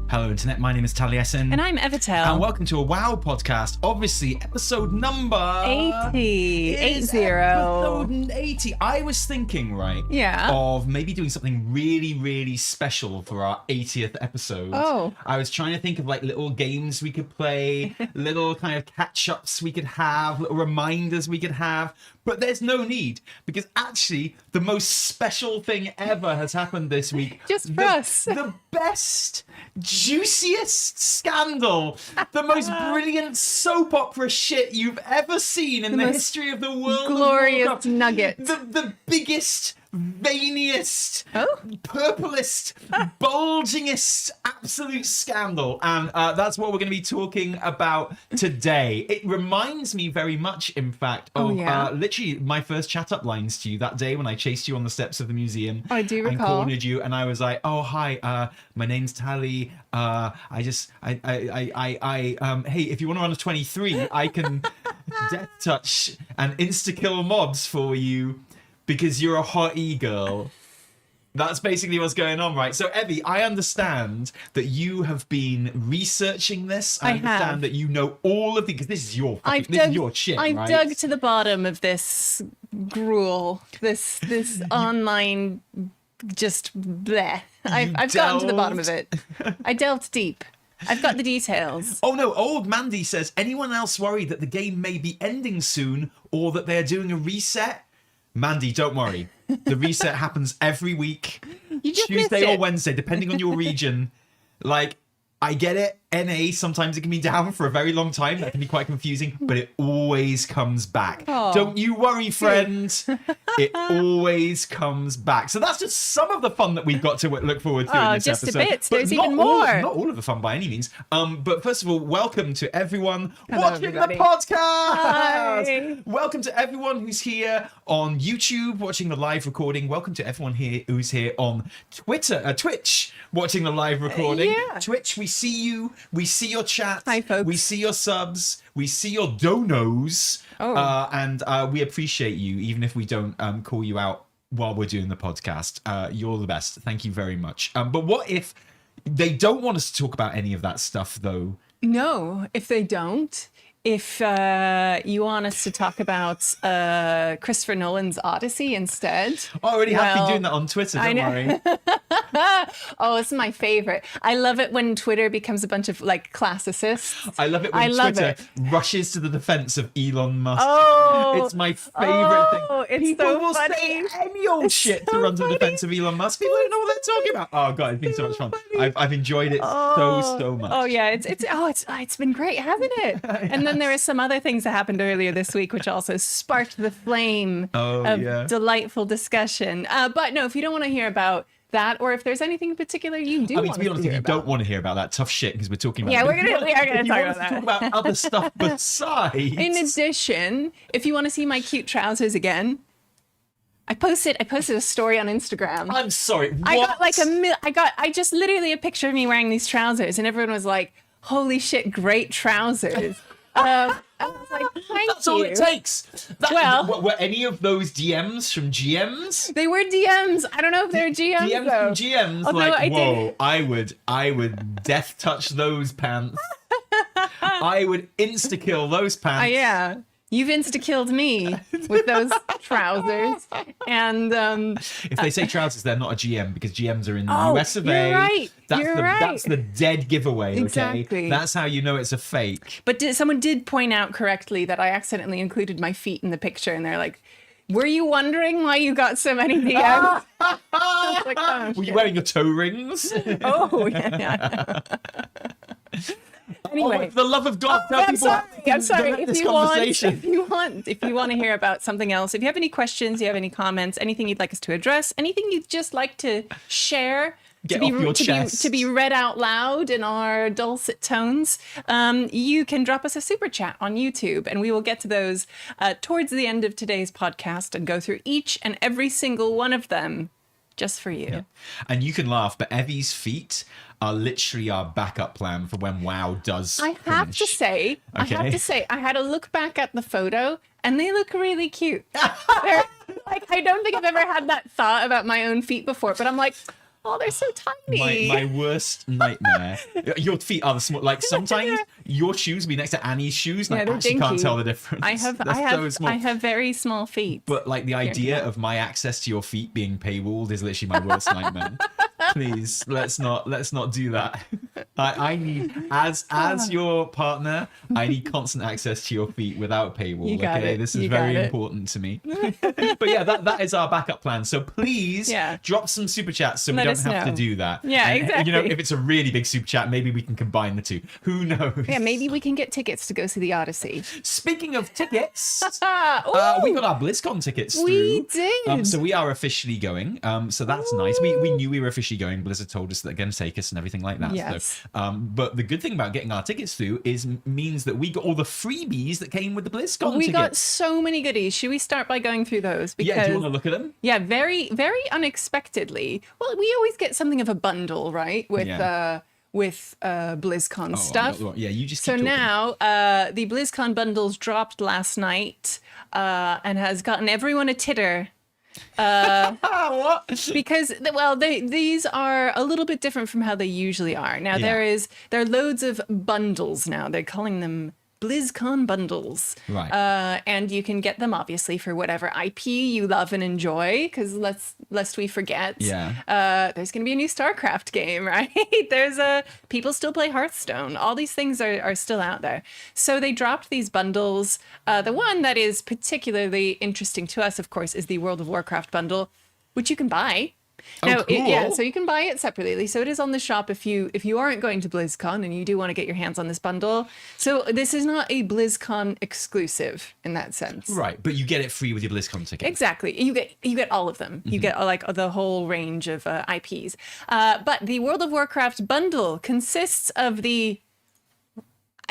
Hello Internet, my name is Taliesin. And I'm Evitel. And welcome to a WoW podcast. Obviously, episode number... 80. 80. Episode 80. I was thinking, right, Yeah. of maybe doing something really, really special for our 80th episode. Oh. I was trying to think of like little games we could play, little kind of catch-ups we could have, little reminders we could have. But there's no need, because actually the most special thing ever has happened this week. Just for us. The best, juiciest scandal, the most brilliant soap opera shit you've ever seen in the history of the world. Glorious nugget. The biggest, veiniest, Oh. purplest, bulgingest absolute scandal. And that's what we're going to be talking about today. It reminds me very much, in fact, of literally my first chat up lines to you that day when I chased you on the steps of the museum. I do recall. And cornered you, and I was like, oh, hi, my name's Tally. Hey, if you want to run a 23, I can death touch and insta-kill mobs for you because you're a hot e-girl. That's basically what's going on, right? So, Evie, I understand that you have been researching this. I understand that you know all of the... Because this is your shit, right? I've dug to the bottom of this gruel, this online just bleh. I've gotten to the bottom of it. I delved deep. I've got the details. Oh no, old Mandy says, anyone else worried that the game may be ending soon or that they're doing a reset? Mandy, don't worry. The reset happens every week, You just Tuesday missed or it. Wednesday, depending on your region. Like, I get it. NA, sometimes it can be down for a very long time. That can be quite confusing, but it always comes back. Oh. Don't you worry, friend. It always comes back. So that's just some of the fun that we've got to look forward to in this just episode. a bit. But There's not even more. Not all of the fun by any means. But first of all, welcome to everyone watching everybody. the podcast. Hi. Welcome to everyone who's here on YouTube watching the live recording. Welcome to everyone here who's here on Twitch watching the live recording. Yeah. Twitch, we see you. We see your chat. Hi, folks. We see your subs. We see your donos. And we appreciate you, even if we don't call you out while we're doing the podcast. You're the best. Thank you very much. But what if they don't want us to talk about any of that stuff, though? No, if they don't. If you want us to talk about Christopher Nolan's Odyssey instead. I already have been doing that on Twitter, don't worry. Oh, it's my favorite. I love it when Twitter becomes a bunch of like classicists. I love it when Twitter rushes to the defense of Elon Musk. Oh, it's my favorite thing. It's People so will funny. say any old shit to run to the defense of Elon Musk. People don't know what they're talking about. Oh god, it's been so much fun. I've enjoyed it so much. Oh yeah, it's been great, hasn't it? And then there are some other things that happened earlier this week which also sparked the flame of delightful discussion. But no, if you don't want to hear about that, or if there's anything in particular you do, I mean, to be honest, if you don't want to hear about that tough shit, because we're talking about, we're gonna talk about that. Talk about other stuff besides. In addition, if you want to see my cute trousers again, I posted a story on Instagram. I'm sorry. What? I got like I just literally a picture of me wearing these trousers, and everyone was like, "Holy shit, great trousers!" I was like, "Thank That's you." all it takes. Were any of those DMs from GMs? They were DMs. I don't know if they're GMs. DMs though. from GMs. Although like, whoa! I would death touch those pants. I would insta kill those pants. Yeah. You've insta-killed me with those trousers. And if they say trousers, they're not a GM because GMs are in the US of A. You're right. That's the dead giveaway. Okay? Exactly. That's how you know it's a fake. But someone did point out correctly that I accidentally included my feet in the picture, and they're like, "Were you wondering why you got so many DMs?" I was like, oh, were you wearing your toe rings? Oh yeah. Anyway, for the love of God, tell people. I'm sorry. If you want to hear about something else, if you have any questions, you have any comments, anything you'd like us to address, anything you'd just like to share, to be read out loud in our dulcet tones, you can drop us a super chat on YouTube, and we will get to those towards the end of today's podcast and go through each and every single one of them just for you. Yeah. And you can laugh, but Evie's feet are literally our backup plan for when WoW does I have to say, I had a look back at the photo, and they look really cute. They're, like, I don't think I've ever had that thought about my own feet before, but I'm like, Oh, they're so tiny. My worst nightmare. Your feet are the small. Like sometimes your shoes be next to Annie's shoes, and I actually dinky. can't tell the difference. I have very small feet. But like the idea of my access to your feet being paywalled is literally my worst nightmare. Please, let's not do that. I need as your partner, I need constant access to your feet without paywall. Okay, this is very important to me. But yeah, that is our backup plan. So please drop some super chats so we don't have to do that. Yeah, and, exactly. You know, if it's a really big super chat, maybe we can combine the two. Who knows? Yeah, maybe we can get tickets to go see the Odyssey. Speaking of tickets, we got our BlizzCon tickets through. We did. So we are officially going. So that's nice. We knew we were officially going. Blizzard told us that they're going to take us and everything like that. Yes. So, but the good thing about getting our tickets through means that we got all the freebies that came with the BlizzCon tickets. We got so many goodies. Should we start by going through those? Because, do you want to look at them? Yeah, very, very unexpectedly. Well, we always get something of a bundle, right? With BlizzCon stuff. Yeah, you just so keep now the BlizzCon bundles dropped last night and has gotten everyone a titter. What? Because these are a little bit different from how they usually are. Now there are loads of bundles now. They're calling them BlizzCon Bundles. Right. And you can get them obviously for whatever IP you love and enjoy, because lest we forget. Yeah. There's going to be a new StarCraft game, right? People still play Hearthstone. All these things are still out there. So they dropped these bundles. The one that is particularly interesting to us, of course, is the World of Warcraft bundle, which you can buy. Now, cool. So you can buy it separately. So it is on the shop if you aren't going to BlizzCon and you do want to get your hands on this bundle. So this is not a BlizzCon exclusive in that sense. Right, but you get it free with your BlizzCon ticket. Exactly. You get all of them. You get like the whole range of IPs. But the World of Warcraft bundle consists of I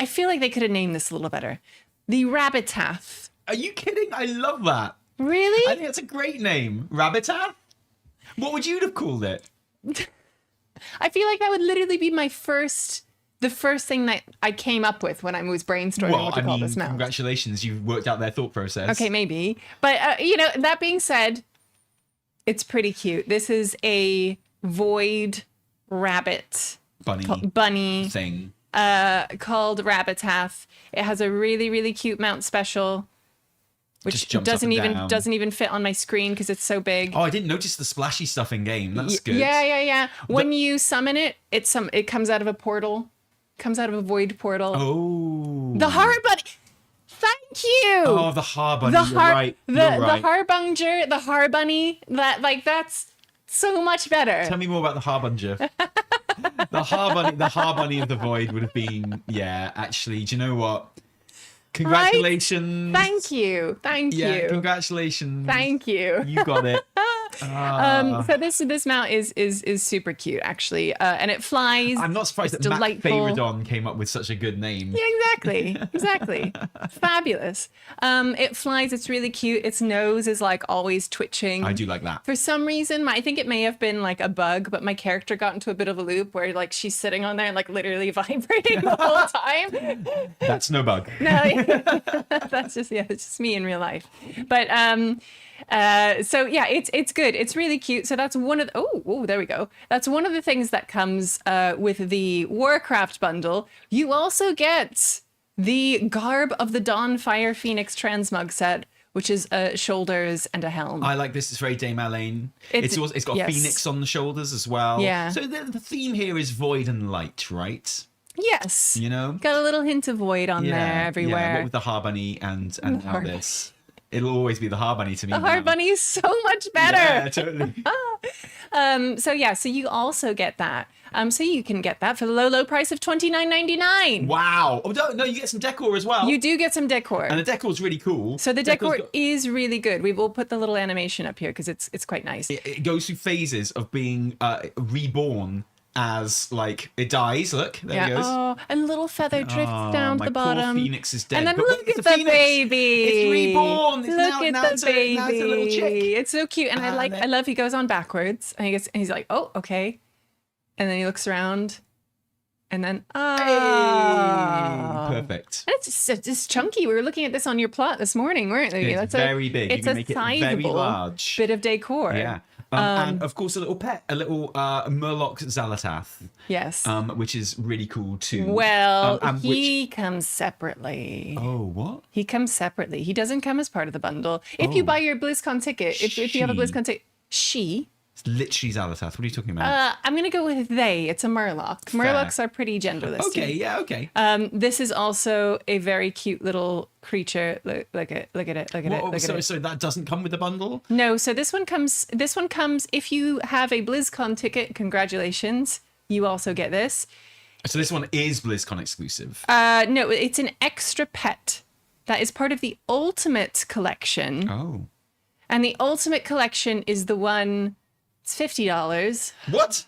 feel like they could have named this a little better. The Rabbitath. Are you kidding? I love that. Really? I think that's a great name. Rabbitath? What would you have called it? I feel like that would literally be the first thing that I came up with when I was brainstorming what to call this mount. Congratulations, you've worked out their thought process. Okay, maybe. But, that being said, it's pretty cute. This is a void rabbit bunny thing called Rabbitath. It has a really, really cute mount special, which doesn't even fit on my screen because it's so big. Oh, I didn't notice the splashy stuff in game. That's good. Yeah. When you summon it, it comes out of a portal. Comes out of a void portal. Oh. The Har Bunny. Thank you. Oh, the Har Bunny. You're right. The Harbunger, the Har Bunny. That's so much better. Tell me more about the Harbunger. The Har Bunny of the Void would have been, actually, do you know what? Congratulations. Right? Thank you. Yeah, congratulations. Thank you. You got it. So this mount is super cute actually, and it flies. I'm not surprised that delightful. Matt Feyredon came up with such a good name. Yeah, exactly. Fabulous. It flies. It's really cute. Its nose is like always twitching. I do like that. For some reason, I think it may have been like a bug, but my character got into a bit of a loop where like she's sitting on there and like literally vibrating the whole time. That's no bug. No, it's just me in real life. But it's good. It's really cute. So that's one of there we go. That's one of the things that comes with the Warcraft bundle. You also get the Garb of the Dawnfire Phoenix transmog set, which is shoulders and a helm. I like this. It's very Dame Alain. It's got a phoenix on the shoulders as well. Yeah. So the theme here is void and light, right? Yes. You know? Got a little hint of void on there everywhere. Yeah, what with the Har Bunny and now this. It'll always be the Har Bunny to me. The Har Bunny is so much better. Yeah, totally. So you also get that. So you can get that for the low price of $29.99. Wow. Oh, no, you get some decor as well. You do get some decor. And the decor's really cool. So the decor is really good. We will put the little animation up here because it's quite nice. It goes through phases of being reborn as, like, it dies. Look, there it goes. Oh, and a little feather drifts down to the bottom. My poor Phoenix is dead. And then look at the baby. It's reborn. Look at the baby. Now it's a little chick. It's so cute. And I love he goes on backwards. And he's like, oh, okay. And then he looks around. And then, Hey, perfect. And it's chunky. We were looking at this on your plot this morning, weren't we? It's very big. It's you can make it very large. bit of decor. Yeah. And of course, a little pet, a little Murloc Xalatath. Yes. Which is really cool too. Well, he comes separately. Oh, what? He comes separately. He doesn't come as part of the bundle. If you buy your BlizzCon ticket, if you have a BlizzCon ticket, It's literally Xalatath. What are you talking about? I'm going to go with they. It's a Murloc. Murlocs are pretty genderless. Okay, yeah, okay. This is also a very cute little creature. Look at it. Look at it. So that doesn't come with the bundle? No, so this one comes if you have a BlizzCon ticket, congratulations. You also get this. So this one is BlizzCon exclusive. No, it's an extra pet that is part of the Ultimate Collection. Oh. And the Ultimate Collection is the one. It's $50. What?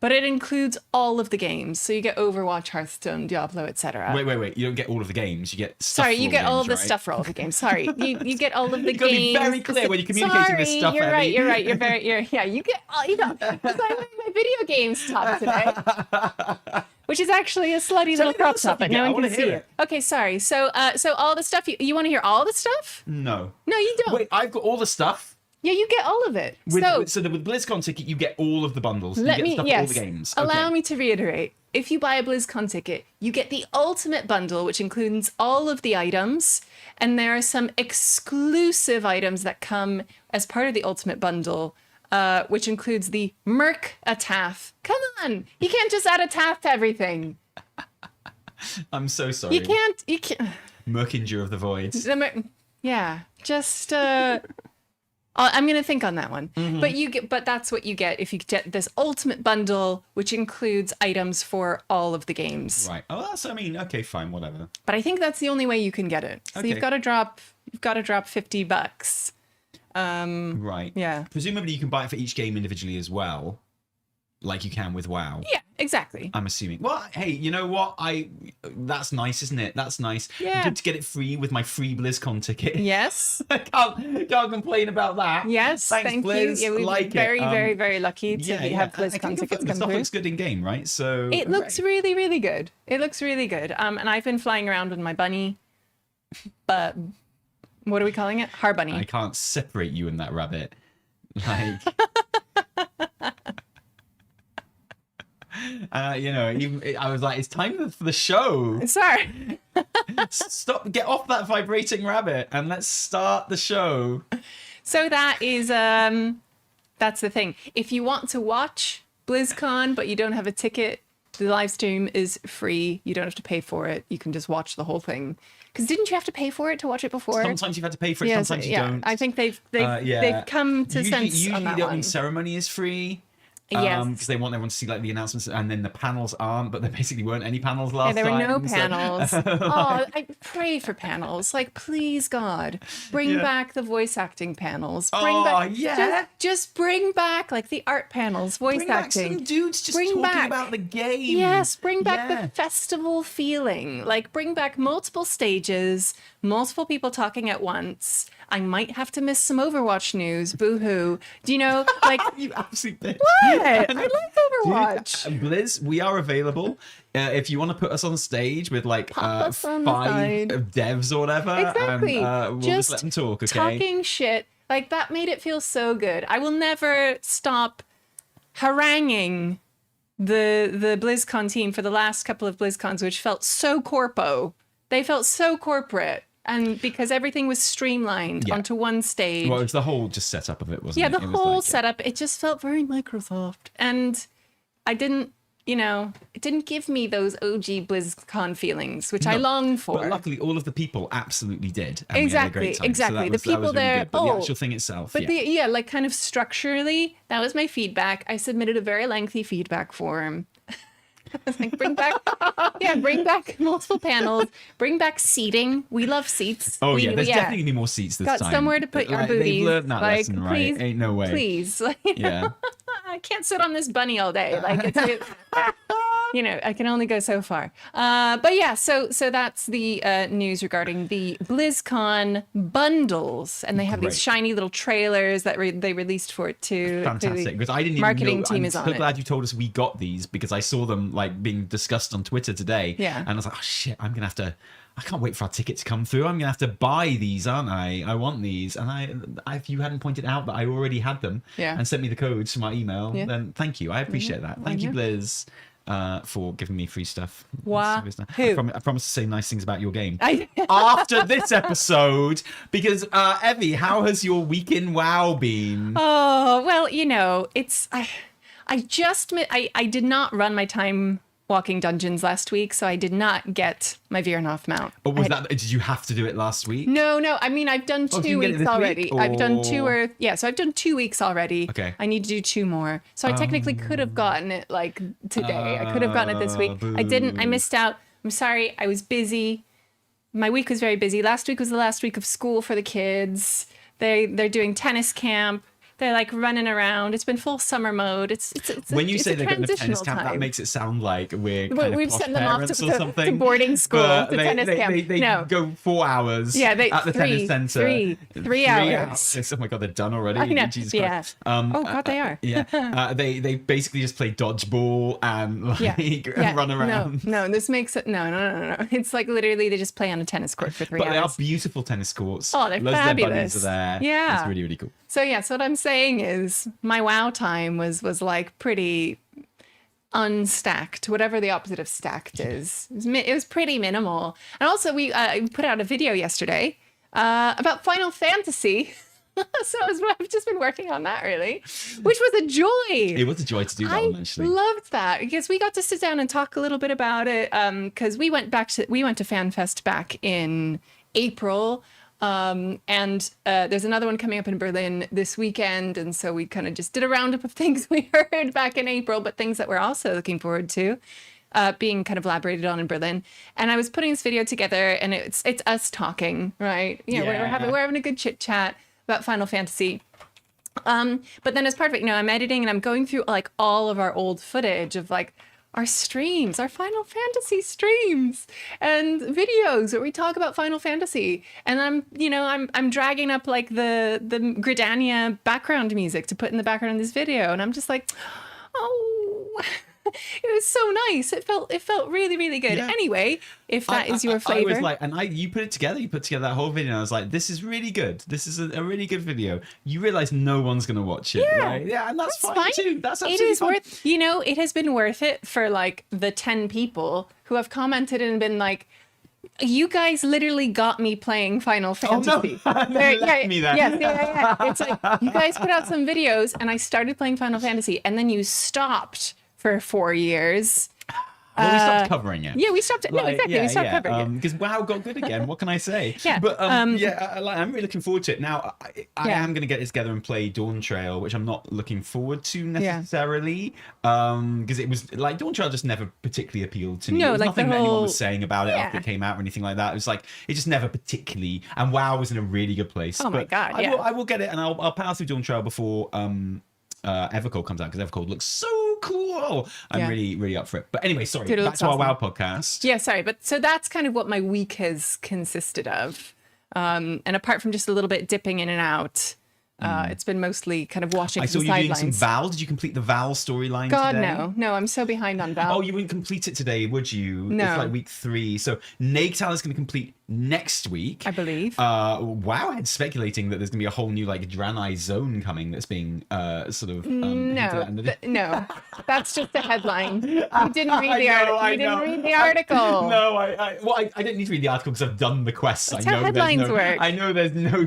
But it includes all of the games. So you get Overwatch, Hearthstone, Diablo, etc. Wait. You don't get all of the games. You get stuff. Sorry, you get all of the right? stuff for all the games. Sorry, you get all of the You've got to be games. very clear when you're communicating this stuff. You're Ellie. right. You get all. Because I'm wearing my video games top today, which is actually a slutty little crop top, but no one can see it. Okay, sorry. So all the stuff you want to hear all the stuff? No, you don't. Wait, I've got all the stuff. Yeah, you get all of it. With BlizzCon ticket, you get all of the bundles. All the games. Allow me to reiterate. If you buy a BlizzCon ticket, you get the Ultimate Bundle, which includes all of the items. And there are some exclusive items that come as part of the Ultimate Bundle, which includes the Merc Atath. Come on! You can't just add a Tath to everything. I'm so sorry. You can't. Merkinger of the Void. Yeah, just... I'm going to think on that one. Mm-hmm. But that's what you get if you get this Ultimate Bundle, which includes items for all of the games. Right. Oh, okay, fine, whatever. But I think that's the only way you can get it. So okay. you've got to drop $50. Right. Yeah. Presumably you can buy it for each game individually as well, like you can with WoW. Yeah, exactly. I'm assuming. Well, hey, you know what? That's nice, isn't it? That's nice. Yeah. Good to get it free with my free BlizzCon ticket. Yes. I can't complain about that. Yes. Thank Blizz. you. Yeah, we're very, very lucky to have BlizzCon tickets the come stuff through. looks good in game, right? So it looks really, really good. It looks really good. And I've been flying around with my bunny, but what are we calling it? Har bunny. I can't separate you and that rabbit. Like. I was like, it's time for the show. Sorry. Get off that vibrating rabbit and let's start the show. So that is, that's the thing. If you want to watch BlizzCon, but you don't have a ticket, the live stream is free. You don't have to pay for it. You can just watch the whole thing. Because didn't you have to pay for it to watch it before? Sometimes you've had to pay for it, sometimes you don't. I think they've come to sense on that Usually the opening ceremony is free. Yes. Because they want everyone to see like the announcements, and then the panels aren't, but there basically weren't any panels last time. time. There were no panels. Oh, I pray for panels. Like, please, God, bring back the voice acting panels. Just bring back like the art panels, voice acting. Bring back some dudes just talking about the game. Yes, bring back the festival feeling. Like, bring back multiple stages, multiple people talking at once. I might have to miss some Overwatch news. Boo-hoo. Do you know, like... You absolute bitch. What? I like Overwatch. Dude, Blizz, we are available. If you want to put us on stage with like 5 devs or whatever. Exactly. And, we'll just let them talk, okay? Talking shit. Like, that made it feel so good. I will never stop haranguing the BlizzCon team for the last couple of BlizzCons, which felt so corpo. They felt so corporate. And because everything was streamlined onto one stage. Well, it was the whole just setup of it, wasn't it? Yeah, the whole setup. It just felt very Microsoft. And I didn't, it didn't give me those OG BlizzCon feelings, which I longed for. But luckily, all of the people absolutely did. And exactly, we had a great time. exactly. So that was the people really there. Good. But the actual thing itself. But like kind of structurally, that was my feedback. I submitted a very lengthy feedback form. I was like, bring back multiple panels, bring back seating. We love seats. Oh, there's definitely gonna be more seats this time. Got somewhere to put your booties. They've learned that lesson, right? Please, ain't no way. Please. Yeah. I can't sit on this bunny all day. Like, I can only go so far. But yeah, so that's the news regarding the BlizzCon bundles. And they have these shiny little trailers that they released for it too. Fantastic. Because I didn't even marketing team is on it. I'm so glad you told us we got these because I saw them like being discussed on Twitter today. Yeah. And I was like, oh shit, I'm gonna have to I can't wait for our ticket to come through. I'm gonna have to buy these, aren't I? I want these, and if you hadn't pointed out that I already had them and sent me the codes to my email, then thank you. I appreciate that. Thank you, Blizz, for giving me free stuff. Wow. I promise to say nice things about your game after this episode, because Evie, how has your week in WoW been? Oh well, it's I did not run my time walking dungeons last week, so I did not get my Virenhof mount. Oh, did you have to do it last week? No. I mean, I've done 2 weeks already. Week, I've done so I've done 2 weeks already. Okay. I need to do 2 more. So I technically could have gotten it like today. I could have gotten it this week. Boo. I didn't. I missed out. I'm sorry. I was busy. My week was very busy. Last week was the last week of school for the kids. They're doing tennis camp. They're like running around. It's been full summer mode. It's when you say they're going to tennis camp, that makes it sound like we've sent them off to boarding school, to tennis camp. They go 4 hours at the tennis center. Three hours. Oh my god, they're done already. I know. Jesus Christ. Oh god, they are. They basically just play dodgeball and run around. No, this makes it no. It's like literally they just play on a tennis court for 3 hours. But they are beautiful tennis courts. Oh, they're fabulous. Their buddies are there. Yeah, it's really, really cool. So what I'm saying is my WoW time was like pretty unstacked, whatever the opposite of stacked is. It was pretty minimal. And also we put out a video yesterday about Final Fantasy. So I've just been working on that, really, which was a joy. It was a joy to do that one, actually. I loved that because we got to sit down and talk a little bit about it because we went to FanFest back in April. And there's another one coming up in Berlin this weekend. And so we kind of just did a roundup of things we heard back in April, but things that we're also looking forward to being kind of elaborated on in Berlin. And I was putting this video together and it's us talking, right? We're having a good chit chat about Final Fantasy. But then as part of it, I'm editing and I'm going through like all of our old footage of like our streams, our Final Fantasy streams and videos where we talk about Final Fantasy. And I'm dragging up like the Gridania background music to put in the background of this video. And I'm just like, oh, it was so nice. It felt really, really good. Yeah. Anyway, if that is your flavor. I was like, you put it together. You put together that whole video. And I was like, this is really good. This is a really good video. You realize no one's going to watch it, right? Yeah, and that's fine too. That's absolutely fine. It has been worth it for like the 10 people who have commented and been like, you guys literally got me playing Final Fantasy. Oh, no. Me that. Yeah. It's like, you guys put out some videos and I started playing Final Fantasy and then you stopped for 4 years. Well, we stopped covering it. Yeah, we stopped. We stopped covering it because WoW got good again. What can I say? Yeah, but I'm really looking forward to it. Now, I am going to get it together and play Dawn Trail, which I'm not looking forward to necessarily, because it was like Dawn Trail just never particularly appealed to me. No, was like nothing that anyone was saying about it after it came out or anything like that. It was like it just never particularly. And WoW was in a really good place. Oh my god! I will get it, and I'll power through Dawn Trail before Evercold comes out because Evercold looks so cool. I'm really, really up for it. But anyway, sorry, back to our WoW podcast. Yeah, sorry. But so that's kind of what my week has consisted of. And apart from just a little bit dipping in and out, it's been mostly kind of watching the sidelines. I saw you doing some Val. Did you complete the Val storyline God, today? no, I'm so behind on Val. Oh, you wouldn't complete it today, would you? No. It's like week 3. So Nagtal is going to complete next week, I believe. WoW had speculating that there's gonna be a whole new like Draenei zone coming that's being sort of no, that's just the headline. You didn't read the article. You didn't read the article. No, I didn't need to read the article because I've done the quests. That's how headlines work. I know there's no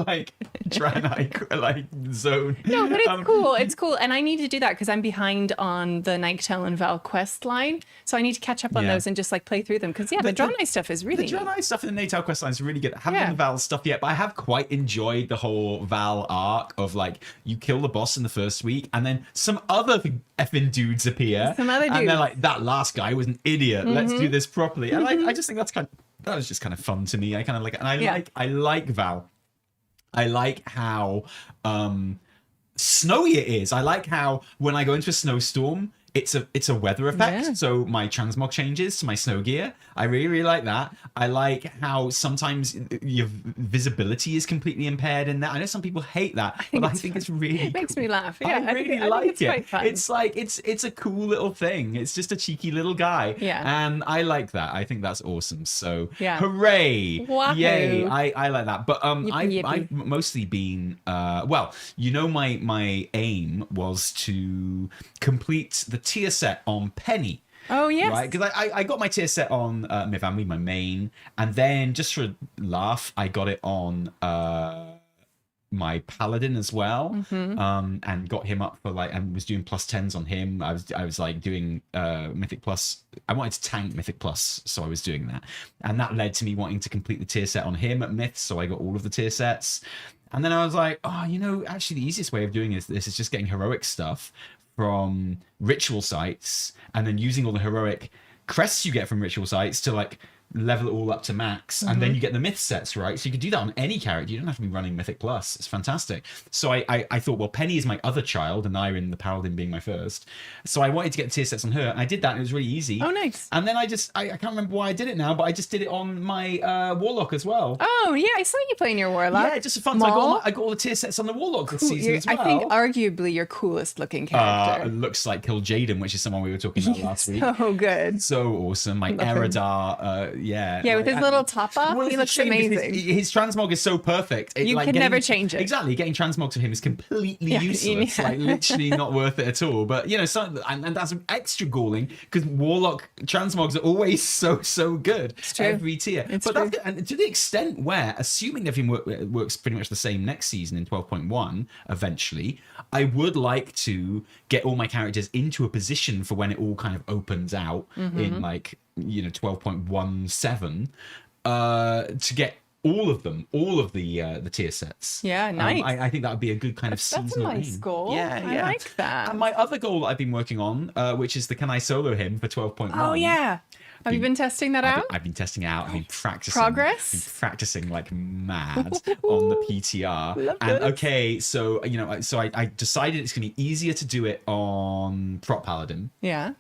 like Draenei like zone. No, but it's cool. It's cool, and I need to do that because I'm behind on the Nighttel and Val quest line, so I need to catch up on those and just like play through them because the Draenei stuff is really the Draenei stuff in the Nagtal quest line is really good. I haven't done the Val stuff yet, but I have quite enjoyed the whole Val arc of like you kill the boss in the first week and then some other effing dudes appear. And they're like, that last guy was an idiot. Let's do this properly. And I just think that was just kind of fun to me. I kind of like it. And I like Val. I like how snowy it is. I like how when I go into a snowstorm, it's a weather effect. Yeah. So my transmog changes to my snow gear. I really like that. I like how sometimes your visibility is completely impaired in that. I know some people hate that, but I think it's really it makes me laugh. Yeah, I really I think it's quite fun. It's like it's a cool little thing. It's just a cheeky little guy. Yeah. And I like that. I think that's awesome. So yeah. Hooray. Wahoo. Yay. I like that. But Yippee. I've mostly been well, you know, my aim was to complete the tier set on Penny. Oh, yes. Right, because I got my tier set on Mivami, my main, and then just for laugh, I got it on my Paladin as well, and got him up for like, and was doing +10s on him. I was like doing Mythic Plus. I wanted to tank Mythic Plus, so I was doing that, and that led to me wanting to complete the tier set on him at Myth. So I got all of the tier sets, and then I was like, oh, you know, actually the easiest way of doing this is just getting heroic stuff from ritual sites, and then using all the heroic crests you get from ritual sites to like level it all up to max, and then you get the myth sets, right? So you could do that on any character. You don't have to be running Mythic Plus. It's fantastic. So I thought, well, Penny is my other child, and Irene the Paladin being my first. So I wanted to get tier sets on her, and I did that, and it was really easy. Oh, nice. And then I can't remember why I did it now, but I just did it on my Warlock as well. Oh, yeah, I saw you playing your Warlock. Yeah, just for fun. So I got all the tier sets on the Warlock this season as well. I think arguably your coolest looking character. It looks like Kill Jaden, which is someone we were talking about last week. So good. So awesome. My Eridar, yeah. Yeah, with his little top off, well, he looks amazing. His transmog is so perfect. You can never change it. Exactly. Getting transmog to him is completely useless. Like, literally not worth it at all. But, you know, and that's extra galling because Warlock transmogs are always so good. It's true. Every tier. It's but true. That's, and to the extent where, assuming everything works pretty much the same next season in 12.1, eventually, I would like to get all my characters into a position for when it all kind of opens out in like, you know, 12.17 to get all of the tier sets. Yeah, nice. I think that would be a good kind of seasonal That's a nice aim. goal. Yeah, I like that. And my other goal that I've been working on, which is the Can I Solo Him for 12.1. Oh, yeah. Have you been testing that out? I've been testing it out. I've been practicing. Progress? I've been practicing like mad on the PTR. Love and this. okay, so you know, I decided it's gonna be easier to do it on Prop Paladin. Yeah.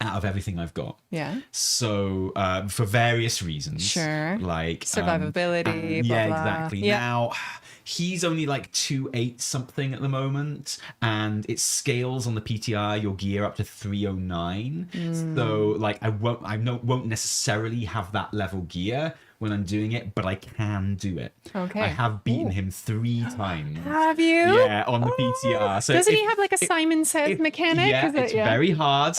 Out of everything I've got. Yeah. So for various reasons. Sure. Like survivability. Blah, yeah, blah. exactly. Yeah. Now he's only like 2.8 something at the moment, and it scales on the PTR your gear up to 309. So like I won't necessarily have that level gear when I'm doing it, but I can do it. Okay. I have beaten him 3 times. Have you? Yeah, on the PTR. So doesn't he have like a Simon Says mechanic? Yeah, it's very hard.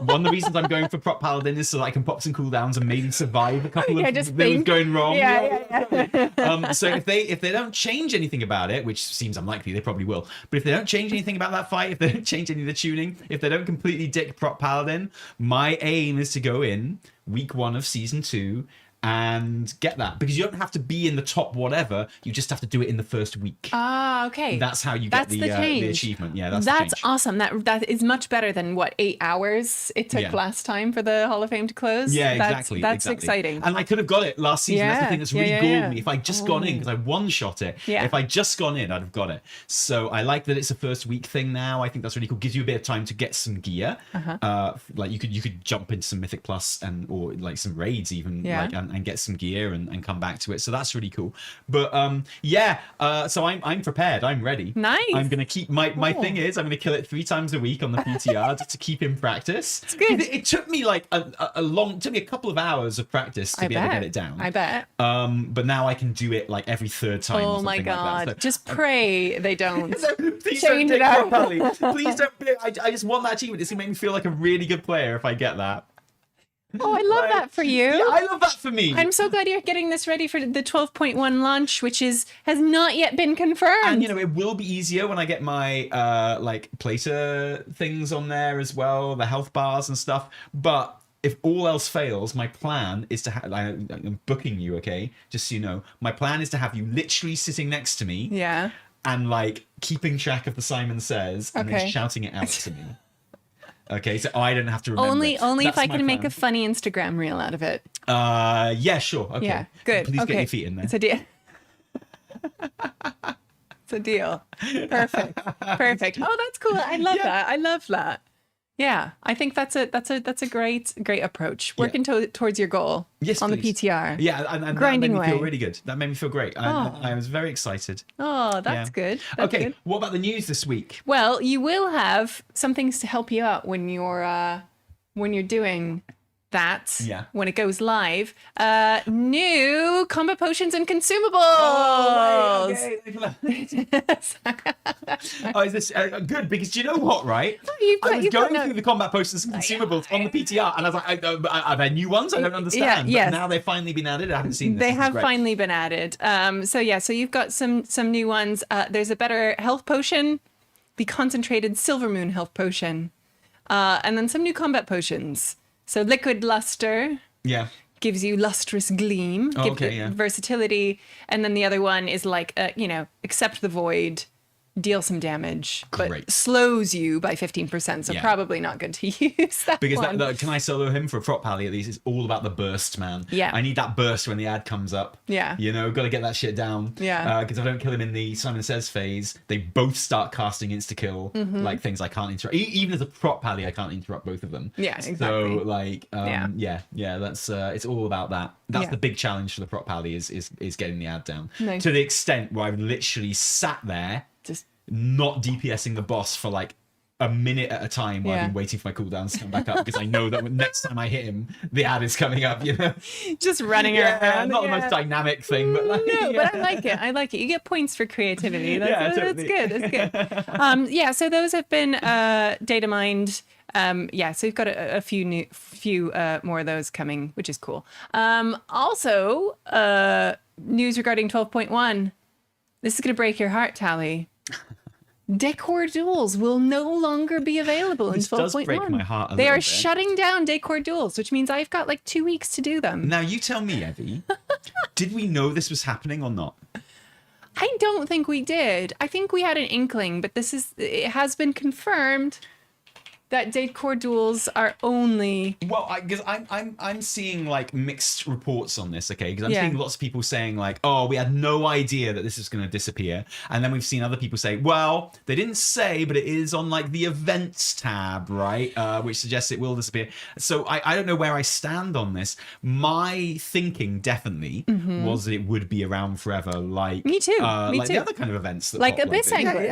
One of the reasons I'm going for Prop Paladin is so that I can pop some cooldowns and maybe survive a couple of things going wrong. Yeah. So if they don't change anything about it, which seems unlikely, they probably will. But if they don't change anything about that fight, if they don't change any of the tuning, if they don't completely dick Prop Paladin, my aim is to go in week 1 of season 2 and get that, because you don't have to be in the top whatever, you just have to do it in the first week. Okay. That's how you get the achievement. Yeah, that's That's awesome. That is much better than what 8 hours it took last time for the Hall of Fame to close. Yeah, exactly. That's exciting. And I could have got it last season. That's the thing that's really galled me. If I'd just gone in, because I one-shot it. Yeah. If I'd just gone in, I'd have got it. So I like that it's a first week thing now. I think that's really cool. Gives you a bit of time to get some gear. Like you could jump into some Mythic Plus or like some raids even, like and get some gear and come back to it. So that's really cool. But so I'm prepared. I'm ready. Nice. I'm gonna keep my thing is I'm gonna kill it 3 times a week on the PTR just to keep in practice. It's good. It took me like took me a couple of hours of practice to be able to get it down. I bet. But now I can do it like every 3rd time. Oh my god! Like that. So, just pray they don't. Please change don't it out. Please don't. I just want that achievement. It's gonna make me feel like a really good player if I get that. Oh, I love that for you. Yeah, I love that for me. I'm so glad you're getting this ready for the 12.1 launch, which has not yet been confirmed. And you know, it will be easier when I get my like plater things on there as well, the health bars and stuff. But if all else fails, my plan is to have. I'm booking you, okay? Just so you know, my plan is to have you literally sitting next to me. Yeah. And like keeping track of the Simon Says and then shouting it out to me. Okay, so I don't have to remember. Only if I can make a funny Instagram reel out of it. Yeah, sure. Okay. Yeah, good. Please get your feet in there. It's a deal. It's a deal. Perfect. Oh, that's cool. I love that. I love that. Yeah, I think that's a great approach. Working towards your goal on the PTR. Yeah, and grinding that made me feel away. really good. That made me feel great. I was very excited. Oh, that's good. That's okay, good. what about the news this week? Well, you will have some things to help you out when you're doing that. Yeah. When it goes live, new combat potions and consumables. Oh, wait, okay. Oh, is this good? Because do you know what, right? I was going through the combat potions and consumables on the PTR, and I was like, are there new ones? I don't understand. Yeah, yes. But now they've finally been added. I haven't seen this. They have finally been added. So you've got some new ones. There's a better health potion, the concentrated Silver Moon health potion, and then some new combat potions. So liquid luster. Yeah. Gives you lustrous gleam. Versatility. And then the other one is like, accept the void, deal some damage, but slows you by 15%. So probably not good to use that because one. Can I solo him for a prop pally at least? It's all about the burst, man. Yeah. I need that burst when the ad comes up. Yeah. Got to get that shit down. Yeah. Because if I don't kill him in the Simon Says phase, they both start casting insta-kill, like things I can't interrupt. Even as a prop pally, I can't interrupt both of them. Yeah, exactly. So that's it's all about that. That's the big challenge for the prop pally is getting the ad down. Nice. To the extent where I've literally sat there just not DPSing the boss for like a minute at a time while I've been waiting for my cooldowns to come back up because I know that next time I hit him, the ad is coming up, Just running around. Not the most dynamic thing, but like, but I like it. You get points for creativity. That's good. That's good. So those have been data mined. So you've got a few more of those coming, which is cool. Also, news regarding 12.1. This is going to break your heart, Tally. Decor Duels will no longer be available in 12.1. This does break my heart a little bit. They are shutting down Decor Duels, which means I've got like 2 weeks to do them. Now, you tell me, Evie, did we know this was happening or not? I don't think we did. I think we had an inkling, but it has been confirmed that Decor Duels are only... Well, because I'm seeing like mixed reports on this, okay? Because I'm seeing lots of people saying like, oh, we had no idea that this was going to disappear. And then we've seen other people say, well, they didn't say, but it is on like the events tab, right? Which suggests it will disappear. So I don't know where I stand on this. My thinking definitely was that it would be around forever. Like me too. Like the other kind of events. That like Abyss Anglers.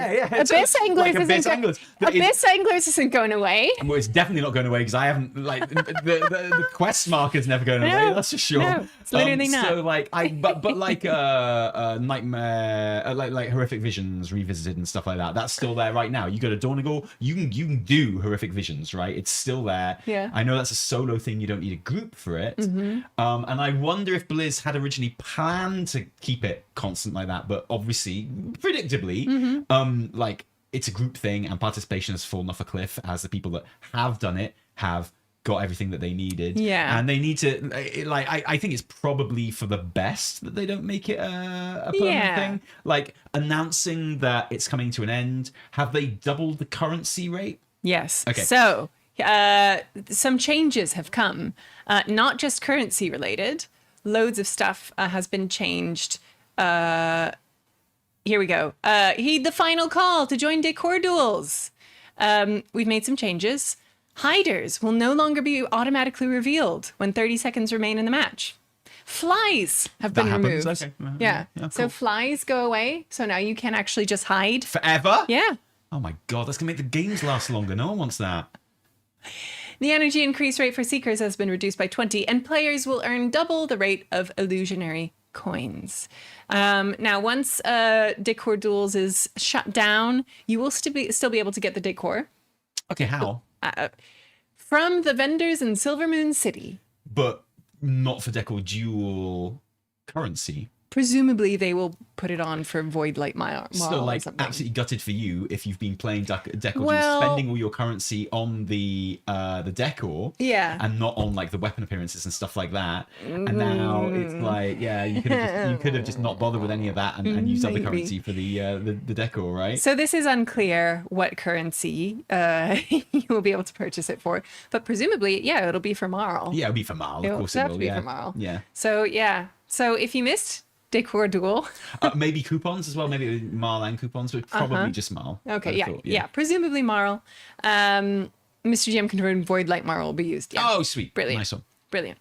Abyss Anglers isn't going away. Well, it's definitely not going away because I haven't like the quest marker's never going away. That's for sure. No, it's literally not. So like but like nightmare, like horrific visions revisited and stuff like that. That's still there right now. You go to Dornigal, you can do horrific visions, right? It's still there. Yeah. I know that's a solo thing. You don't need a group for it. And I wonder if Blizz had originally planned to keep it constant like that, but obviously, predictably, like. It's a group thing and participation has fallen off a cliff as the people that have done it have got everything that they needed. Yeah. And they need to, I think it's probably for the best that they don't make it a permanent thing. Like announcing that it's coming to an end. Have they doubled the currency rate? Yes. Okay. So some changes have come, not just currency related. Loads of stuff has been changed. Here we go. Heed the final call to join Decor Duels. We've made some changes. Hiders will no longer be automatically revealed when 30 seconds remain in the match. Flies have been removed. Okay. Yeah. Cool. So flies go away. So now you can actually just hide. Forever? Yeah. Oh my God, that's going to make the games last longer. No one wants that. The energy increase rate for Seekers has been reduced by 20, and players will earn double the rate of illusionary coins. Now, once Decor Duels is shut down, you will still be able to get the decor. Okay, how? From the vendors in Silver Moon City. But not for Decor Duel currency. Presumably, they will put it on for Void Light Mile. So, like, absolutely gutted for you if you've been playing Decor Duel, spending all your currency on the decor, and not on like the weapon appearances and stuff like that. And now it's like, you could have just not bothered with any of that and used other currency for the decor, right? So this is unclear what currency you will be able to purchase it for, but presumably, it'll be for Marl. Yeah, it'll be for Marl. Of course, it will. Be for Marl. Yeah. So if you missed Decor Duel. Maybe coupons as well. Maybe Marl and coupons, but probably just Marl. Okay, yeah, presumably Marl. Mr. GM confirmed Void Light Marl will be used. Yeah. Oh, sweet. Brilliant. Nice one. Brilliant.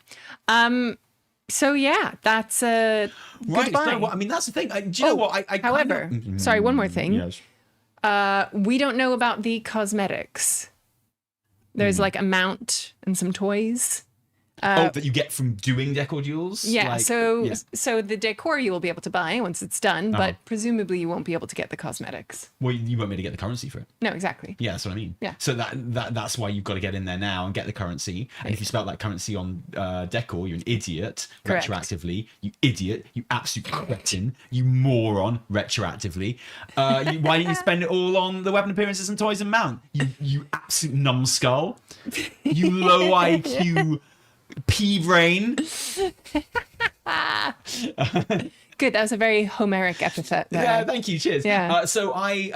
So yeah, that's Right. goodbye. So, I mean, that's the thing. Do you know what? However, sorry, one more thing. Yes. We don't know about the cosmetics. There's like a mount and some toys. That you get from doing Decor Duels? Yeah, so the decor you will be able to buy once it's done, but presumably you won't be able to get the cosmetics. Well, you won't be able to get the currency for it. No, exactly. Yeah, that's what I mean. Yeah. So that's why you've got to get in there now and get the currency. And if you spell that currency on Decor, you're an idiot. Correct. Retroactively. You idiot. You absolute cretin. You moron. Retroactively. Why didn't you spend it all on the weapon appearances and toys and mount? You absolute numbskull. You low IQ pea brain. Good. That was a very Homeric epithet there. Yeah, thank you. Cheers. Yeah. So I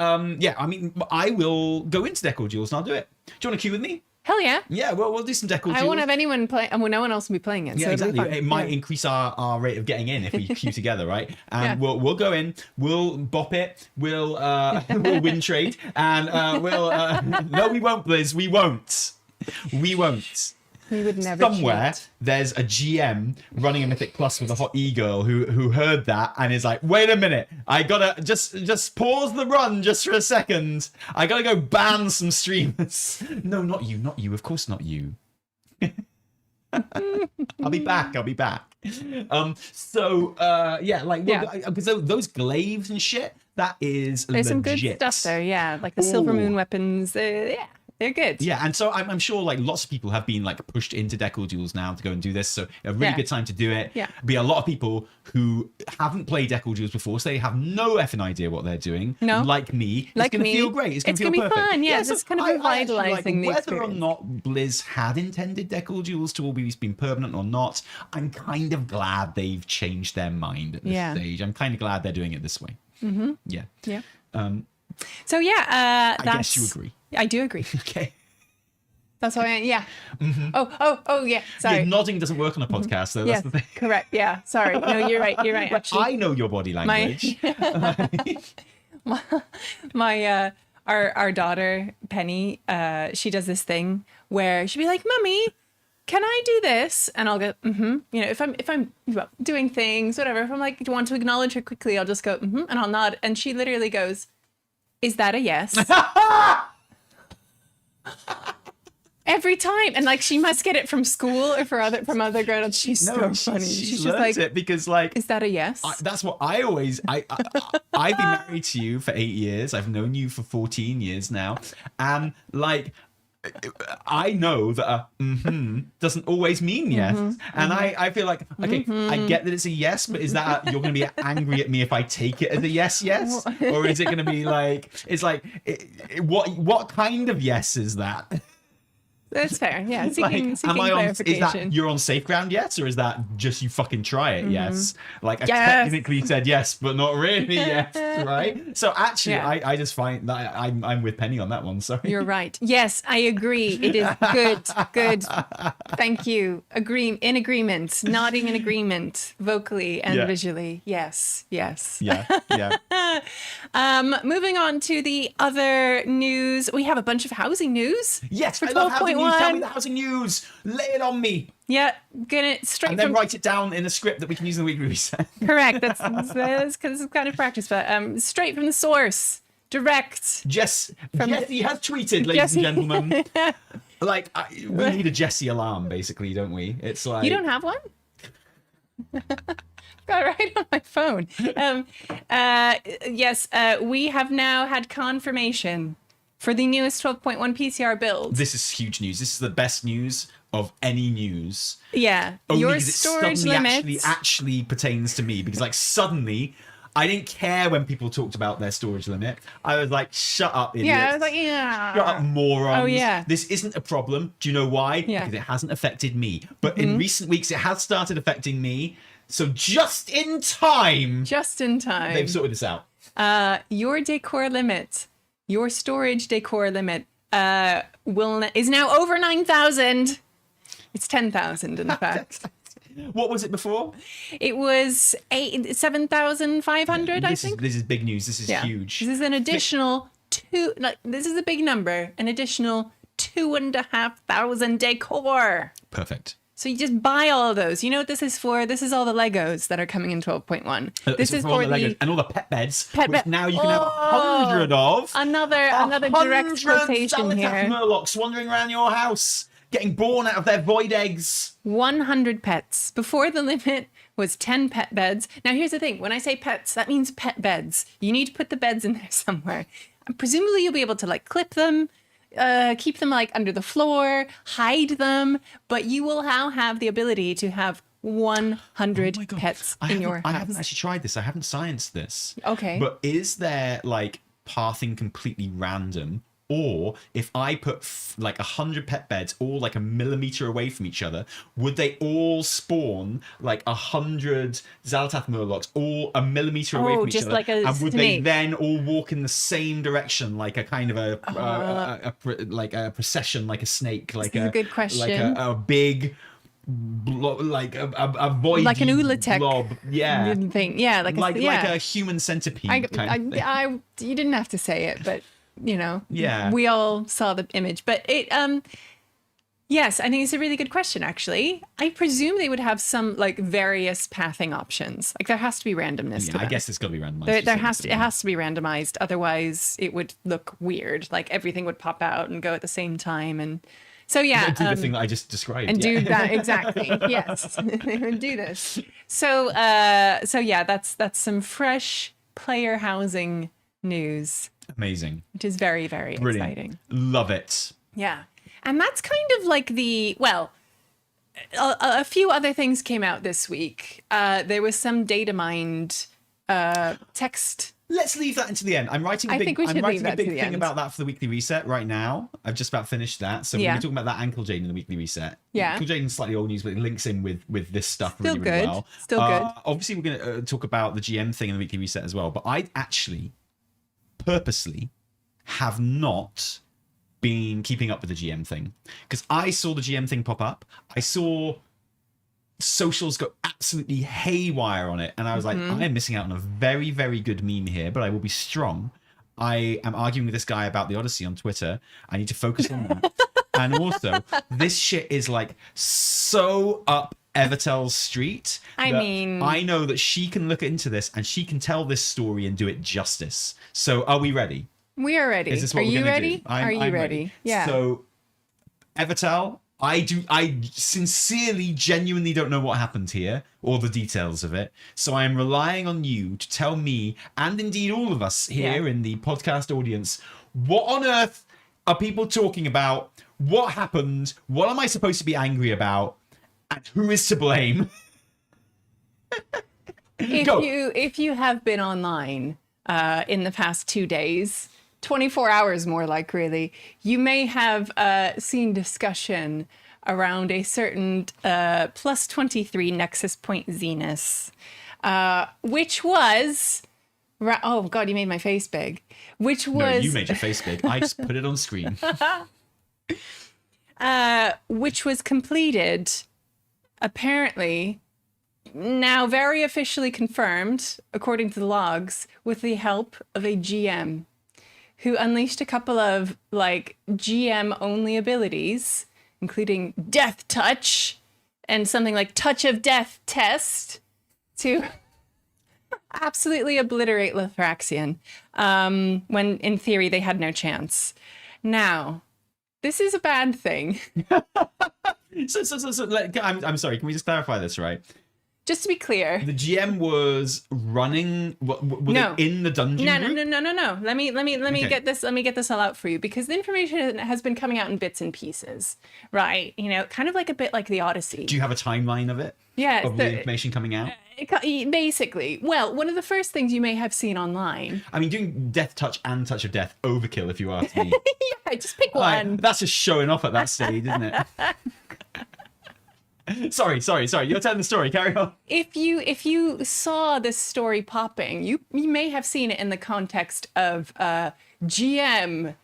will go into Decor Duels and I'll do it. Do you want to queue with me? Hell yeah. Yeah, well, we'll do some Decor Duels. I won't have anyone play. Well, no one else will be playing it. Yeah, so exactly. It'll be fun. It might increase our rate of getting in if we queue together, right? And Yeah. we'll go in, we'll bop it, we'll win trade, and we'll no, we won't, Blizz. We won't. We would never Somewhere cheat. there's a GM running a Mythic Plus with a hot e-girl who heard that and is like, wait a minute, I gotta just pause the run just for a second. I gotta go ban some streamers. No, not you, of course not you. I'll be back. Because those glaives and shit, that is There's some legit. good stuff there. Yeah, like the Silver Moon weapons. They're good. Yeah, and so I'm sure like lots of people have been like pushed into Decor Duels now to go and do this. So a really good time to do it. Yeah. Be a lot of people who haven't played Decor Duels before, so they have no effing idea what they're doing. No. Like me. Like it's gonna me. feel great. It's gonna be perfect. fun. Yeah, so it's kind of I actually revitalizing the whether experience. or not Blizz had intended Decor Duels to always been permanent or not, I'm kind of glad they've changed their mind at this stage. I'm kind of glad they're doing it this way. Mm-hmm. Yeah. Yeah. I guess you agree. I do agree. Okay. That's why yeah. Mm-hmm. Oh, yeah. Sorry. Yeah, nodding doesn't work on a podcast, though. That's Yes, the thing. correct. Yeah. Sorry. No, you're right. Actually, I know your body language. Our daughter Penny, she does this thing where she'll be like, "Mummy, can I do this?" And I'll go, "Mm-hmm." You know, if I'm doing things, whatever. If I'm like, do you want to acknowledge her quickly, I'll just go, "Mm-hmm," and I'll nod. And she literally goes, "Is that a yes?" Every time, and like she must get it from school or from other grown-ups. She's so funny. She's just like, it because like, is that a yes? that's what I always. I've been married to you for 8 years. I've known you for 14 years now, and like, I know that a doesn't always mean yes, and I feel like okay, I get that it's a yes, but is that you're going to be angry at me if I take it as a yes, or is it going to be like it's like what kind of yes is that? That's fair. Yeah, seeking am I on? Is clarification. that you're on safe ground yet, or is that just you fucking try it? Yes. Like I Yes. technically said yes, but not really yes, right? So actually, Yeah. I just find that I'm with Penny on that one. Sorry. You're right. Yes, I agree. It is good. Thank you. In agreement. Nodding in agreement, vocally and visually. Yes. Yeah. Moving on to the other news. We have a bunch of housing news. Yes, for I love housing news. 12.1. Tell me the housing news. Lay it on me. Yeah, gonna straight And then from write it down in a script that we can use in the weekly reset. correct. That's because it's kind of practice, but straight from the source, direct. Jesse has tweeted, ladies and gentlemen. Like we need a Jesse alarm, basically, don't we? It's like You don't have one? Got it right on my phone. Yes, we have now had confirmation for the newest 12.1 PCR build. This is huge news. This is the best news of any news. Yeah, Only your because it storage suddenly limits. actually pertains to me, because like suddenly I didn't care when people talked about their storage limit. I was like, shut up, idiots. Yeah, I was like, yeah. Shut up, morons. Oh, yeah. This isn't a problem. Do you know why? Yeah. Because it hasn't affected me. But in recent weeks, it has started affecting me. So just in time, they've sorted this out. Your decor limit, your storage decor limit, is now over 9,000. It's 10,000 in fact. What was it before? It was 7,500, I think. This is big news. This is huge. This is an additional this is a big number, an additional 2,500 decor. Perfect. So you just buy all of those. You know what this is for? This is all the Legos that are coming in 12.1. This is for the Legos and all the pet beds, which now you can Oh, have 100 of. Another direct quotation here. Murlocs wandering around your house, getting born out of their void eggs. 100 pets. Before the limit was 10 pet beds. Now here's the thing. When I say pets, that means pet beds. You need to put the beds in there somewhere. And presumably you'll be able to like clip them, keep them like under the floor, hide them, but you will now have the ability to have 100 pets in your house. I haven't actually tried this. I haven't scienced this. Okay. But is there like pathing completely random? Or if I put like 100 pet beds all like a millimeter away from each other, would they all spawn like 100 Xal'atath Murlocs all a millimeter away from each other? Like and would they then all walk in the same direction, like a kind of a procession, like a snake, like a good question, like a big. Like a void, like an Ula'tek blob, yeah, thing, yeah, like a human centipede. You didn't have to say it, but you know, yeah, we all saw the image. But it, yes, I think it's a really good question. Actually, I presume they would have some like various pathing options. Like there has to be randomness. Yeah, to them. I guess it's got to be randomized. It has to be randomized. Otherwise, it would look weird. Like everything would pop out and go at the same time and. So yeah, do the thing that I just described, and do that exactly. Yes, do this. So yeah, that's some fresh player housing news. Amazing, which is very, very exciting. Love it. Yeah, and that's kind of like a few other things came out this week. There was some datamined text. Let's leave that into the end. I'm writing a big thing about that for the weekly reset right now. I've just about finished that. So we're going to be talking about that Ankle Jane in the weekly reset. Yeah. Ankle Jane is slightly old news, but it links in with this stuff Still really, good. really well. Still good. Obviously, we're going to talk about the GM thing in the weekly reset as well. But I actually purposely have not been keeping up with the GM thing because I saw the GM thing pop up. I saw socials go absolutely haywire on it, and I was like, I am missing out on a very, very good meme here, but I will be strong. I am arguing with this guy about the Odyssey on Twitter. I need to focus on that. And also, this shit is like so up Evertel's street. I mean, I know that she can look into this and she can tell this story and do it justice. So are we ready? We are ready. Is this what we're gonna do? Are you ready? Yeah. So Evertel, I sincerely, genuinely don't know what happened here or the details of it. So I am relying on you to tell me, and indeed all of us here in the podcast audience, what on earth are people talking about? What happened? What am I supposed to be angry about? And who is to blame? If you have been online in the past 2 days, 24 hours more like really, you may have seen discussion around a certain plus 23 Nexus Point Xenas, which was, oh God, you made my face big, which was... No, you made your face big. I just put it on screen. Which was completed, apparently, now very officially confirmed, according to the logs, with the help of a GM who unleashed a couple of like GM only abilities, including Death Touch and something like Touch of Death Test to absolutely obliterate Lithraxian when in theory they had no chance. Now, this is a bad thing. I'm sorry, can we just clarify this, right? Just to be clear, the GM was running. Were they in the dungeon? No. Let me get this. Let me get this all out for you, because the information has been coming out in bits and pieces, right? You know, kind of like a bit like the Odyssey. Do you have a timeline of it? Yeah, of the information coming out. Basically, well, one of the first things you may have seen online. I mean, doing Death Touch and Touch of Death overkill, if you ask me. Yeah, just pick one. That's just showing off at that stage, isn't it? Sorry. You're telling the story. Carry on. If you saw this story popping, you may have seen it in the context of GM,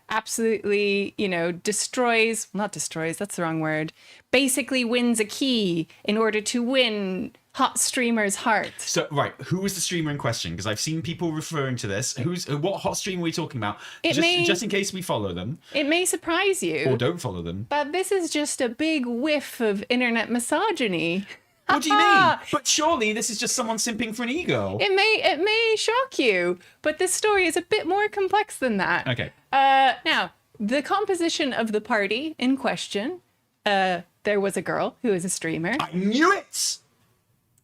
absolutely, not destroys. That's the wrong word. Basically wins a key in order to win hot streamer's heart. So, right, who was the streamer in question? Because I've seen people referring to this. What hot streamer are we talking about? Just in case we follow them. It may surprise you. Or don't follow them. But this is just a big whiff of internet misogyny. What do you mean? But surely this is just someone simping for an ego. It may shock you, but this story is a bit more complex than that. Okay. Now, the composition of the party in question, there was a girl who was a streamer. I knew it!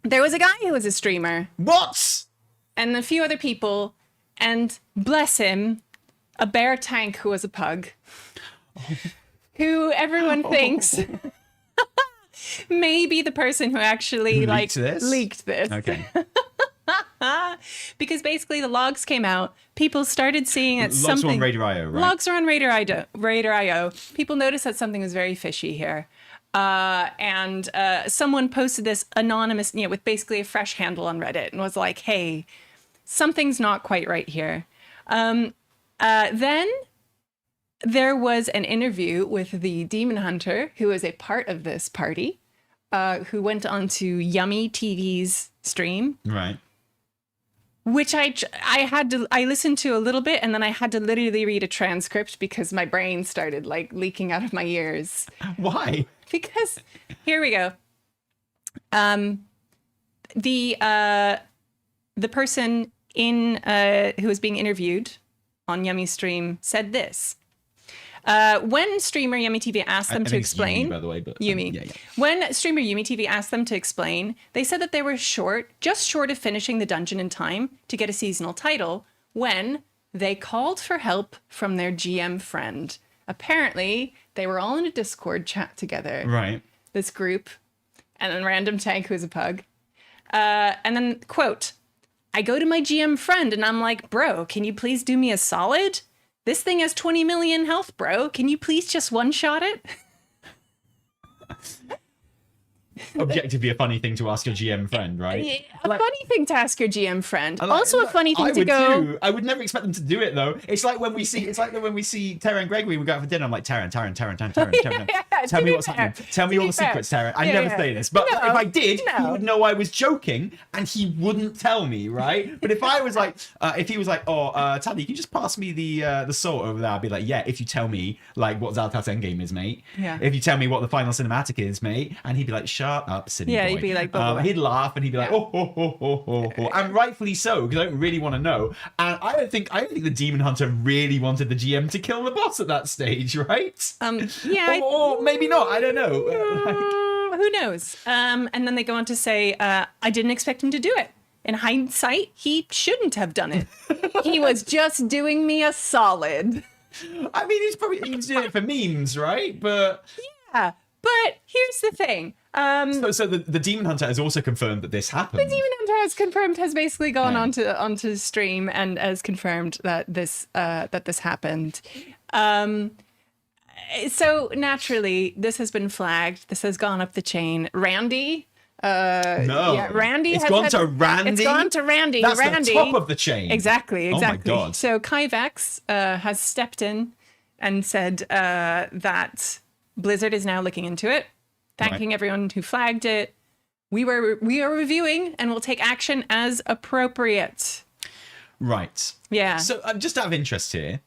There was a guy who was a streamer. What? And a few other people, and bless him, a bear tank who was a pug, who everyone thinks may be the person who actually leaked this. Okay. Because basically the logs came out, people started seeing that logs were on Radar.io, right? Logs are on Radar.io. People noticed that something was very fishy here. And someone posted this anonymous, with basically a fresh handle on Reddit and was like, hey, something's not quite right here. Then there was an interview with the Demon Hunter, who is a part of this party, who went on to Yummy TV's stream. Right. Which I listened to a little bit, and then I had to literally read a transcript because my brain started leaking out of my ears. Why? Because here we go. The person who was being interviewed on Yummy's stream said this. When streamer Yummy TV asked them to explain, Yumi, by the way, but Yumi. Yeah. When streamer Yummy TV asked them to explain, they said that they were just short of finishing the dungeon in time to get a seasonal title when they called for help from their GM friend. Apparently, they were all in a Discord chat together. Right. This group, and then random tank who's a pug. And then, quote, I go to my GM friend and I'm like, bro, can you please do me a solid? This thing has 20 million health, bro. Can you please just one-shot it? Objectively a funny thing to ask your GM friend, right? A funny thing to ask your GM friend. Also a funny thing to go... Too. I would never expect them to do it, though. It's like when we see Tara and Gregory, we go out for dinner, I'm like, Taran. Tell me what's happening. Tell me all the secrets, Taran. I never say this. But if I did, he would know I was joking, and he wouldn't tell me, right? But if I was like, if he was like, Tally, can you just pass me the salt over there? I'd be like, yeah, if you tell me, what Zaltat's endgame is, mate. Yeah. If you tell me what the final cinematic is, mate. And he'd be like, shut up, silly boy. He'd be like, he'd laugh and he'd be like, and rightfully so, because I don't really want to know. And I don't think the Demon Hunter really wanted the GM to kill the boss at that stage, right? Or maybe not. I don't know. Who knows? And then they go on to say, I didn't expect him to do it. In hindsight, he shouldn't have done it. He was just doing me a solid. I mean, he's doing it for memes, right? But yeah. But here's the thing. So the Demon Hunter has also confirmed that this happened. The Demon Hunter has basically gone onto stream and has confirmed that this happened. So naturally, this has been flagged. This has gone up the chain. Randy. No. Yeah, Randy. It's gone to Randy. It's gone to Randy. That's Randy. the top of the chain. Exactly. Oh my God. So Kyvex has stepped in and said that Blizzard is now looking into it, thanking everyone who flagged it. We are reviewing and will take action as appropriate. Right. Yeah. So just out of interest here.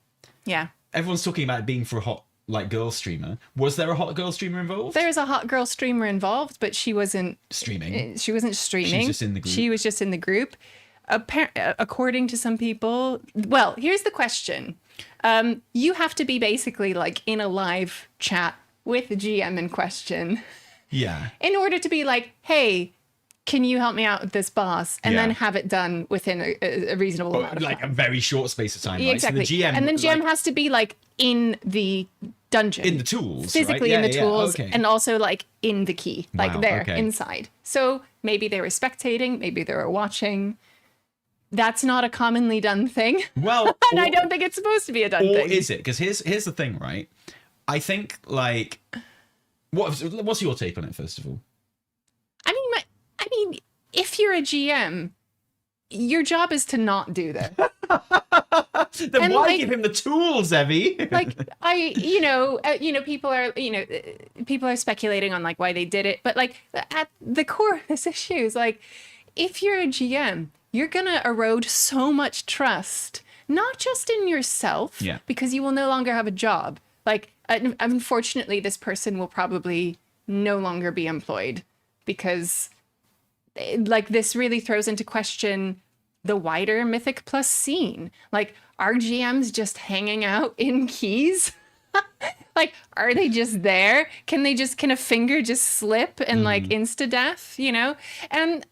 Yeah. Everyone's talking about it being for a hot girl streamer. Was there a hot girl streamer involved? There's a hot girl streamer involved, but she wasn't streaming. She wasn't streaming. She was just in the group. She was just in the group. According to some people, well, here's the question. You have to be basically in a live chat with the GM in question. Yeah. In order to be like, hey, can you help me out with this boss? And then have it done within a reasonable amount of time. A very short space of time, right? Exactly. So the GM, and then GM has to be in the dungeon. In the tools, physically in the tools, okay. and also in the key, there, okay. inside. So maybe they were spectating, maybe they were watching. That's not a commonly done thing. Well, and I don't think it's supposed to be a done thing. Or is it? Because here's the thing, right? I think what's your take on it, first of all? I mean, if you're a GM, your job is to not do this. Then why give him the tools, Evie? people are, people are speculating on like why they did it, but like at the core of this issue is like, if you're a GM, you're gonna erode so much trust, not just in yourself, because you will no longer have a job. Like, unfortunately, this person will probably no longer be employed because like this really throws into question the wider Mythic Plus scene. Like, are GMs just hanging out in keys? Like, are they just there? Can a finger just slip and like insta-death, you know? And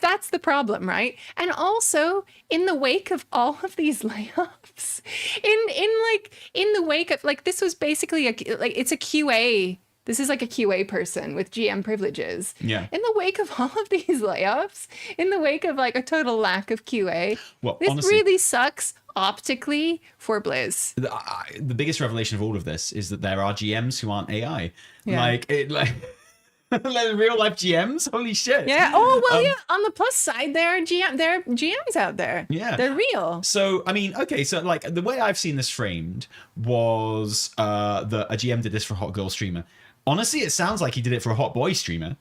that's the problem, right? And also, in the wake of all of these layoffs, in the wake of, like, this was basically it's a QA. This is like a QA person with GM privileges. Yeah. In the wake of all of these layoffs, in the wake of like a total lack of QA, this honestly, really sucks optically for Blizz. The biggest revelation of all of this is that there are GMs who aren't AI. Like real life GMs. Holy shit. Yeah. Oh well, yeah. On the plus side, there are GMs out there. Yeah. They're real. So I mean, okay. So like the way I've seen this framed was that a GM did this for a hot girl streamer. Honestly, it sounds like he did it for a hot boy streamer.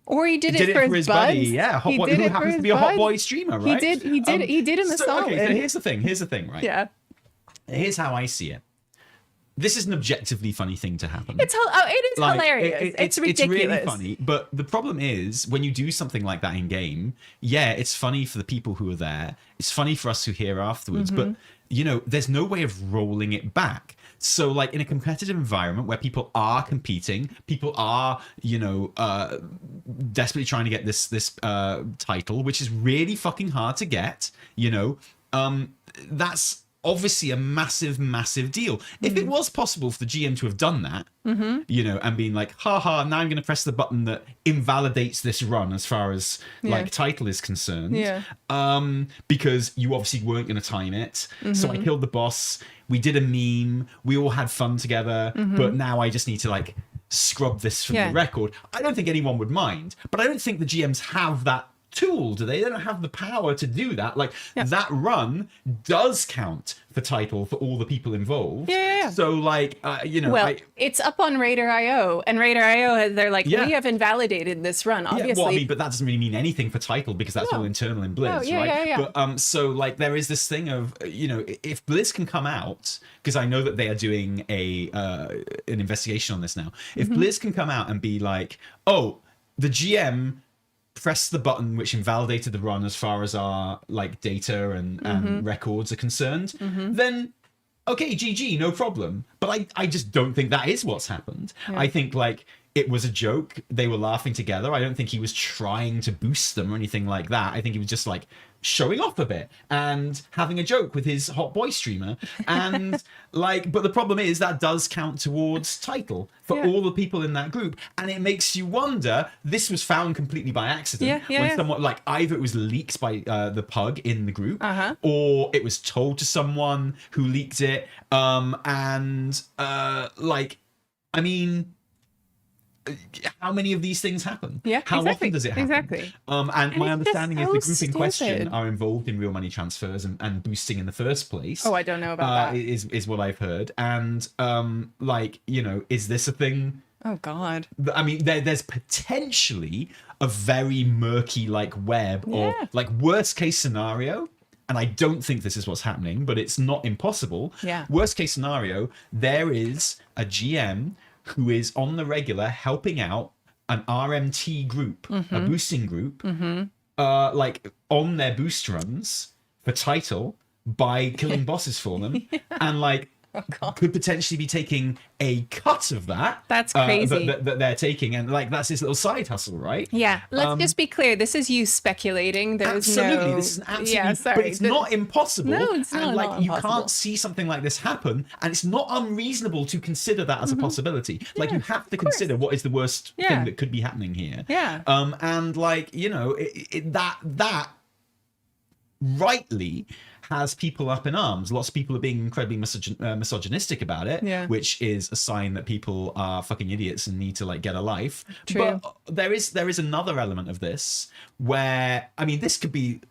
Or he did it for his buddy, yeah. Hot boy, who happens to be a hot boy streamer, right? He did in the solid. Okay, so here's the thing, right? Yeah. Here's how I see it. This is an objectively funny thing to happen. It is like, hilarious. It's ridiculous. It's really funny. But the problem is when you do something like that in game, yeah, it's funny for the people who are there. It's funny for us who hear afterwards. But, you know, there's no way of rolling it back. So, like, in a competitive environment where people are competing, people are, you know, desperately trying to get this title, which is really fucking hard to get, you know, that's obviously a massive deal. If it was possible for the GM to have done that, you know, and being like, haha, now I'm going to press the button that invalidates this run as far as like title is concerned, because you obviously weren't going to time it. So I killed the boss. We did a meme. We all had fun together. But now I just need to like scrub this from the record. I don't think anyone would mind, but I don't think the GMs have that tool, do they? They don't have the power to do that. Like that run does count for title for all the people involved. So like, you know, well, it's up on Raider.io, and Raider.io, they're like, we have invalidated this run, obviously. Well, I mean, but that doesn't really mean anything for title because that's all internal in Blizz, right? But so like, there is this thing of, you know, if Blizz can come out, because I know that they are doing an investigation on this now. If Blizz can come out and be like, oh, the GM press the button which invalidated the run as far as our like data and records are concerned, then okay, GG, no problem. But I just don't think that is what's happened. I think like it was a joke. They were laughing together. I don't think he was trying to boost them or anything like that. I think he was just like showing off a bit and having a joke with his hot boy streamer. And like, but the problem is that does count towards title for all the people in that group. And it makes you wonder, this was found completely by accident. When someone, like either it was leaked by the pug in the group or it was told to someone who leaked it. Like, I mean, how many of these things happen? How often does it happen? And my understanding is the group in question are involved in real money transfers and boosting in the first place. Oh, I don't know about that. Is what I've heard. And like, you know, is this a thing? Oh God. I mean, there's potentially a very murky like web or like worst case scenario. And I don't think this is what's happening, but it's not impossible. Worst case scenario, there is a GM who is on the regular helping out an RMT group, a boosting group, like on their boost runs for title by killing bosses for them, and like could potentially be taking a cut of that. That's crazy. That they're taking, and like that's his little side hustle, right? Yeah. Let's just be clear. This is you speculating. There's absolutely. This is an absolutely. But it's not impossible. No, it's not. And like not you impossible. can't see something like this happen, and it's not unreasonable to consider that as a possibility. Like you have to consider what is the worst thing that could be happening here. And like, you know, that rightly has people up in arms. Lots of people are being incredibly misogynistic about it, which is a sign that people are fucking idiots and need to like get a life. True. But there is another element of this where, I mean, this could be,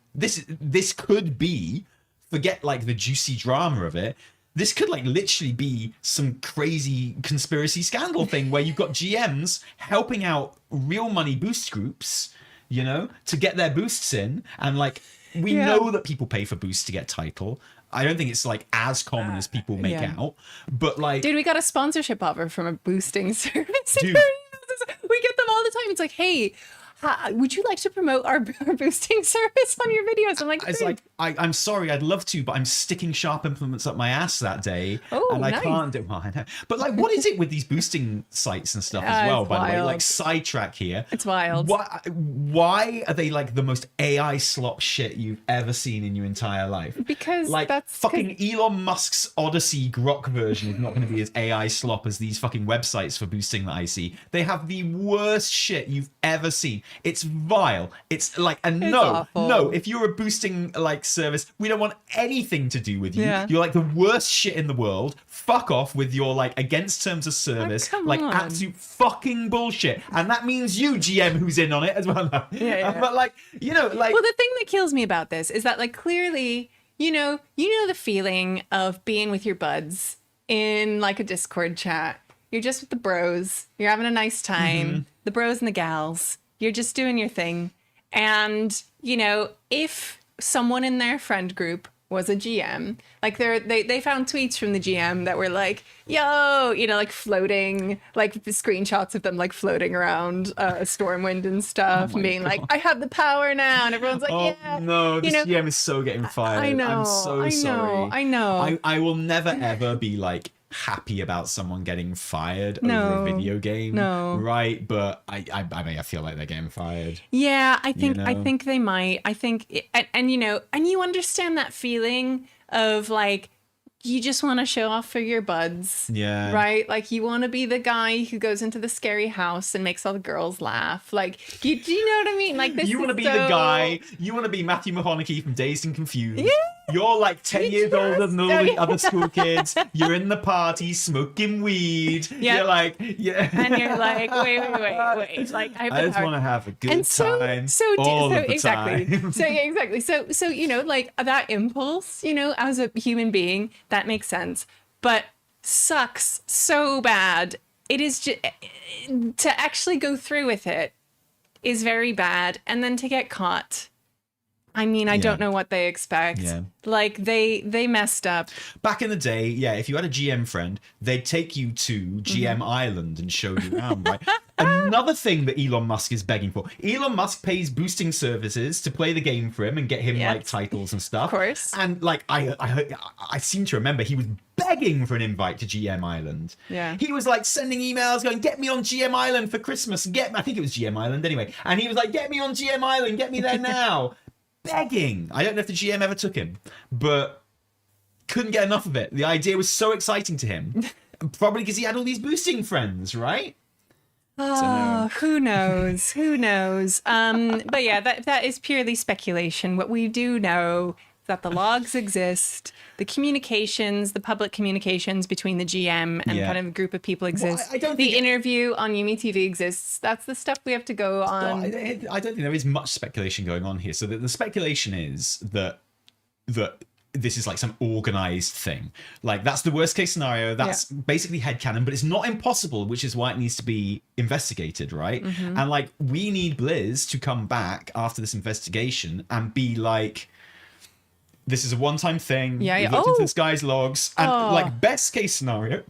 forget like the juicy drama of it. this could like literally be some crazy conspiracy scandal thing where you've got GMs helping out real money boost groups, you know, to get their boosts in. And like, we know that people pay for boosts to get title. I don't think it's like as common as people make out, but like, dude, we got a sponsorship offer from a boosting service. Dude. We get them all the time. It's like, hey, would you like to promote our boosting service on your videos? I'm like, it's like, I'm sorry, I'd love to, but I'm sticking sharp implements up my ass that day, and I can't do well, I know. But like, what is it with these boosting sites and stuff as well? By the way, like sidetrack here. It's wild. Why are they like the most AI slop shit you've ever seen in your entire life? Because like that's fucking Elon Musk's Odyssey Grok version is not going to be as AI slop as these fucking websites for boosting that I see. They have the worst shit you've ever seen. It's vile. It's like, and no, if you're a boosting like service, we don't want anything to do with you. You're like the worst shit in the world. Fuck off with your like against terms of service, like absolute fucking bullshit. And that means you, GM, who's in on it as well. But like, you know, like, well, the thing that kills me about this is that like clearly, you know the feeling of being with your buds in like a Discord chat. You're just with the bros. You're having a nice time. The bros and the gals. You're just doing your thing. And, you know, if someone in their friend group was a GM, like they found tweets from the GM that were like, yo, you know, like floating, like the screenshots of them like floating around Stormwind and stuff, and being like, I have the power now. And everyone's like, yeah. No, this GM is so getting fired. I know. I'm so sorry. I know. I will never, ever be like, happy about someone getting fired over a video game, right? But I mean, I feel like they're getting fired. Yeah, I think they might. I think, and you know, and you understand that feeling of like, you just want to show off for your buds, right? Like you want to be the guy who goes into the scary house and makes all the girls laugh. Like, do you know what I mean? Like this. You want to be the guy. You want to be Matthew McConaughey from Dazed and Confused. Yeah. You're like 10 years older than all the other school kids. You're in the party smoking weed. You're like, and you're like, wait. Like, I just want to have a good time. So exactly. So you know, like that impulse, you know, as a human being, that makes sense. But sucks so bad. It is just to actually go through with it is very bad, and then to get caught. I mean, I don't know what they expect. Like they messed up. Back in the day, if you had a GM friend, they'd take you to GM Island and show you around, right? Another thing that Elon Musk is begging for. Elon Musk pays boosting services to play the game for him and get him like titles and stuff. Of course. And like I seem to remember he was begging for an invite to GM Island. He was like sending emails going, get me on GM Island for Christmas. I think it was GM Island anyway. And he was like, get me on GM Island, get me there now. Begging. I don't know if the GM ever took him, but couldn't get enough of it. The idea was so exciting to him. Probably because he had all these boosting friends, right? Oh, who knows? But yeah, that is purely speculation. What we do know is that the logs exist, the communications, the public communications between the GM and kind of a group of people exist. The interview on Yumi TV exists. That's the stuff we have to go on. I don't think there is much speculation going on here. So the speculation is that this is like some organized thing. Like that's the worst case scenario. That's basically headcanon, but it's not impossible, which is why it needs to be investigated, right? And like we need Blizz to come back after this investigation and be like, this is a one-time thing. We've looked into this guy's logs. And like best case scenario,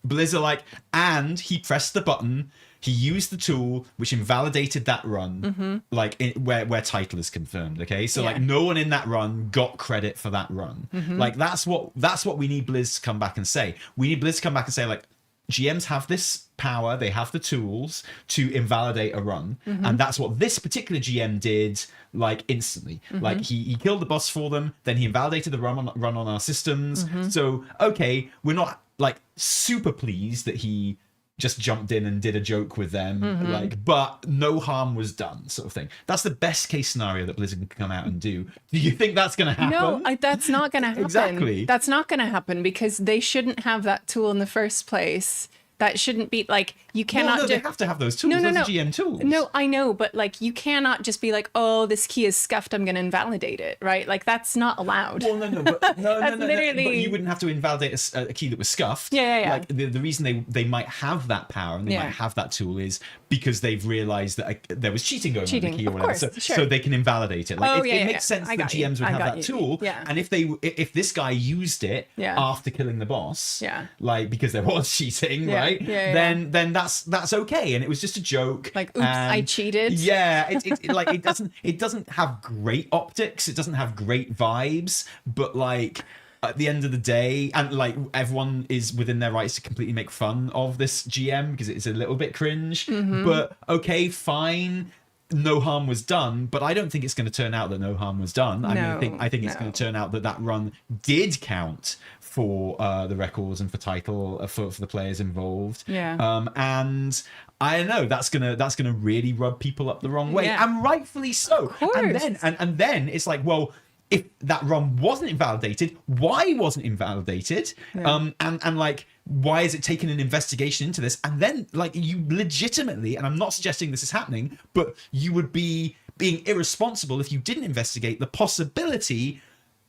Blizz are like, and he pressed the button, he used the tool which invalidated that run, like where title is confirmed. Okay, so like no one in that run got credit for that run. Like that's what we need Blizz to come back and say. We need Blizz to come back and say like, GMs have this power, they have the tools to invalidate a run, and that's what this particular GM did, like instantly. Like he killed the boss for them, then he invalidated the run on our systems. So okay, we're not like super pleased that he just jumped in and did a joke with them, like, but no harm was done, sort of thing. That's the best case scenario that Blizzard can come out and do. Do you think that's going to happen? No, that's not going to happen. Exactly. That's not going to happen because they shouldn't have that tool in the first place That shouldn't be like, you cannot. Well, no, they have to have those tools. Those are GM tools. No, I know, but like, you cannot just be like, oh, this key is scuffed, I'm going to invalidate it, right? Like, that's not allowed. Well, but literally... but you wouldn't have to invalidate a key that was scuffed. Yeah. Like the reason they might have that power and they might have that tool is because they've realized that there was cheating going on the key or whatever. So they can invalidate it. Like, it makes sense that GMs would have that tool. Yeah. And if this guy used it after killing the boss, like because there was cheating, right? Then that's okay. And it was just a joke. Like, oops, I cheated. Yeah, it doesn't have great optics. It doesn't have great vibes. But like at the end of the day, and like everyone is within their rights to completely make fun of this GM because it's a little bit cringe. But okay, fine. No harm was done, but I don't think it's going to turn out that no harm was done. I think it's going to turn out that run did count for the records and for title for the players involved. And I don't know, that's gonna really rub people up the wrong way, and rightfully so. Of course. And then it's like, well, if that run wasn't invalidated, why wasn't invalidated? And like, why is it taking an investigation into this? And then like, you legitimately, and I'm not suggesting this is happening, but you would be being irresponsible if you didn't investigate the possibility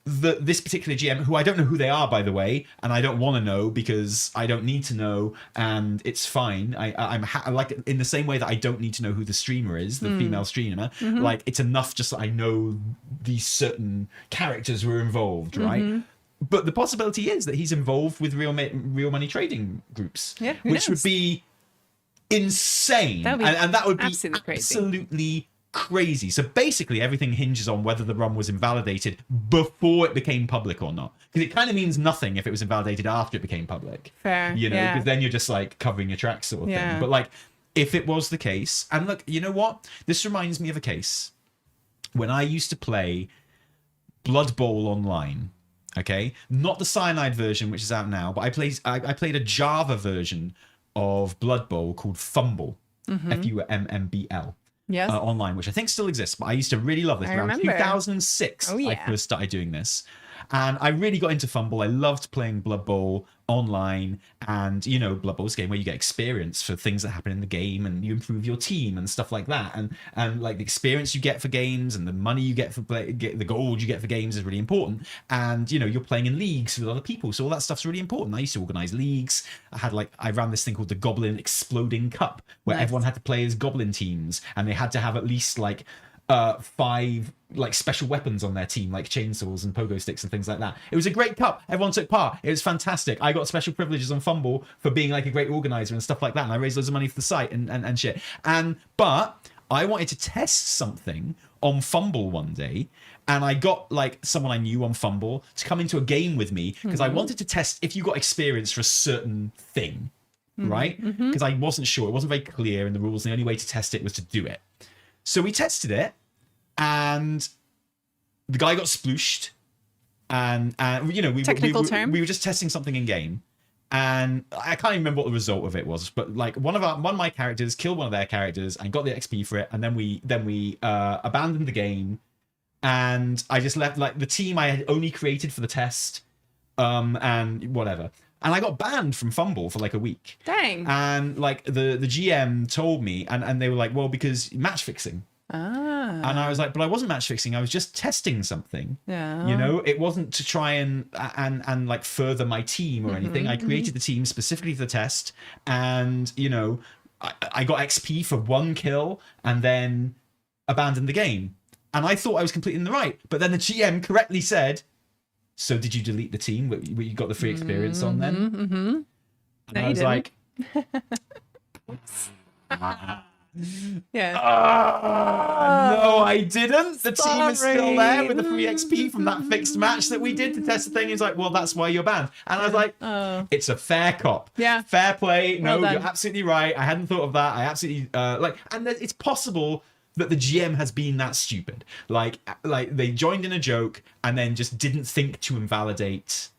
that this particular GM, who I don't know who they are, by the way, and I don't want to know because I don't need to know, and it's fine. I'm like, in the same way that I don't need to know who the streamer is, the female streamer. Like, it's enough just that I know these certain characters were involved, right? But the possibility is that he's involved with real money trading groups, which would be insane, and that would be absolutely crazy. So basically everything hinges on whether the run was invalidated before it became public or not, because it kind of means nothing if it was invalidated after it became public. Fair. You know, because then you're just like covering your tracks sort of thing. But like, if it was the case, and look, you know what, this reminds me of a case when I used to play Blood Bowl online. Okay, not the cyanide version, which is out now, but I played a Java version of Blood Bowl called Fumble, FUMMBL. Yes. Online, which I think still exists, but I used to really love this. Around 2006, I first started doing this. And I really got into Fumble. I loved playing Blood Bowl online, and you know, Blood Bowl's a game where you get experience for things that happen in the game, and you improve your team and stuff like that. And like the experience you get for games and the money you get for the gold you get for games is really important. And you know, you're playing in leagues with other people, so all that stuff's really important. I used to organize leagues. I ran this thing called the Goblin Exploding Cup, where everyone had to play as goblin teams, and they had to have at least like 5 like special weapons on their team, like chainsaws and pogo sticks and things like that. It was a great cup. Everyone took part. It was fantastic. I got special privileges on Fumble for being like a great organizer and stuff like that, and I raised loads of money for the site and shit. But I wanted to test something on Fumble one day, and I got like someone I knew on Fumble to come into a game with me because I wanted to test if you got experience for a certain thing, right? Because I wasn't sure. It wasn't very clear in the rules, and the only way to test it was to do it. So we tested it, and the guy got splooshed, and you know, we were just testing something in game, and I can't even remember what the result of it was, but like one of my characters killed one of their characters and got the XP for it, and then we abandoned the game, and I just left like the team I had only created for the test, and whatever. And I got banned from Fumble for like a week. Dang. And like the GM told me, and they were like, well, because match fixing. And I was like, but I wasn't match fixing. I was just testing something. Yeah. You know, it wasn't to try and like further my team or anything. I created the team specifically for the test, and you know, I got XP for 1 kill and then abandoned the game. And I thought I was completely in the right, but then the GM correctly said, so did you delete the team where you got the free experience on then? And I was like, no, I didn't. The team is still there with the free XP from that fixed match that we did to test the thing. He's like, well, that's why you're banned. And I was like, it's a fair cop. Yeah. Fair play. No, you're absolutely right. I hadn't thought of that. I absolutely, and it's possible that the GM has been that stupid. Like they joined in a joke and then just didn't think to invalidate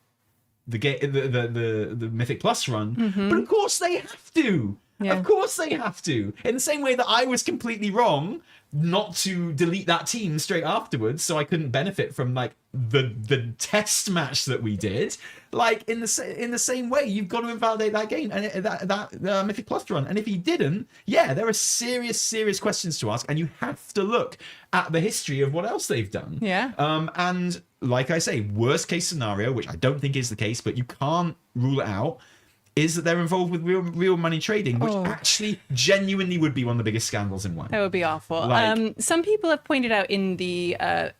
the Mythic Plus run. But of course they have to. Yeah. Of course they have to. In the same way that I was completely wrong not to delete that team straight afterwards, so I couldn't benefit from like the test match that we did. Like in the same way, you've got to invalidate that game and that Mythic Plus run. And if he didn't, yeah, there are serious questions to ask, and you have to look at the history of what else they've done. Yeah. And like I say, worst case scenario, which I don't think is the case, but you can't rule it out, is that they're involved with real money trading, which actually genuinely would be one of the biggest scandals in WoW. That would be awful. Like, some people have pointed out in the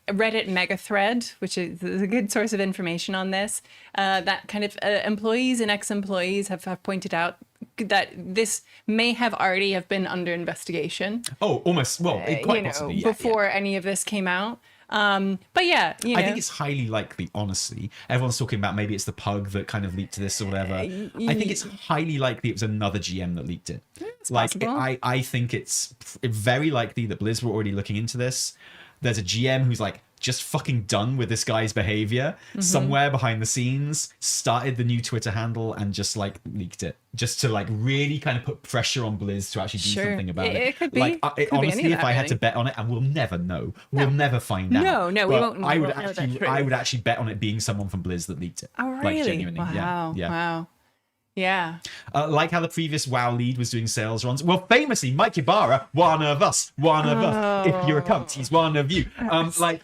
Reddit mega thread, which is a good source of information on this, that kind of employees and ex-employees have pointed out that this may have already have been under investigation. Oh, almost. Well, quite possibly. Before any of this came out. But yeah, I think it's highly likely, honestly. Everyone's talking about maybe it's the pug that kind of leaked this or whatever. I think it's highly likely it was another GM that leaked it. It's possible. I think it's very likely that Blizz were already looking into this. There's a GM who's like just fucking done with this guy's behavior somewhere behind the scenes, started the new Twitter handle and just like leaked it, just to like really kind of put pressure on Blizz to actually do something about it. It could be. Like honestly, if I had to bet on it, and we'll never know, we'll never find out. No, we won't. I would actually bet on it being someone from Blizz that leaked it. Oh, really? Like genuinely. Wow. Yeah. Wow. Yeah. Like how the previous WoW lead was doing sales runs. Well, famously, Mike Ibarra, one of us. If you're a cunt, he's one of you. Like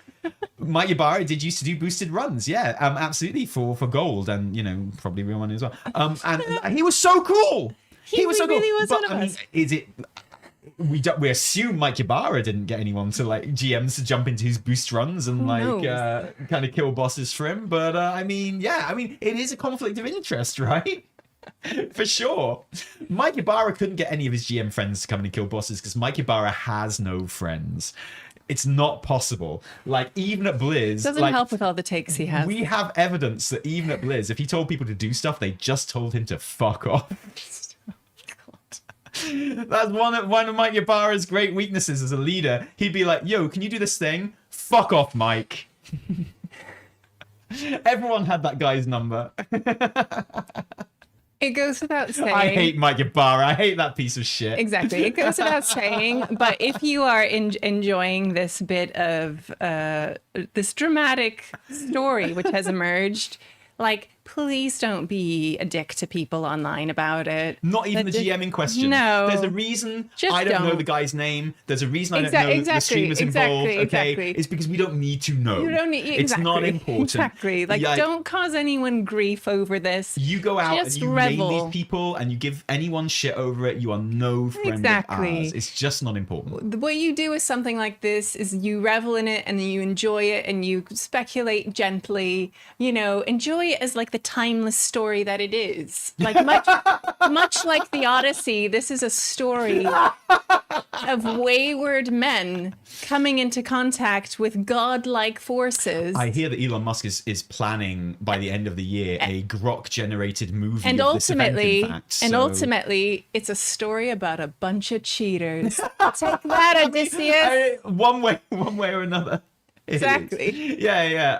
Mike Ibarra did used to do boosted runs. Yeah, absolutely for gold and probably real money as well. And he was so cool. He was so cool. Really was but one of us. Is it? We assume Mike Ibarra didn't get anyone to like GMs to jump into his boost runs and kind of kill bosses for him. But it is a conflict of interest, right? For sure. Mike Ibarra couldn't get any of his GM friends to come in and kill bosses because Mike Ibarra has no friends. It's not possible. Like, even at Blizz... Doesn't help with all the takes he has. We have evidence that even at Blizz, if he told people to do stuff, they just told him to fuck off. That's one of Mike Ibarra's great weaknesses as a leader. He'd be like, yo, can you do this thing? Fuck off, Mike. Everyone had that guy's number. It goes without saying. I hate Mike Ibarra. I hate that piece of shit. Exactly. It goes without saying. But if you are enjoying this bit of this dramatic story which has emerged, like, please don't be a dick to people online about it. Not even the GM in question. No. There's a reason I don't know the guy's name. There's a reason I don't know the streamers involved. Okay, it's because we don't need to know. You don't need. It's not important. Exactly. Like, don't cause anyone grief over this. You go out just and you name these people and you give anyone shit over it. You are no friend of ours. It's just not important. What you do with something like this is you revel in it and you enjoy it and you speculate gently. Enjoy it as like the timeless story that it is. Like much like the Odyssey, this is a story of wayward men coming into contact with godlike forces. I hear that Elon Musk is planning by the end of the year a Grok generated movie and of ultimately, this event, in fact. And ultimately, it's a story about a bunch of cheaters. Take that, Odysseus. One way or another. Exactly. Yeah.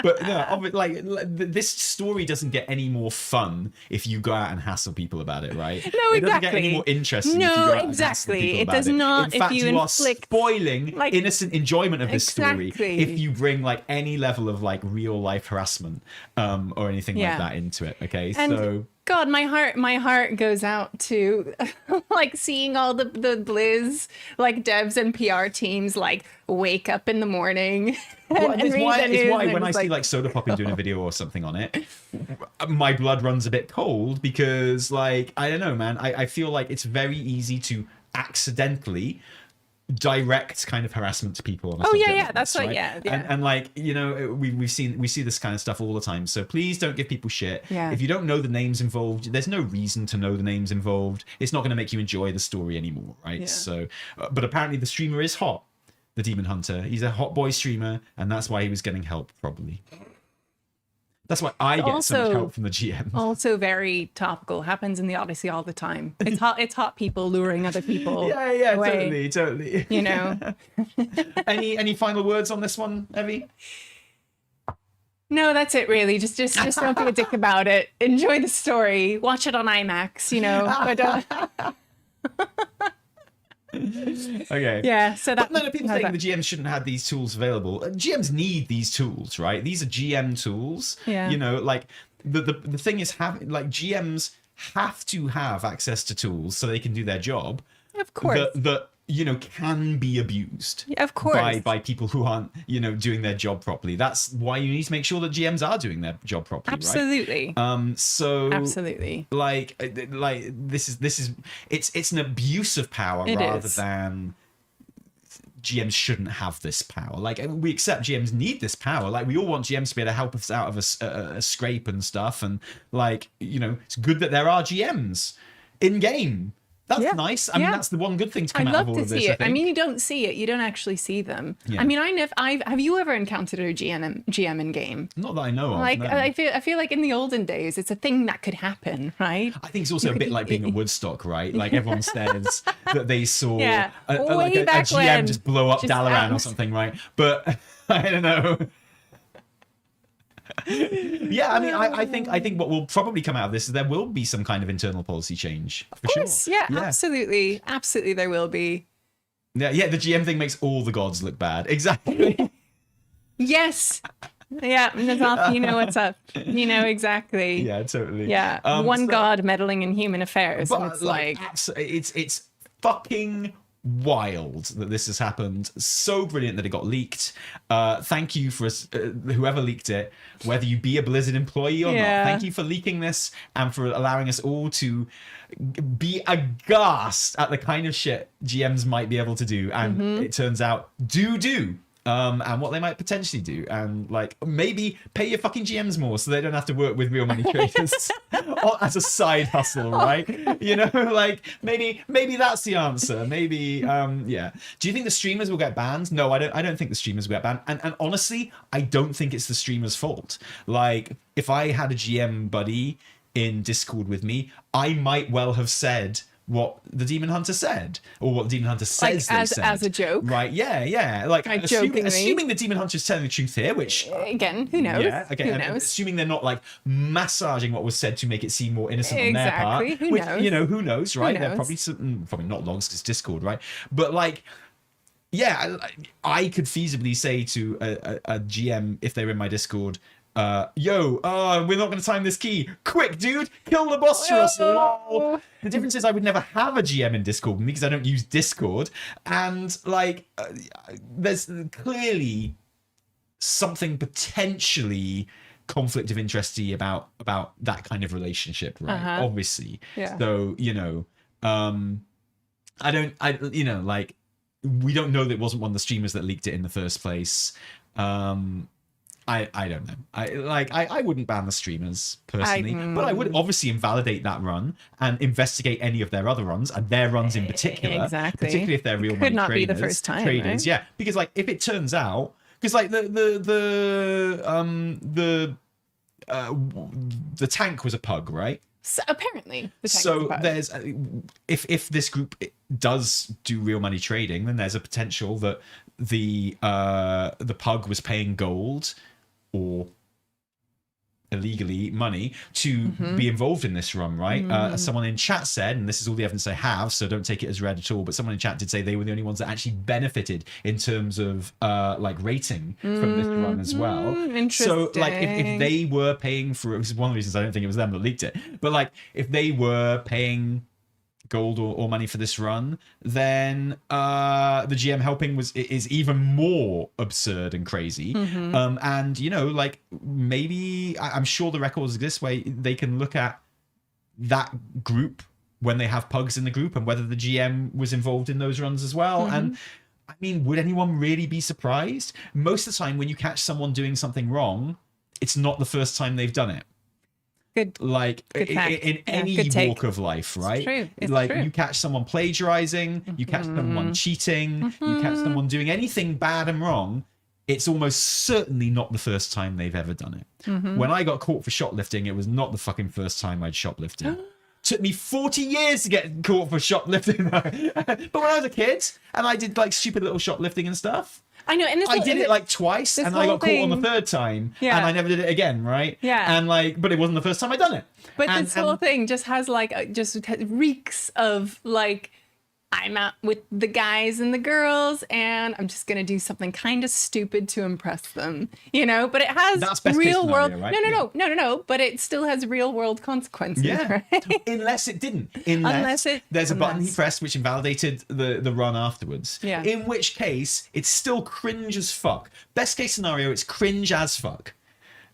But no, this story doesn't get any more fun if you go out and hassle people about it, right? No, exactly. It doesn't get any more interesting. No, if you go out and hassle people about does not. In fact, if you are inflict spoiling innocent enjoyment of this story Exactly. if you bring like any level of like real life harassment or anything like that into it. Okay, so. God, my heart goes out to like seeing all the Blizz like devs and PR teams like wake up in the morning. It's why when I see like Soda Popping doing a video or something on it, my blood runs a bit cold because like I don't know, man. I feel like it's very easy to accidentally direct kind of harassment to people on a subject like that's this, what right? And like we see this kind of stuff all the time, so please don't give people shit. If you don't know the names involved, there's no reason to know the names involved. It's not going to make you enjoy the story anymore, right? So but apparently the streamer is hot, the Demon Hunter. He's a hot boy streamer, and that's why he was getting help, probably. That's why I get so much help from the GM. Also very topical. Happens in the Odyssey all the time. It's hot people luring other people. Yeah, away. totally. You know. Any final words on this one, Evie? No, that's it really. Just don't be a dick about it. Enjoy the story. Watch it on IMAX, you know. But okay. Yeah, so that. But no, people saying the GMs shouldn't have these tools available. GMs need these tools, right? These are GM tools. Yeah. You know, like the thing is, GMs have to have access to tools so they can do their job. Of course. That you know, can be abused. Of course. By people who aren't, you know, doing their job properly. That's why you need to make sure that GMs are doing their job properly. Absolutely. Right? So absolutely. Like this is it's an abuse of power rather than GMs shouldn't have this power. Like, we accept GMs need this power. Like, we all want GMs to be able to help us out of a scrape and stuff. And like, you know, it's good that there are GMs in game. That's nice. I mean, that's the one good thing to come out of all of this. I'd love to see it. I mean, you don't see it. You don't actually see them. Yeah. I mean, have you ever encountered a GM in game? Not that I know of. Like, no. I feel like in the olden days, it's a thing that could happen, right? I think it's also a bit like being at Woodstock, right? Like, everyone says that they saw a GM just blow up Dalaran or something, right? But I don't know. Yeah, I mean, I think what will probably come out of this is there will be some kind of internal policy change. Of course, yeah, absolutely, there will be. Yeah, the GM thing makes all the gods look bad. Exactly. Yes. Yeah, Nazoth, you know what's up. You know exactly. Yeah, totally. Yeah, one god meddling in human affairs, and it's like it's fucking wild that this has happened. So brilliant that it got leaked. Thank you for whoever leaked it, whether you be a Blizzard employee or not. Thank you for leaking this and for allowing us all to be aghast at the kind of shit GMs might be able to do, and it turns out do and what they might potentially do, and like, maybe pay your fucking GMs more so they don't have to work with real money traders or as a side hustle, right? You know, like, maybe that's the answer. Maybe yeah. Do you think the streamers will get banned? No, I don't think the streamers will get banned, and honestly, I don't think it's the streamers' fault. Like, if I had a GM buddy in Discord with me, I might well have said what the Demon Hunter said, or what the Demon Hunter says like, they said. as a joke, right? Yeah. Like, assuming the Demon Hunter is telling the truth here, which again, who knows? Yeah, okay, who knows? Assuming they're not like massaging what was said to make it seem more innocent on their part. Who knows? You know, who knows, right? Who knows? They're probably not logs because Discord, right? But like, yeah, I could feasibly say to a GM if they were in my Discord, we're not going to time this key. Quick, dude, kill the boss for us. Lol. The difference is I would never have a GM in Discord with me because I don't use Discord. And like, there's clearly something potentially conflict of interest-y about that kind of relationship, right? Obviously. Yeah. So, you know, like, we don't know that it wasn't one of the streamers that leaked it in the first place. I don't know. I wouldn't ban the streamers personally, but I would obviously invalidate that run and investigate any of their other runs, and their runs in particular. Exactly. Particularly if they're real money traders. Could not be the first time, right? Yeah, because like, if it turns out, because like the tank was a pug, right? So apparently, so there's if this group does do real money trading, then there's a potential that the pug was paying gold or illegally money to be involved in this run, right? Someone in chat said, and this is all the evidence I have, so don't take it as read at all, but someone in chat did say they were the only ones that actually benefited in terms of like rating from this run as well. Interesting. So like, if they were paying for it, this is one of the reasons I don't think it was them that leaked it, but like, if they were paying gold or money for this run, then the GM helping is even more absurd and crazy. And you know, like, maybe I'm sure the records this way they can look at that group when they have pugs in the group and whether the GM was involved in those runs as well. And I mean, would anyone really be surprised? Most of the time when you catch someone doing something wrong, it's not the first time they've done it. Good. Like, in any walk of life, right? It's true. It's like, true. you catch someone plagiarizing, you catch someone cheating, you catch someone doing anything bad and wrong, it's almost certainly not the first time they've ever done it. When I got caught for shoplifting, it was not the fucking first time I'd shoplifted. Took me 40 years to get caught for shoplifting. But when I was a kid and I did like stupid little shoplifting and stuff, I know, and I did it like twice, and I got caught on the third time, and I never did it again, right? Yeah. And like, but it wasn't the first time I'd done it. But this whole thing just has like, just reeks of like, I'm out with the guys and the girls, and I'm just gonna do something kind of stupid to impress them, you know. But it has real world. Right? No. But it still has real world consequences. Yeah. Right? Unless it didn't. Unless there's a button he pressed which invalidated the run afterwards. Yeah. In which case, it's still cringe as fuck. Best case scenario, it's cringe as fuck.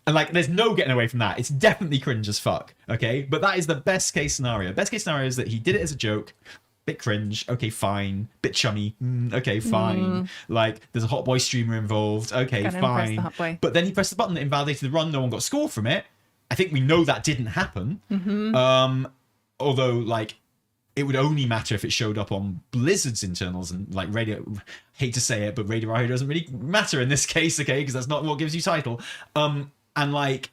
And like, there's no getting away from that. It's definitely cringe as fuck. Okay, but that is the best case scenario. Best case scenario is that he did it as a joke. Bit cringe, okay, fine. Bit chummy, okay, fine. Like, there's a hot boy streamer involved, okay, fine. The hot boy. But then he pressed the button that invalidated the run. No one got a score from it. I think we know that didn't happen. Although, like, it would only matter if it showed up on Blizzard's internals and like Radio. Hate to say it, but Radio IO doesn't really matter in this case, okay, because that's not what gives you title. And like,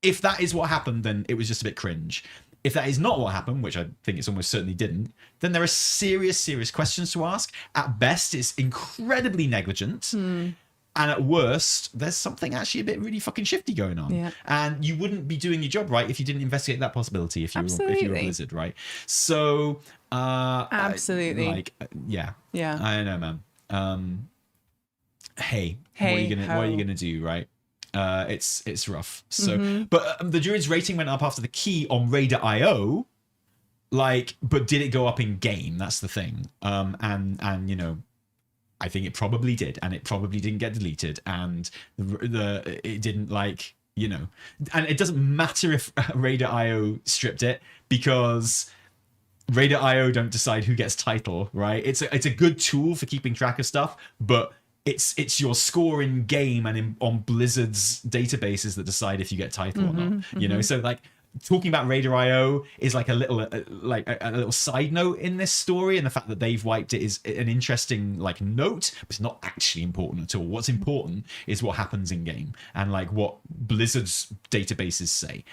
if that is what happened, then it was just a bit cringe. If that is not what happened, which I think it's almost certainly didn't, then there are serious questions to ask. At best, it's incredibly negligent. And at worst, there's something actually a bit really fucking shifty going on. Yeah. And you wouldn't be doing your job right if you didn't investigate that possibility if you were a Blizzard, right? So, absolutely. Yeah. I don't know, man. Hey, what are you gonna do, right? It's rough. So, but the druid's rating went up after the key on Raider.io, like, but did it go up in game? That's the thing. And you know, I think it probably did, and it probably didn't get deleted, and it didn't, like, you know, and it doesn't matter if Raider.io stripped it, because Raider.io don't decide who gets title, right? It's a good tool for keeping track of stuff, but it's your score in game and on Blizzard's databases that decide if you get title or not. You know, so like, talking about Raider.io is like a little side note in this story, and the fact that they've wiped it is an interesting like note, but it's not actually important at all. What's important is what happens in game and like what Blizzard's databases say.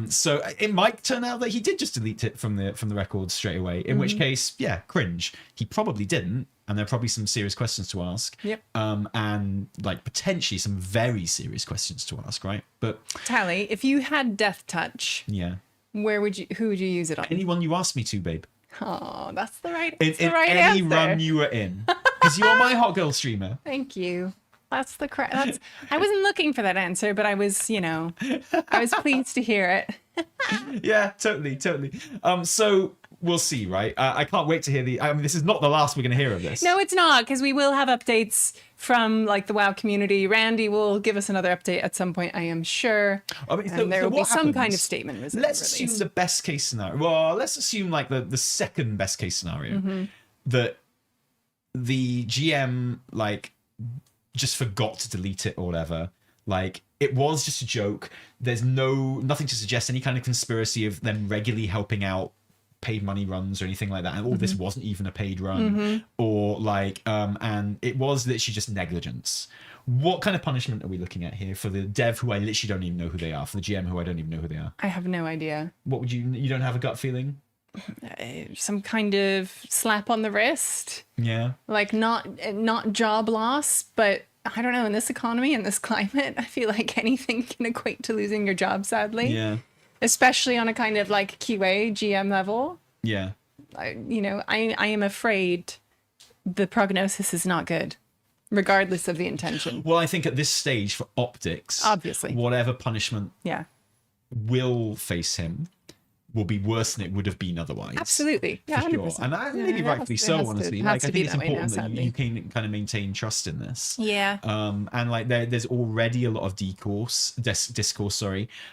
So it might turn out that he did just delete it from the record straight away, in which case, yeah, cringe. He probably didn't, and there are probably some serious questions to ask. Yep. And like potentially some very serious questions to ask, right? But Tally, if you had Death Touch, yeah, who would you use it on? Anyone you asked me to, babe. Oh, that's the right in any answer. Run you were in, because you're my hot girl streamer. Thank you. That's the correct. I wasn't looking for that answer, but I was, you know, I was pleased to hear it. Yeah, totally. So we'll see, right? I can't wait to hear I mean, this is not the last we're going to hear of this. No, it's not, because we will have updates from like the WoW community. Randy will give us another update at some point, I am sure. I mean, and there will be some kind of statement. Let's assume the best case scenario. Well, let's assume like the second best case scenario, that the GM like just forgot to delete it or whatever. Like, it was just a joke. There's nothing to suggest any kind of conspiracy of them regularly helping out paid money runs or anything like that, and all this wasn't even a paid run, or like and it was literally just negligence. What kind of punishment are we looking at here for the dev who I literally don't even know who they are, for the GM who I don't even know who they are? I have no idea. What would you don't have a gut feeling? Some kind of slap on the wrist. Yeah, like not job loss, but I don't know, in this economy, in this climate, I feel like anything can equate to losing your job, sadly. Yeah. Especially on a kind of like QA GM level. Yeah. I am afraid the prognosis is not good, regardless of the intention. Well, I think at this stage, for optics, obviously, whatever punishment will face him will be worse than it would have been otherwise. Absolutely. Yeah, for 100%. Sure. And maybe rightfully so, honestly. Like, I think it's important that you can kind of maintain trust in this. Yeah. And like there's already a lot of discourse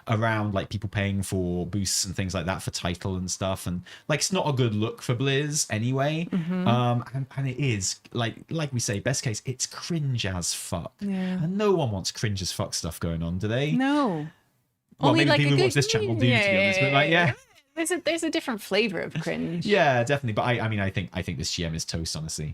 around like people paying for boosts and things like that for title and stuff. And like, it's not a good look for Blizz anyway. And it is like we say, best case, it's cringe as fuck. Yeah. And no one wants cringe as fuck stuff going on, do they? No. Well, only maybe like people who watch this channel do, to be honest. But like, yeah. There's a different flavor of cringe. Yeah, definitely. But I mean, I think this GM is toast, honestly.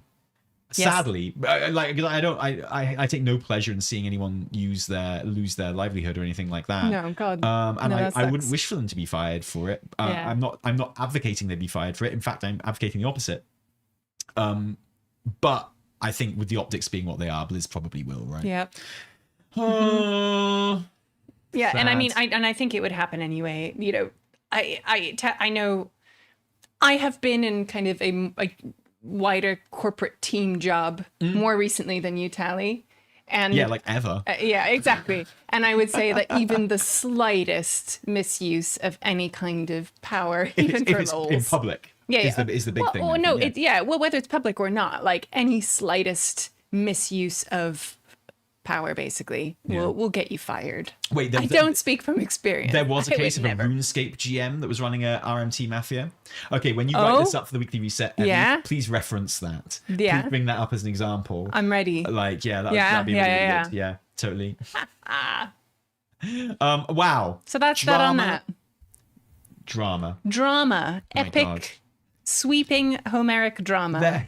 Sadly, like I take no pleasure in seeing anyone lose their livelihood or anything like that. No, God. And no, I wouldn't wish for them to be fired for it. I'm not advocating they be fired for it. In fact, I'm advocating the opposite. But I think with the optics being what they are, Blizz probably will, right? Yeah. Yeah, and I mean, I think it would happen anyway. You know, I know I have been in kind of a wider corporate team job more recently than you, Tally. And yeah, like ever. Yeah, exactly. And I would say that even the slightest misuse of any kind of power, even for lols, in public, is the big thing. Well, no, well, whether it's public or not, like any slightest misuse of power, basically, will get you fired. Wait, I don't speak from experience. There was a case of a RuneScape GM that was running a RMT Mafia. Okay, when you write this up for the weekly reset, Evie, please reference that. Yeah. Please bring that up as an example. I'm ready. Like, that'd be really good. Yeah, totally. Wow. So that's that on that. Drama. Epic, sweeping Homeric drama.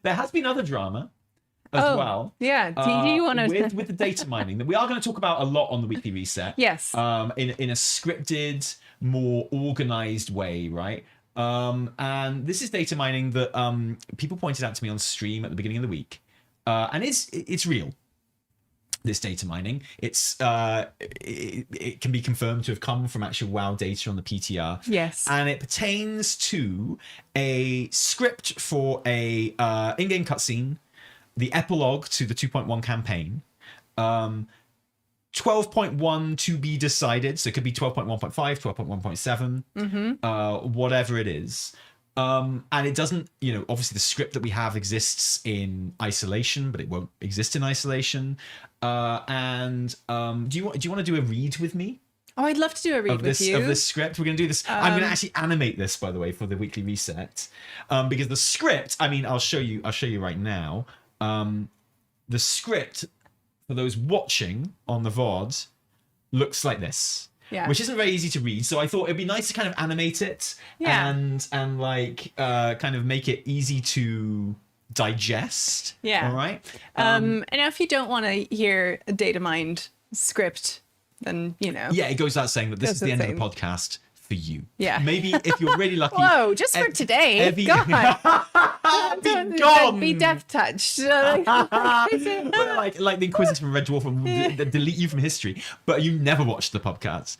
There has been other drama as well. Yeah. Do you want to with the data mining that we are going to talk about a lot on the weekly reset? Yes. In a scripted, more organized way, right? And this is data mining that people pointed out to me on stream at the beginning of the week, and it's real. This data mining, it can be confirmed to have come from actual WoW data on the PTR. Yes, and it pertains to a script for a in-game cutscene, the epilogue to the 2.1 campaign, 12.1 to be decided, so it could be 12.1.5, 12.1.7, whatever it is. And it doesn't, obviously the script that we have exists in isolation, but it won't exist in isolation. And do you want to do a read with me? Oh, I'd love to do a read with you. Of this script. We're going to do this. I'm going to actually animate this, by the way, for the weekly reset. Because the script, I'll show you right now. The script, for those watching on the VOD, looks like this. Yeah. Which isn't very easy to read, so I thought it'd be nice to kind of animate it and like kind of make it easy to digest. Yeah. All right. And if you don't want to hear a data mined script, then Yeah, it goes without saying that this is the end of the podcast for you. Yeah. Maybe if you're really lucky. Whoa, just for today. God. Gone. Be death touched. like the Inquisitor from Red Dwarf will delete you from history, but you never watched the podcast.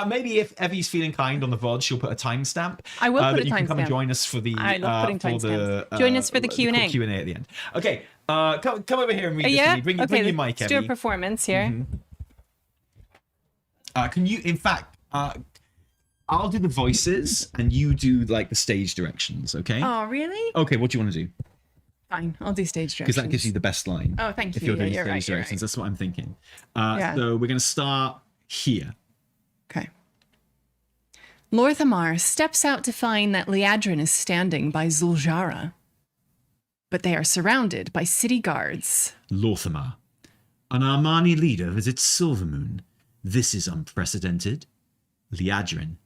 Maybe if Evie's feeling kind on the VOD, she'll put a timestamp. I will put a timestamp. You can come and join us for the. I love putting timestamps. Join us for the Q&A. Q&A at the end. Okay, come over here and read this to me. Bring your mic, Evie. Let's do a performance here. Can you, in fact, I'll do the voices and you do like the stage directions, okay? Oh, really? Okay, what do you want to do? Fine, I'll do stage directions. Because that gives you the best line. Oh, thank you. If you're doing stage directions, that's what I'm thinking. So we're going to start here. Okay. Lorthamar steps out to find that Liadrin is standing by Zul'jara. But they are surrounded by city guards. Lorthamar, an Armani leader visits Silvermoon. This is unprecedented. Liadrin,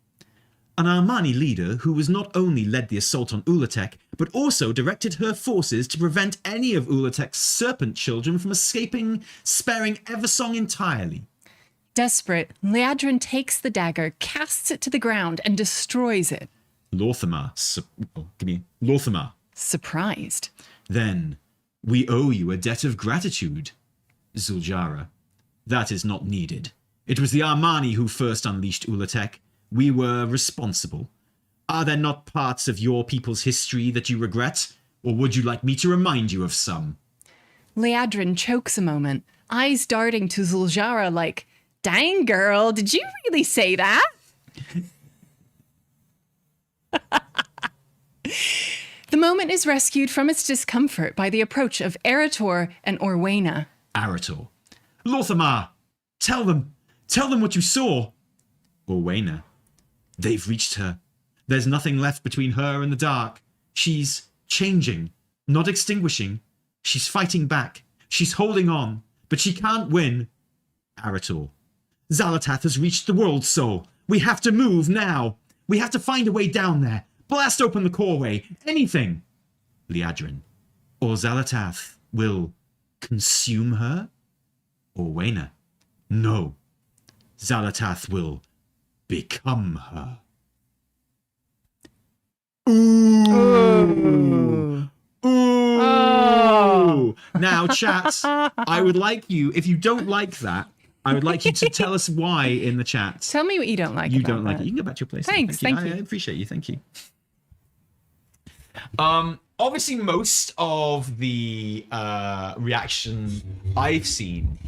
an Armani leader who has not only led the assault on Ula'tek, but also directed her forces to prevent any of Ula'tek's serpent children from escaping, sparing Eversong entirely. Desperate, Liadrin takes the dagger, casts it to the ground, and destroys it. Lorthamar, Surprised. Then, we owe you a debt of gratitude. Zul'jara, that is not needed. It was the Armani who first unleashed Ula'tek. We were responsible. Are there not parts of your people's history that you regret? Or would you like me to remind you of some? Liadrin chokes a moment, eyes darting to Zul'jara like, dang girl, did you really say that? The moment is rescued from its discomfort by the approach of Arator and Orwena. Arator. Lorthamar, tell them what you saw. Orwena. They've reached her. There's nothing left between her and the dark. She's changing, not extinguishing. She's fighting back. She's holding on, but she can't win. Arator. Xal'atath has reached the world soul. We have to move now. We have to find a way down there. Blast open the coreway. Anything. Liadrin. or Xal'atath will consume her? Orwena, no. Xal'atath will become her. Ooh. Ooh. Oh. Now, chat, I would like you, if you don't like that, I would like you to tell us why in the chat. Tell me what you don't like. You don't like it. You can go back to your place. Thanks. Thank you. I appreciate you. Thank you. Obviously, most of the reaction I've seen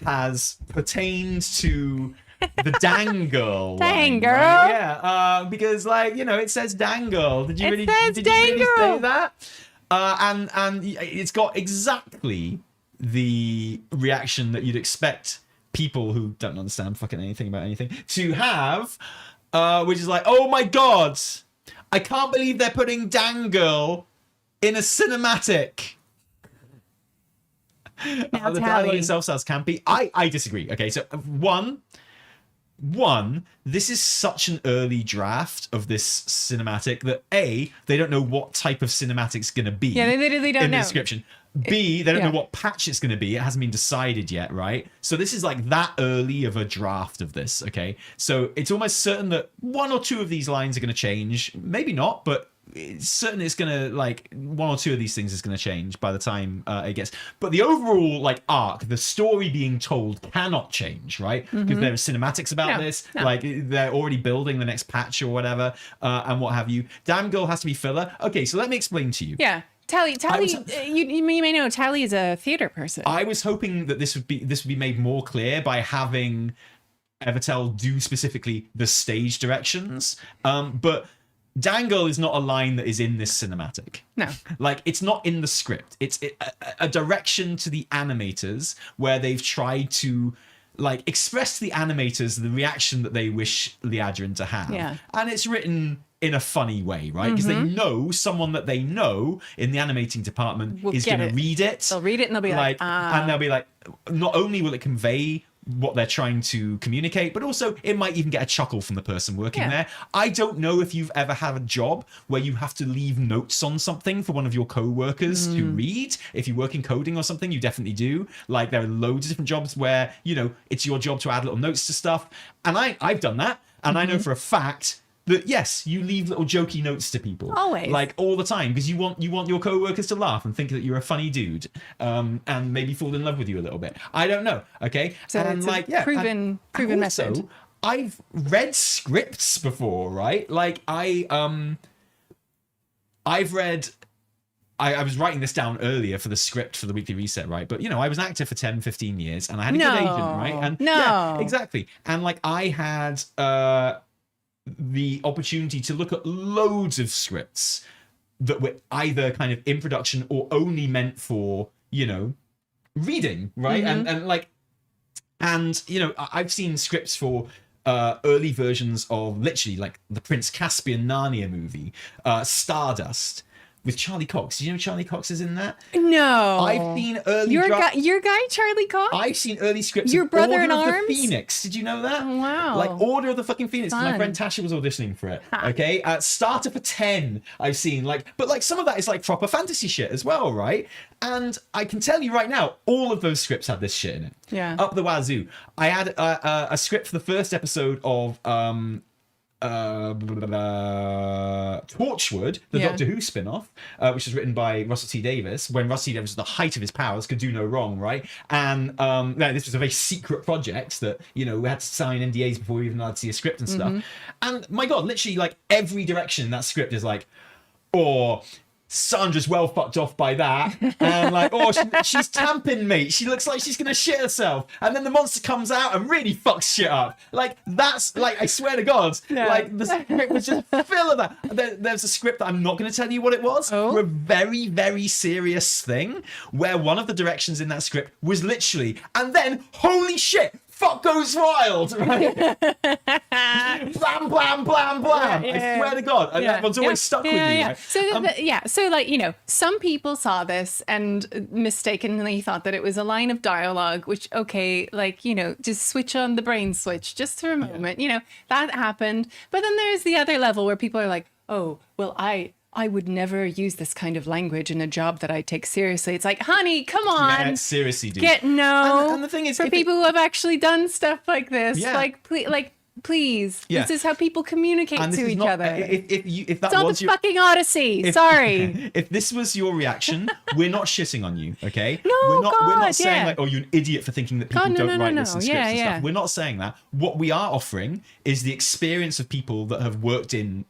has pertained to the dang girl. Dang line, girl. Right? Yeah, because like it says dang girl. Did you really say that? And it's got exactly the reaction that you'd expect people who don't understand fucking anything about anything to have, which is like, oh my god, I can't believe they're putting dang girl in a cinematic. Now, the dialogue itself sounds campy. I disagree. Okay, so one, this is such an early draft of this cinematic that A, they don't know what type of cinematic's going to be. Yeah, they literally don't know. In the description. B, they don't know what patch it's going to be. It hasn't been decided yet, right? So this is like that early of a draft of this, okay? So it's almost certain that one or two of these lines are going to change. Maybe not, but it's certain it's going to, like, one or two of these things is going to change by the time it gets... But the overall, like, arc, the story being told cannot change, right? Because there are cinematics about this. No. Like, they're already building the next patch or whatever, and what have you. Damn girl has to be filler. Okay, so let me explain to you. Yeah. Tally, you may know Tally is a theater person. I was hoping that this would be made more clear by having Evertel do specifically the stage directions, but Dangle is not a line that is in this cinematic. No. Like, it's not in the script. It's a direction to the animators where they've tried to, like, express to the animators the reaction that they wish Liadrin to have. Yeah. And it's written in a funny way, right? Because they know someone that they know in the animating department is going to read it. They'll read it and they'll be like, and they'll be like, not only will it convey what they're trying to communicate, but also it might even get a chuckle from the person working there. I don't know if you've ever had a job where you have to leave notes on something for one of your co-workers to read. If you work in coding or something, you definitely do. Like, there are loads of different jobs where, it's your job to add little notes to stuff. And I've done that. And I know for a fact that, yes, you leave little jokey notes to people. Always. Like, all the time, because you want your co-workers to laugh and think that you're a funny dude, and maybe fall in love with you a little bit. I don't know, okay? So and it's like, proven method. I've read scripts before, right? Like, I've read... I was writing this down earlier for the script for the Weekly Reset, right? But, I was an actor for 10, 15 years, and I had a good agent, right? And yeah, exactly. And, like, I had... the opportunity to look at loads of scripts that were either kind of in production or only meant for, reading, right? And I've seen scripts for early versions of literally like the Prince Caspian Narnia movie, Stardust, with Charlie Cox. Do you know Charlie Cox is in that? No. I've seen early... Your guy, Charlie Cox? I've seen early scripts Your of brother Order in of Arms? the Phoenix. Did you know that? Oh, wow. Like, Order of the fucking Phoenix. My friend Tasha was auditioning for it. Okay? Starter for 10, I've seen. But some of that is, like, proper fantasy shit as well, right? And I can tell you right now, all of those scripts had this shit in it. Yeah. Up the wazoo. I had a script for the first episode of... Torchwood, the Doctor Who spin-off, which was written by Russell T Davies, when Russell T Davies was at the height of his powers, could do no wrong, right? And this was a very secret project that, we had to sign NDAs before we even allowed to see a script and stuff. And my God, literally, like, every direction in that script is like, Sandra's well fucked off by that, and like, she's tamping, mate. She looks like she's gonna shit herself, and then the monster comes out and really fucks shit up. Like, that's like, I swear to God, like, the script was just full of that. There's a script that I'm not gonna tell you what it was, for a very, very serious thing, where one of the directions in that script was literally, and then, holy shit, fuck goes wild, right? Blam, blam, blam, blam. I swear to God. And that one's always stuck with you. Right? So, some people saw this and mistakenly thought that it was a line of dialogue, which, just switch on the brain switch just for a moment. That happened. But then there's the other level where people are like, oh, well, I I would never use this kind of language in a job that I take seriously. It's like, honey, come on. Yeah, seriously, dude. And the thing is, for people who have actually done stuff like this, Yeah. please, Yeah. this is how people communicate to each other. If that It's not was the your fucking Odyssey. Sorry. If this was your reaction, we're not shitting on you, okay? No, we're not God, saying yeah. like, oh, you're an idiot for thinking that people don't write this in scripts and Yeah. stuff. We're not saying that. What we are offering is the experience of people that have worked in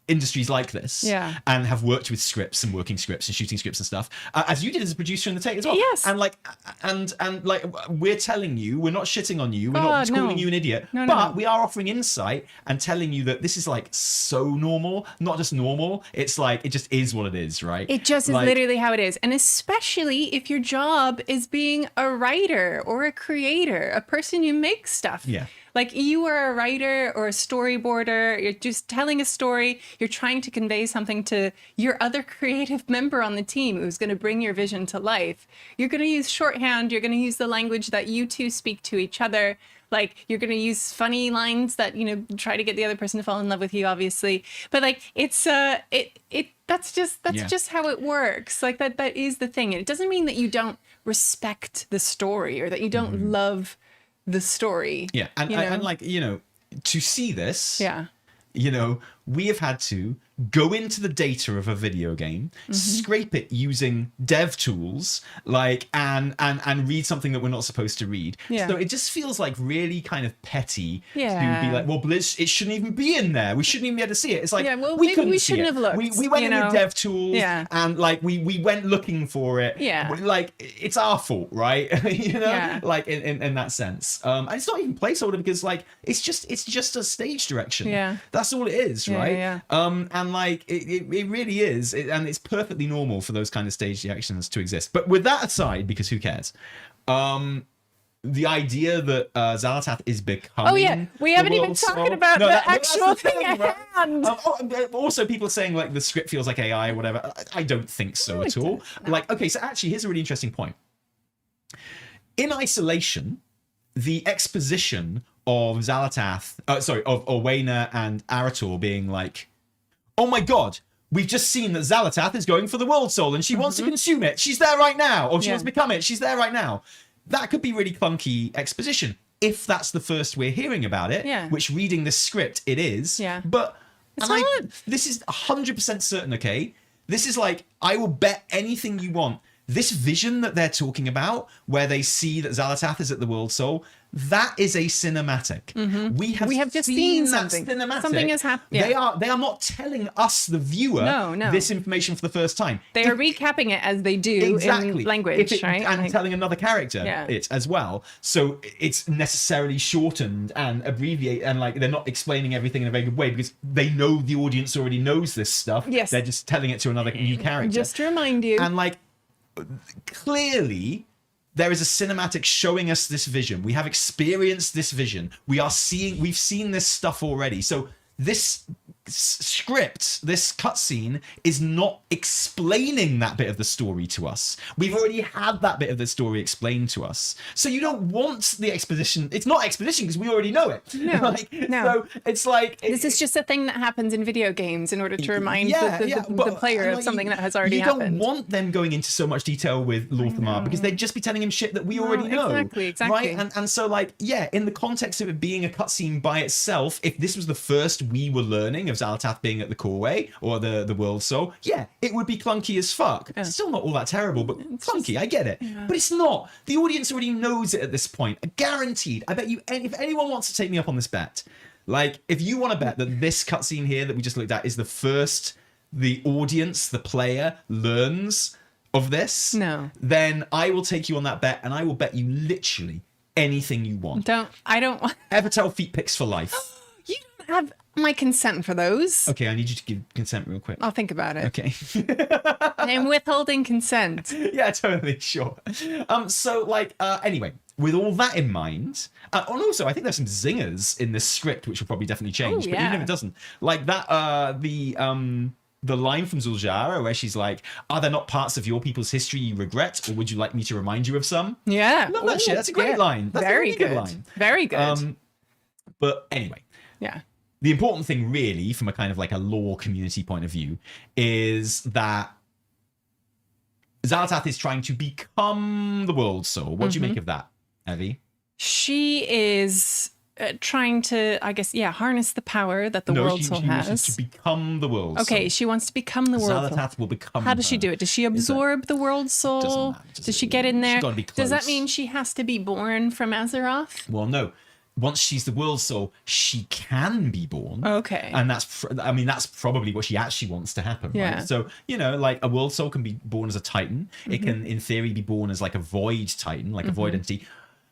industries like this, Yeah. and have worked with scripts and working scripts and shooting scripts and stuff, as you did as a producer in the take as well. Yes. And like we're telling you, we're not shitting on you, we're not God, calling no. you an idiot, No. but we are offering insight and telling you that this is like so normal, not just normal. It's like it just is what it is, right? It just is literally how it is. And especially if your job is being a writer or a creator, a person who makes stuff. Yeah. Like you are a writer or a storyboarder, you're just telling a story, you're trying to convey something to your other creative member on the team who's going to bring your vision to life. You're going to use shorthand, you're going to use the language that you two speak to each other. Like you're going to use funny lines that, try to get the other person to fall in love with you, obviously. But like it's that's just how it works. Like that is the thing. And it doesn't mean that you don't respect the story or that you don't love the story. Yeah, and to see this, Yeah. We have had to go into the data of a video game, scrape it using dev tools, and read something that we're not supposed to read. Yeah. So it just feels like really kind of petty to Yeah. be like, well, Blizz, it shouldn't even be in there. We shouldn't even be able to see it. It's like, Yeah, well, we maybe couldn't we see shouldn't it. have looked, We went into dev tools, Yeah. and we went looking for it. Yeah. It's our fault, right? Yeah. Like in that sense. And it's not even placeholder because like it's just a stage direction. Yeah. That's all it is, Yeah, right? yeah. And like it really is, and it's perfectly normal for those kind of stage reactions to exist. But with that aside, because who cares? The idea that Xal'atath is becoming. Oh yeah, we haven't even talked about the actual thing at hand. Also, people are saying like the script feels like AI or whatever. I don't think so at all. Like, okay, so actually, here's a really interesting point. In isolation, the exposition of Xal'atath, of Orwena and Arator being like, oh my god, we've just seen that Xal'atath is going for the world soul and she wants to consume it. She's there right now. Or she wants to become it. She's there right now. That could be really clunky exposition if that's the first we're hearing about it, which reading this script it is. Yeah. But It's not. this is 100% certain, okay? This is like, I will bet anything you want. This vision that they're talking about, where they see that Xal'atath is at the world soul, that is a cinematic. We have just seen seen that something. cinematic. Something has happened. Yeah. They are not telling us, the viewer, No. this information for the first time. They are recapping it as they do in language, right? And telling another character Yeah. it as well. So it's necessarily shortened and abbreviated, and like they're not explaining everything in a very good way because they know the audience already knows this stuff. Yes. They're just telling it to another new character. Just to remind you. And like, clearly there is a cinematic showing us this vision. We have experienced this vision. We've seen this stuff already. So this script, this cutscene, is not explaining that bit of the story to us. We've already had that bit of the story explained to us. So you don't want the exposition. It's not exposition because we already know it. No. So it's like... This is just a thing that happens in video games in order to remind the player of something that has already happened. You don't want them going into so much detail with Lorthamar because they'd just be telling him shit that we already know. Exactly. Right? And so like, yeah, in the context of it being a cutscene by itself, if this was the first we were learning of Xal'atath being at the Coreway or the World Soul, yeah, it would be clunky as fuck. Yeah. It's still not all that terrible, but clunky, I get it. Yeah. But it's not. The audience already knows it at this point. Guaranteed. I bet you, if anyone wants to take me up on this bet, like, if you want to bet that this cutscene here that we just looked at is the first the audience, the player, learns of this, then I will take you on that bet, and I will bet you literally anything you want. I don't want... Evertel feet pics for life. You don't have my consent for those. Okay, I need you to give consent real quick. I'll think about it. Okay. I'm withholding consent. Yeah, totally, sure. So, like, anyway, with all that in mind, and also I think there's some zingers in this script which will probably definitely change, but even if it doesn't, like that, the line from Zul'jara where she's like, are there not parts of your people's history you regret, or would you like me to remind you of some? Yeah. Love that shit. That's a great line. That's Very a really good line. Very good. But anyway. Yeah. the important thing really from a kind of like a lore community point of view is that Atal'Utek is trying to become the world soul. What do you make of that, Evie? She is trying to, I guess, harness the power that the world soul has. She wants to become the world soul. Okay, she wants to become the world soul. Atal'Utek will become How does she do it? Does she absorb the world soul? Does she get in there? She's gotta be close. Does that mean she has to be born from Azeroth? Well, no. Once she's the world soul, she can be born. Okay. And that's probably what she actually wants to happen. Yeah. Right? So, like a world soul can be born as a titan. It can, in theory, be born as like a void titan, like a void entity.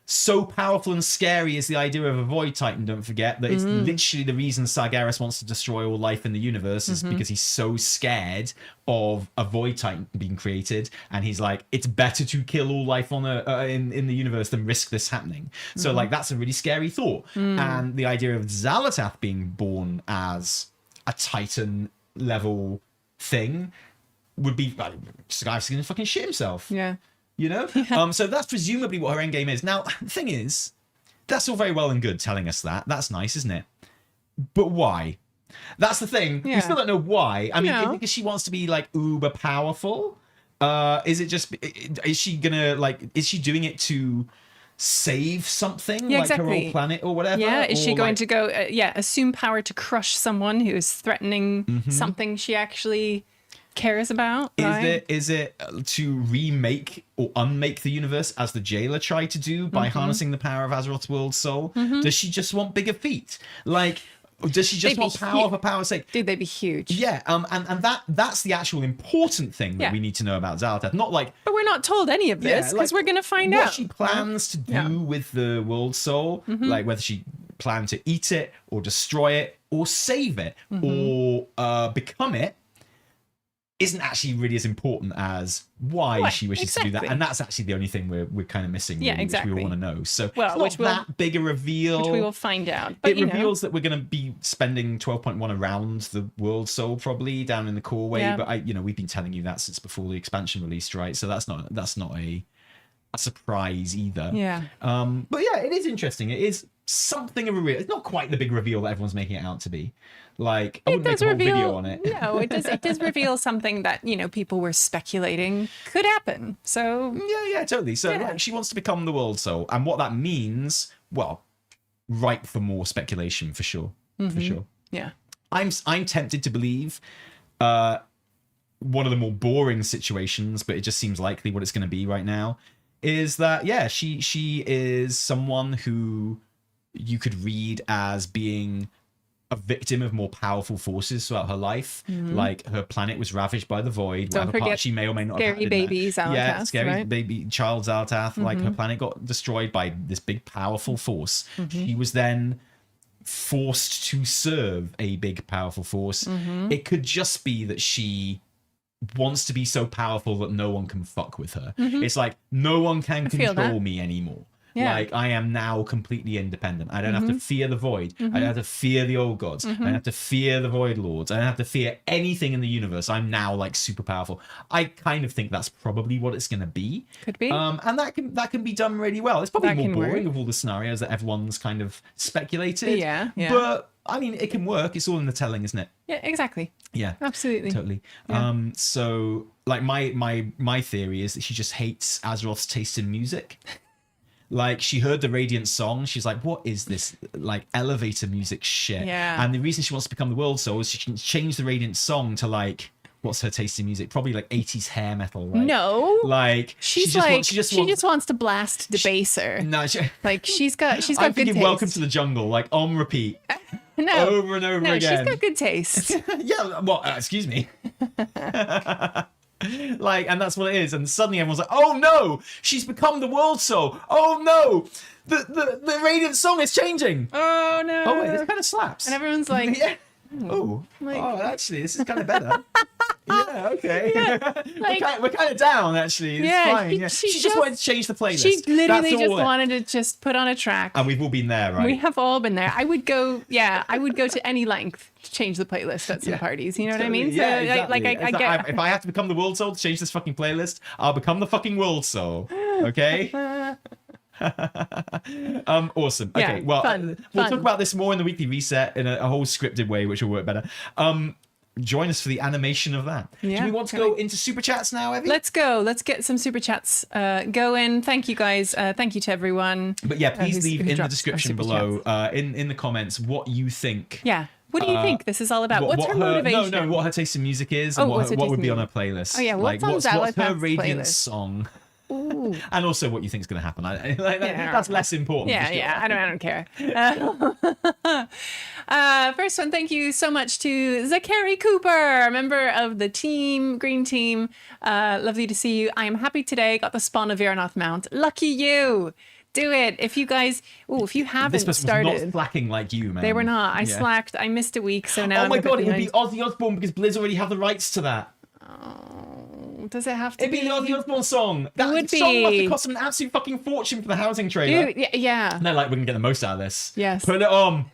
So powerful and scary is the idea of a void titan, don't forget, that it's literally the reason Sargeras wants to destroy all life in the universe is because he's so scared of a void titan being created, and he's like, it's better to kill all life on in the universe than risk this happening. So like that's a really scary thought. And the idea of Atal'Utek being born as a titan level thing would be this guy's gonna fucking shit himself. Yeah. So that's presumably what her endgame is. Now, the thing is, that's all very well and good telling us that. That's nice, isn't it? But why? That's the thing. Yeah. We still don't know why. I mean, because she wants to be like uber powerful. Is it just? Is she gonna is she doing it to save something, like her old planet or whatever? Yeah. Is she going like... to go? Assume power to crush someone who is threatening something she actually cares about. Is it to remake or unmake the universe as the jailer tried to do by harnessing the power of Azeroth's world soul? Does she just want bigger feet? Like, does she just want power for power's sake? Dude, they'd be huge. Yeah, and that's the actual important thing that we need to know about Atal'Utek. Not like, but we're not told any of this because we're gonna find out what she plans to do with the world soul, like whether she plans to eat it or destroy it or save it or become it. Isn't actually really as important as why she wishes to do that, and that's actually the only thing we're kind of missing. Yeah, really, exactly. Which we all want to know. So which that big a reveal, which we will find out. But it reveals that we're going to be spending 12.1 around the world soul probably down in the core way. But we've been telling you that since before the expansion released, right? So that's not a surprise either. Yeah. But yeah, it is interesting. It is something of a reveal. It's not quite the big reveal that everyone's making it out to be. Like, I wouldn't make a whole video on it. No, it does reveal something that, people were speculating could happen. So yeah, totally. So like, she wants to become the world soul, and what that means, well, ripe for more speculation for sure. For sure. Yeah. I'm tempted to believe one of the more boring situations, but it just seems likely what it's going to be right now, is that she is someone who you could read as being a victim of more powerful forces throughout her life. Like her planet was ravaged by the void. Don't forget, she may or may not have scary baby Atal'Utek. Yeah, scary baby child Atal'Utek. Like her planet got destroyed by this big powerful force. She was then forced to serve a big powerful force. It could just be that she wants to be so powerful that no one can fuck with her. It's like no one can control me anymore. Yeah. Like, I am now completely independent. I don't have to fear the void. I don't have to fear the old gods. I don't have to fear the void lords. I don't have to fear anything in the universe. I'm now like super powerful. I kind of think that's probably what it's going to be. Could be. And that can be done really well. It's probably more boring of all the scenarios that everyone's kind of speculated. Yeah. But I mean, it can work. It's all in the telling, isn't it? Yeah, exactly. Yeah, absolutely. Totally. Yeah. So like my theory is that she just hates Azeroth's taste in music. Like, she heard the Radiant song. She's like, what is this, like, elevator music shit? Yeah. And the reason she wants to become the world soul is she can change the Radiant song to, like, what's her taste in music? Probably, like, 80s hair metal, right? No. Like, she just wants to blast Debaser. No. She's got I'm good thinking taste. Welcome to the Jungle, like, on repeat. No. Over and over again. She's got good taste. Yeah, well, excuse me. Like, and that's what it is, and suddenly everyone's like, oh no, she's become the world soul. Oh no, the Radiant song is changing. Oh no. Oh wait, this kind of slaps. And everyone's like, yeah. Oh, actually, this is kind of better. Yeah, okay. Yeah, we're kind of down, actually. It's fine. She just wanted to change the playlist. She literally just wanted to just put on a track. And we've all been there, right? We have all been there. I would go to any length to change the playlist at some parties. You know what I mean? Yeah, so, exactly. I get. If I have to become the world soul to change this fucking playlist, I'll become the fucking world soul. Okay? Awesome. Okay, Yeah, well, fun. We'll talk about this more in the weekly reset in a whole scripted way, which will work better. Join us for the animation of that. Yeah, Do we want to go into super chats now, Evie? Let's go. Let's get some super chats going. Thank you, guys. Thank you to everyone. But yeah, please leave in the description below, chats. in the comments, what you think. Yeah. What do you think this is all about? What's her motivation? No, what her taste in music is, and what would be on her playlist. Oh yeah, what's on what's her radiant playlist? Song? Ooh. And also what you think is going to happen. That's less important. Yeah. I don't care. First one, thank you so much to Zachary Cooper, member of the green team. Lovely to see you. I am happy today. Got the spawn of Vyranoth mount. Lucky you. Do it. If you guys, if you haven't this person started. was not slacking like you, man. They were not. I slacked. I missed a week, so now. Oh my god, it would be Ozzy Osbourne because Blizz already have the rights to that. Oh, does it have to be? It'd be the Ozzy Osbourne song. That would song must have cost them an absolute fucking fortune for the housing trailer. Dude, yeah. And they're like, we can get the most out of this. Yes. Put it on.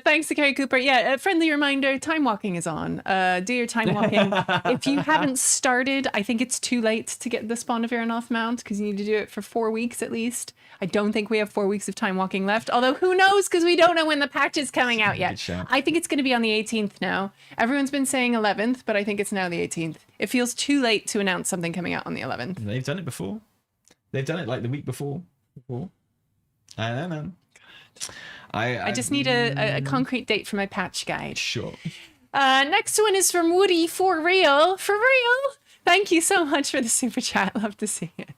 Thanks to Carrie Cooper. Yeah, a friendly reminder, time walking is on. Do your time walking. If you haven't started, I think it's too late to get the Spawn of Vyranoth mount because you need to do it for 4 weeks at least. I don't think we have 4 weeks of time walking left, although who knows because we don't know when the patch is coming out yet. I think it's going to be on the 18th now. Everyone's been saying 11th, but I think it's now the 18th. It feels too late to announce something coming out on the 11th. They've done it before. They've done it like the week before. I don't know. I just need a concrete date for my patch guide. Sure. Next one is from Woody, for real. For real. Thank you so much for the super chat. Love to see it.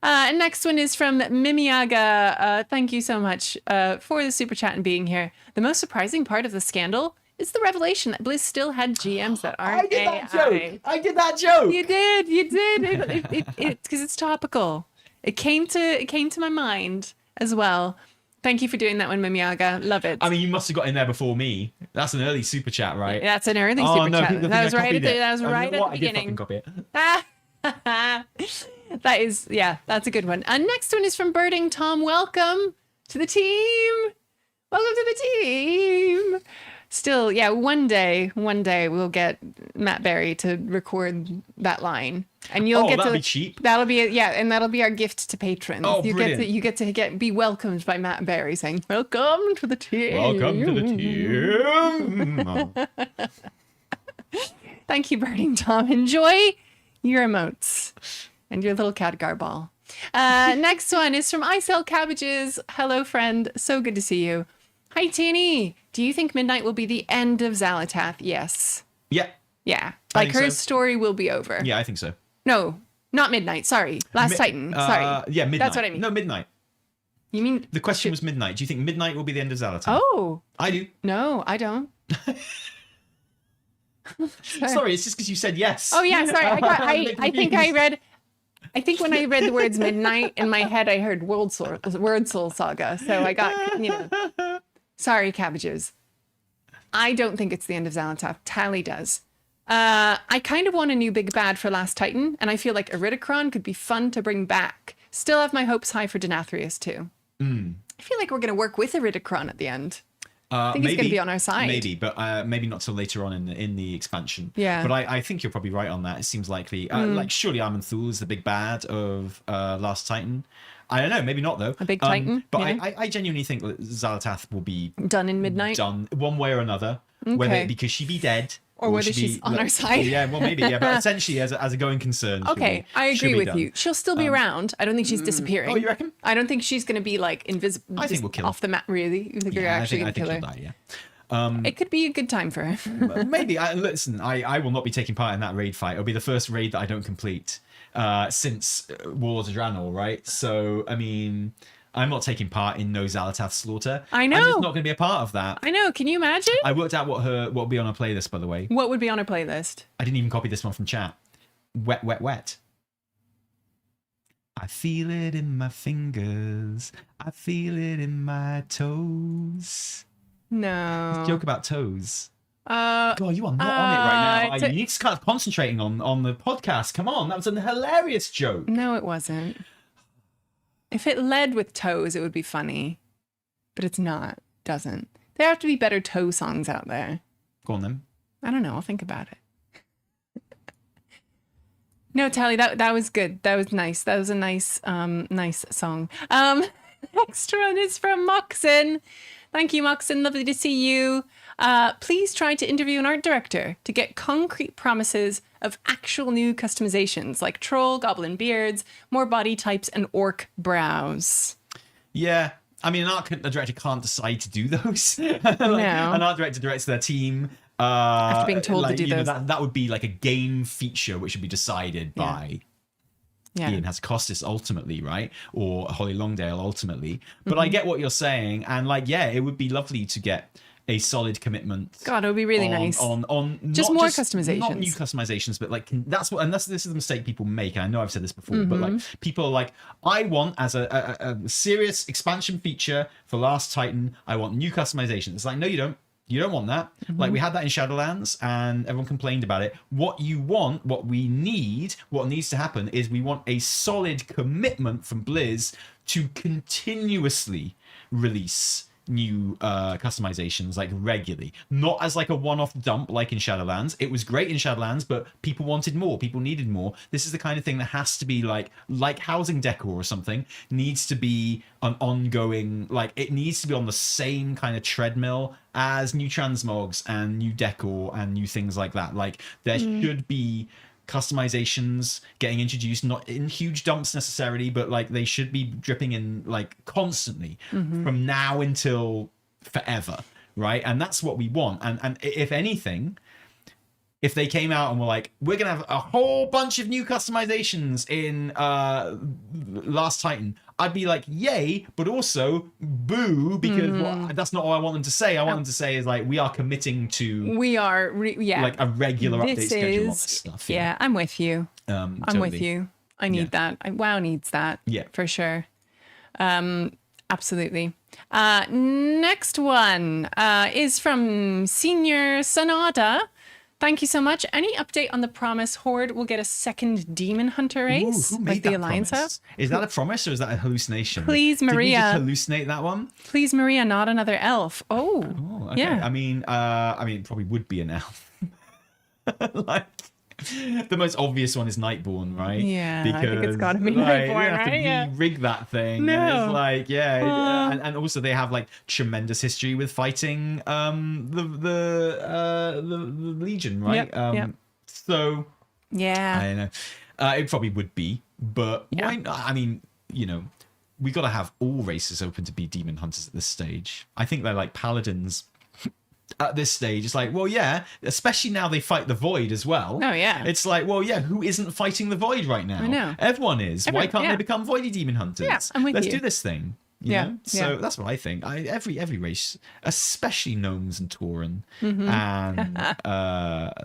And next one is from Mimiaga. Thank you so much for the super chat and being here. The most surprising part of the scandal is the revelation that Blizz still had GMs that aren't AI. I did that joke. You did. Because it's topical. It came to my mind as well. Thank you for doing that one, Mimiaga. Love it. I mean, you must have got in there before me. That's an early super chat, right? That's an early super chat. That was right at the beginning. I did fucking copy it. That is, that's a good one. And next one is from Birding Tom. Welcome to the team. Welcome to the team. Still, one day we'll get Matt Berry to record that line. And you'll get that'll be cheap. That'll be and that'll be our gift to patrons. Oh, brilliant. You get to be welcomed by Matt Berry saying, "Welcome to the team." Welcome to the team. Thank you, Burning Tom. Enjoy your emotes and your little Khadgar ball. Next one is from I Sell Cabbages. Hello, friend. So good to see you. Hi, Teeny. Do you think midnight will be the end of Xal'atath? Yes. Yeah. Yeah. Like her story will be over. Yeah, I think so. No, not midnight. Sorry. Last Titan. Sorry. Yeah, midnight. That's what I mean. No, midnight. You mean... The question was midnight. Do you think midnight will be the end of Xal'atath? Oh. I do. No, I don't. Sorry, it's just because you said yes. Oh, yeah, sorry. I think when I read the words midnight, in my head I heard Word Soul Saga. So I got, Sorry, Cabbages. I don't think it's the end of Xal'atath. Tally does. I kind of want a new big bad for Last Titan, and I feel like Iridikron could be fun to bring back. Still have my hopes high for Denathrius too. I feel like we're going to work with Iridikron at the end. I think he's going to be on our side. Maybe, but maybe not till later on in the expansion. Yeah. But I think you're probably right on that. It seems likely. Like, surely Aman'Thul is the big bad of Last Titan. I don't know. Maybe not, though. A big Titan. But yeah. I genuinely think that Xal'atath will be... Done in midnight? Done one way or another. Okay. Whether because she be dead... Or whether she's on our side. Yeah, well, maybe, yeah. But essentially, as a going concern. Okay, I agree with you. She'll still be around. I don't think she's disappearing. Oh, you reckon? I don't think she's going to be, like, invisible. I think we'll kill her. Off the map, really. You think you're actually going to kill her? I think she'll die, yeah. It could be a good time for her. Maybe. Listen, I will not be taking part in that raid fight. It'll be the first raid that I don't complete since Warlords of Draenor, right? So, I mean... I'm not taking part in no Xal'atath slaughter. I know. I'm just not going to be a part of that. I know. Can you imagine? I worked out what will be on her playlist, by the way. What would be on her playlist? I didn't even copy this one from chat. Wet, wet, wet. I feel it in my fingers. I feel it in my toes. No. It's a joke about toes. God, you are not on it right now. You need to start concentrating on the podcast. Come on, that was a hilarious joke. No, it wasn't. If it led with toes, it would be funny. But it's not. Doesn't. There have to be better toe songs out there. Go on then. I don't know. I'll think about it. No, Tally, that was good. That was nice. That was a nice nice song. Next one is from Moxon. Thank you, Moxon. Lovely to see you. Please try to interview an art director to get concrete promises of actual new customizations like troll, goblin beards, more body types, and orc brows. Yeah. I mean, an art director can't decide to do those. No. An art director directs their team. After being told to do those. That would be like a game feature which should be decided by Ian Hazzikostas ultimately, right? Or Holly Longdale ultimately. But I get what you're saying. And like, yeah, it would be lovely to get a solid commitment. God, it would be really nice. On just more customizations. Not new customizations, but like this is the mistake people make. And I know I've said this before, but like people are like, I want as a serious expansion feature for Last Titan, I want new customizations. It's like, no, you don't. You don't want that. Like we had that in Shadowlands and everyone complained about it. What you want, what we need, what needs to happen is we want a solid commitment from Blizz to continuously release new customizations like regularly, not as like a one-off dump like in Shadowlands. It was great in Shadowlands, but people wanted more, people needed more. This is the kind of thing that has to be like housing decor or something, needs to be an ongoing, like it needs to be on the same kind of treadmill as new transmogs and new decor and new things like that. Like there should be customizations getting introduced, not in huge dumps necessarily, but like they should be dripping in like constantly from now until forever, right? And that's what we want. And if anything, if they came out and were like, we're gonna have a whole bunch of new customizations in Last Titan, I'd be like, yay, but also boo, because that's not all I want them to say. I want them to say is like, we are committing to like a regular update schedule on this stuff. Yeah, I'm with you. Totally. I'm with you. I need that. WoW needs that. Yeah, for sure. Absolutely. Next one is from Senior Sonata. Thank you so much. Any update on the promise Horde will get a second Demon Hunter race? Who made that promise? Is that a promise or is that a hallucination? Please, Maria. Did we just hallucinate that one? Please, Maria, not another elf. Oh okay. Yeah. I mean, it probably would be an elf. Like, the most obvious one is Nightborn, right? Yeah, because, I think it's got to be like, Nightborn, you have right? to re-rig that thing. No. And it's like, and also they have like tremendous history with fighting the Legion, right? Yep. So yeah, I don't know. It probably would be, but why not? I mean, we got to have all races open to be demon hunters at this stage. I think they're like paladins. At this stage, it's like, well, yeah, especially now they fight the Void as well. Oh, yeah. It's like, well, yeah, who isn't fighting the Void right now? I know. Everyone is. Why can't they become Voidy Demon Hunters? Yeah, I'm with Let's you. do this thing. You know? So that's what I think. Every race, especially gnomes and Tauren and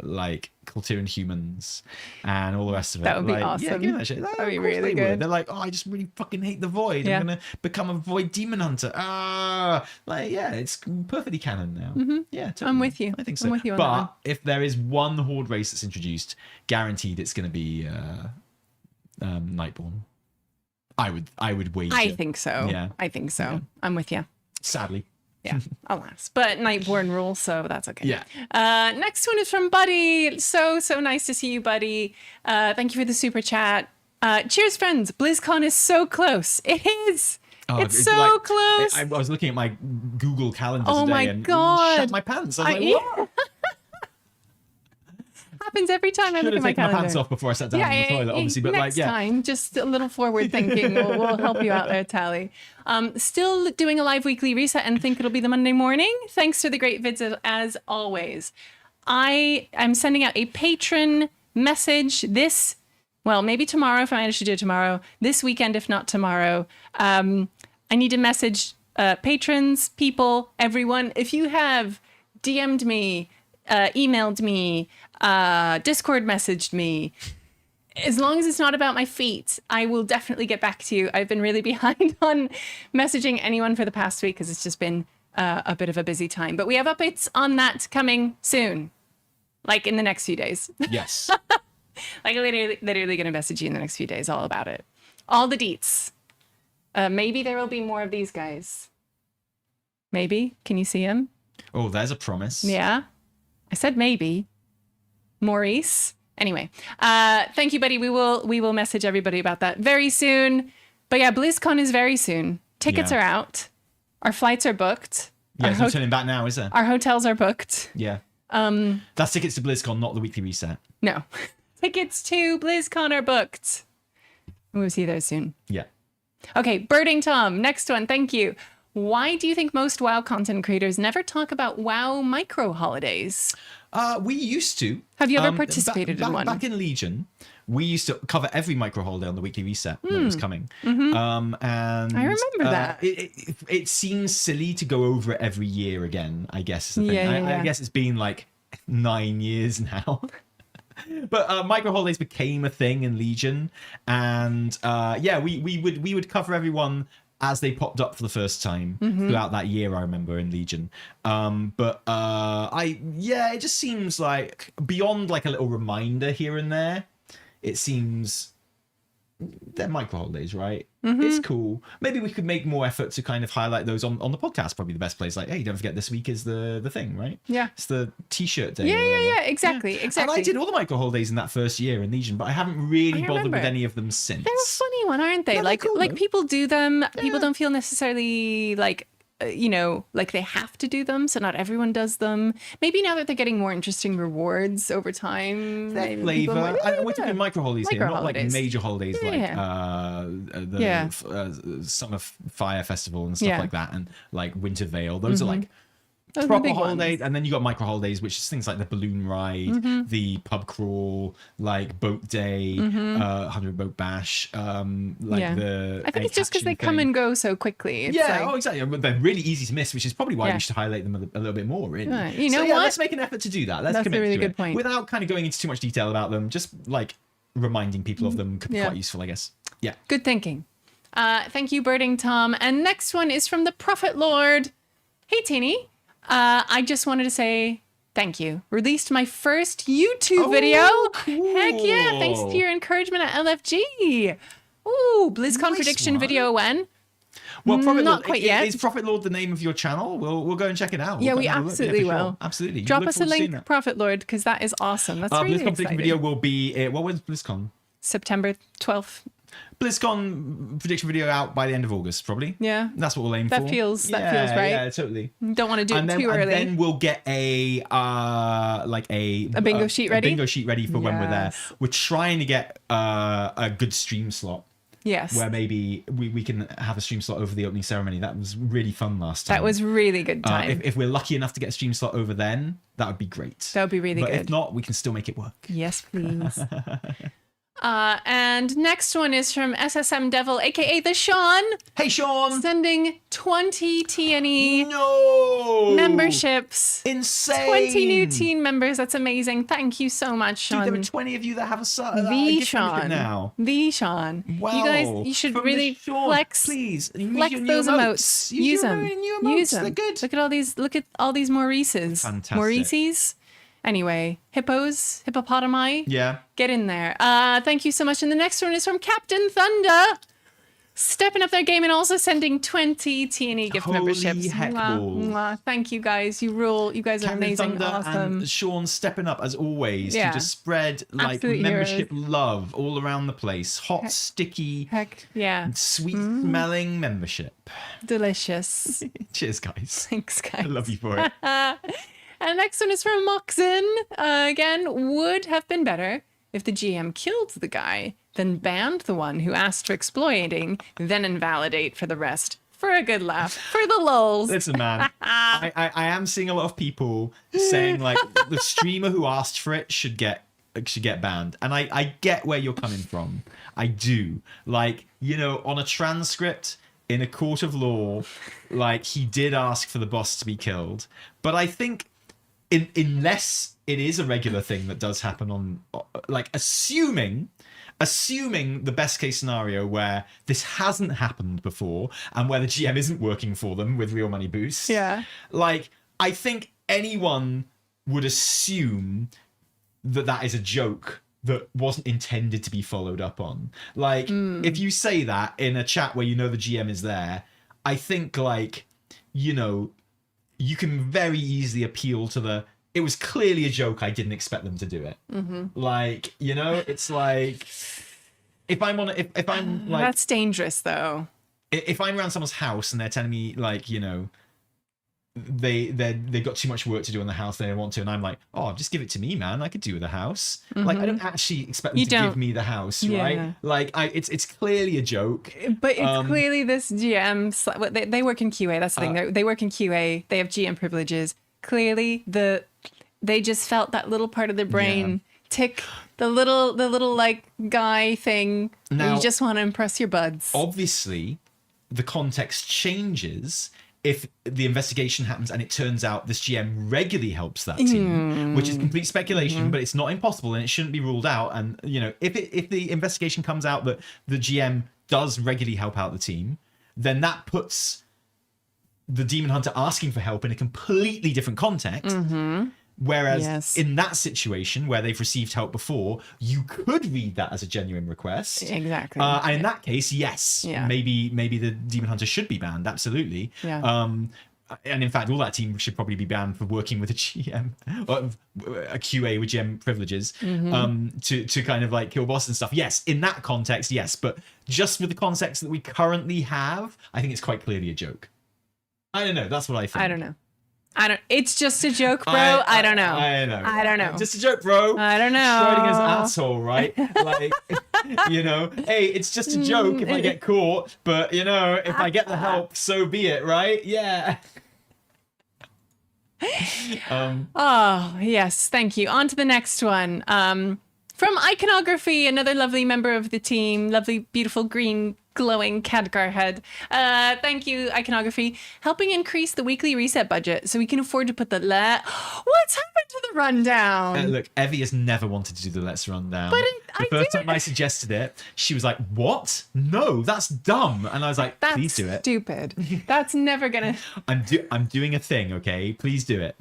like Kultiran humans and all the rest of it. That would be like, awesome. Yeah, give me that shit. That'd be really good. They're like, oh, I just really fucking hate the Void. Yeah. I'm gonna become a Void Demon Hunter. Like, yeah, it's perfectly canon now. Yeah, totally. I'm with you. I think so. I'm with you on that one. But if there is one Horde race that's introduced, guaranteed it's going to be Nightborn. I would wager. I think so. Yeah. I think so. Yeah. I'm with you. Sadly. Yeah, alas. But Nightborn rules, so that's okay. Yeah. Next one is from Buddy. So nice to see you, Buddy. Thank you for the super chat. Cheers, friends. BlizzCon is so close. It is. Oh, it's so like, close. I was looking at my Google Calendar Oh today my and God. shut my pants. I was like, what? Happens every time I look at my taken calendar. my pants off before I sat down in the toilet, obviously. But next like, yeah. time, just a little forward thinking will help you out there, Tally. Still doing a live weekly reset and think it'll be the Monday morning. Thanks for the great vids as always. I am sending out a patron message maybe tomorrow if I manage to do it tomorrow. This weekend, if not tomorrow. I need to message patrons, people, everyone. If you have DM'd me, emailed me, Discord messaged me, as long as it's not about my feet, I will definitely get back to you. I've been really behind on messaging anyone for the past week because it's just been a bit of a busy time. But we have updates on that coming soon, like in the next few days. Yes. Like literally going to message you in the next few days all about it. All the deets. Maybe there will be more of these guys. Maybe. Can you see him? Oh, there's a promise. Yeah. I said maybe. Maurice Anyway, thank you, buddy. We will message everybody about that very soon. But yeah, BlizzCon is very soon. Tickets are out. Our flights are booked. Yeah, there's no turning back now, is there? Our hotels are booked. Yeah. That's tickets to BlizzCon, not the weekly reset. No. Tickets to BlizzCon are booked. We'll see you there soon. Yeah. Okay, Birding Tom, next one. Thank you. Why do you think most WoW content creators never talk about WoW micro holidays? We used to. Have you ever participated in one? Back in Legion, we used to cover every micro holiday on the weekly reset when it was coming. Mm-hmm. And I remember that. It seems silly to go over it every year again, I guess is the thing. Yeah. I guess it's been like 9 years now. But micro holidays became a thing in Legion, and we would cover everyone as they popped up for the first time throughout that year. I remember in Legion, it just seems like beyond like a little reminder here and there, it seems they're micro holidays, right? It's cool. Maybe we could make more effort to kind of highlight those on the podcast. Probably the best place. Like, hey, don't forget this week is the thing, right? Yeah, it's the t-shirt day. Yeah, exactly. And I did all the micro holidays in that first year in Legion, but I haven't really bothered with any of them since. They're a funny one, aren't they? Yeah, like cool, like though. people do them. Yeah. People don't feel necessarily like like they have to do them, so not everyone does them. Maybe now that they're getting more interesting rewards over time, their flavor. We're talking micro holidays here, not like major holidays like Summer Fire Festival and stuff like that, and like Winter Veil. Those are like proper holidays, and then you got micro holidays, which is things like the balloon ride, the pub crawl, like boat day, 100 boat bash, the. I think it's just because they come and go so quickly. It's exactly. But they're really easy to miss, which is probably why we should highlight them a little bit more. Really, you know what? Let's make an effort to do that. Let's That's commit a really to good it. point. Without kind of going into too much detail about them. Just like reminding people of them could be quite useful, I guess. Yeah. Good thinking. Thank you, Birding Tom. And next one is from the Prophet Lord. Hey, Teeny. I just wanted to say thank you. Released my first YouTube video. Cool. Heck yeah. Thanks to your encouragement at LFG. Ooh, BlizzCon prediction video when? Well, Prophet not Lord, quite yet. Is Prophet Lord the name of your channel? We'll go and check it out. Yeah, we absolutely will. Sure. Absolutely. Drop us a link, Prophet Lord, because that is awesome. That's really BlizzCon exciting. prediction video will be what was BlizzCon? September 12th. BlizzCon prediction video out by the end of August, probably. Yeah, that's what we'll aim for. That feels right. Yeah, totally. Don't want to do it too early. And then we'll get a bingo sheet ready. A bingo sheet ready for when we're there. We're trying to get a good stream slot. Yes. Where maybe we can have a stream slot over the opening ceremony. That was really fun last time. That was really good time. If we're lucky enough to get a stream slot over then, that would be great. That would be really good. But if not, we can still make it work. Yes, please. And next one is from SSM Devil, aka the Sean. Hey, Sean! Sending 20 TNE memberships. Insane! 20 new teen members. That's amazing. Thank you so much, Sean. Dude, there are 20 of you that have a Sean now. The Sean. Wow. You guys, you should really flex. Please, flex those emotes. Use them. Use them. They're good. Look at all these Maurices. Fantastic. Maurices. Anyway, hippopotami. Yeah. Get in there. Thank you so much. And the next one is from Captain Thunder. Stepping up their game and also sending 20 TNE gift memberships. Heck balls. Thank you guys. You rule. You guys are Captain amazing. Thunder awesome. And Sean stepping up as always to just spread like Absolute membership heroes. Love all around the place. Hot, sticky, sweet smelling membership. Delicious. Cheers, guys. Thanks, guys. I love you for it. And the next one is from Moxon. Again, would have been better if the GM killed the guy, then banned the one who asked for exploiting, then invalidate for the rest. For a good laugh. For the lulz. Listen, man, I am seeing a lot of people saying like the streamer who asked for it should get banned. And I get where you're coming from. I do. Like, on a transcript in a court of law, like he did ask for the boss to be killed. But I think unless it is a regular thing that does happen on, like, assuming the best case scenario where this hasn't happened before and where the GM isn't working for them with real money boosts. Yeah. Like, I think anyone would assume that is a joke that wasn't intended to be followed up on. Like, if you say that in a chat where the GM is there, I think, like, you can very easily appeal to the it was clearly a joke. I didn't expect them to do it. Like, you know, it's like if I'm like, that's dangerous though. If I'm around someone's house and they're telling me like, you know, they've got too much work to do on the house, they don't want to, and I'm like, oh, just give it to me, man. I could do with a house. Like, I don't actually expect them to give me the house, right? Like, it's clearly a joke. But it's clearly this GM. They work in QA. That's the thing. They work in QA. They have GM privileges. Clearly, they just felt that little part of their brain tick, the little like guy thing. Now, you just want to impress your buds. Obviously, the context changes if the investigation happens and it turns out this GM regularly helps that team, which is complete speculation, but it's not impossible and it shouldn't be ruled out. And, you know, if the investigation comes out that the GM does regularly help out the team, then that puts the Demon Hunter asking for help in a completely different context. Whereas in that situation where they've received help before, you could read that as a genuine request. Exactly. And in that case, yes, maybe the Demon Hunter should be banned. Absolutely. Yeah. And in fact, all that team should probably be banned for working with a GM or a QA with GM privileges to kind of like kill boss and stuff. Yes, in that context, yes. But just with the context that we currently have, I think it's quite clearly a joke. I don't know. That's what I think. I don't know. It's just a joke, bro. I don't know. I don't know. Just a joke, bro. I don't know. Schrodinger's asshole, right? Like, you know, hey, it's just a joke if I get caught, but you know, if I get the help, so be it, right? Yeah. Oh, yes. Thank you. On to the next one. From Iconography, another lovely member of the team, lovely, beautiful green glowing Khadgar head. Thank you, Iconography. Helping increase the weekly reset budget so we can afford to put the What's happened to the rundown? Look, Evie has never wanted to do the Let's Rundown. But the first time I suggested it, she was like, what? No, that's dumb. And I was like, please do it. That's stupid. That's never gonna... I'm doing a thing, okay? Please do it.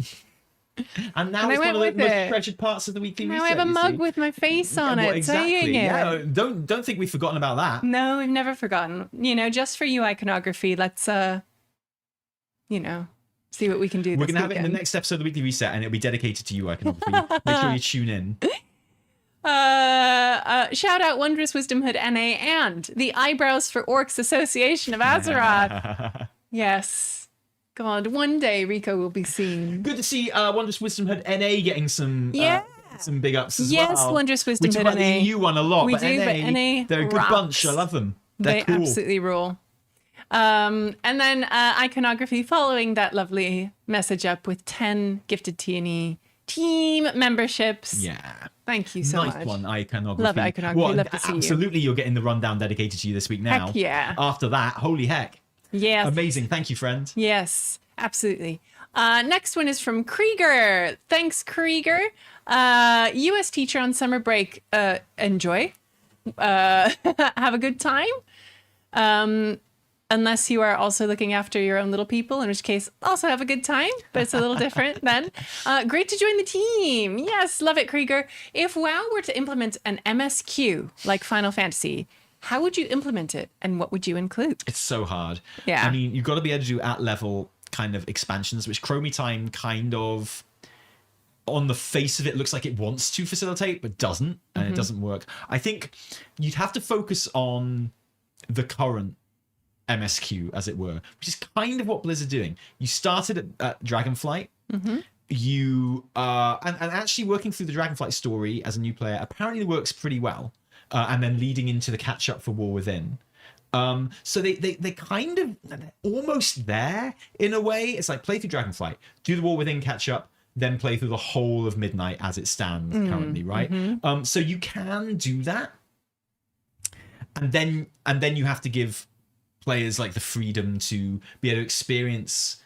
And now it's one of the most treasured parts of the weekly reset. Now I have a mug with my face on it, saying it. Yeah, don't think we've forgotten about that. No, we've never forgotten. You know, just for you, Iconography, let's, you know, see what we can do this We're going to have it weekend. in the next episode of the weekly reset, and it'll be dedicated to you, Iconography. Make sure you tune in. Shout out Wondrous Wisdom Hood NA and the Eyebrows for Orcs Association of Azeroth. Yes. God, one day Rico will be seen. Good to see Wondrous Wisdom Hood NA getting some big ups as well. Yes, Wondrous Wisdom Hood NA. We talk about the EU one a lot, but NA, they're a good bunch. I love them. They're cool. Absolutely rule. And then Iconography following that lovely message up with 10 gifted T&E team memberships. Yeah. Thank you so much. Nice one, Iconography. Love Iconography. Well, love to see absolutely, you're getting the rundown dedicated to you this week now. Heck yeah. After that, holy heck. Yes. Amazing. Thank you, friend. Yes, absolutely. Next one is from Krieger. Thanks, Krieger. US teacher on summer break. Enjoy. Have a good time. Unless you are also looking after your own little people, in which case also have a good time, but it's a little different then. Great to join the team. Yes, love it, Krieger. If WoW were to implement an MSQ like Final Fantasy, how would you implement it and what would you include? It's so hard. Yeah. I mean, you've got to be able to do at-level kind of expansions, which Chromie Time kind of, on the face of it, looks like it wants to facilitate, but doesn't, and it doesn't work. I think you'd have to focus on the current MSQ, as it were, which is kind of what Blizzard are doing. You started at Dragonflight. You and actually working through the Dragonflight story as a new player apparently works pretty well. And then leading into the catch up for War Within. So they kind of almost there in a way. It's like play through Dragonflight, do the War Within catch up, then play through the whole of Midnight as it stands currently, right? So you can do that, and then you have to give players like the freedom to be able to experience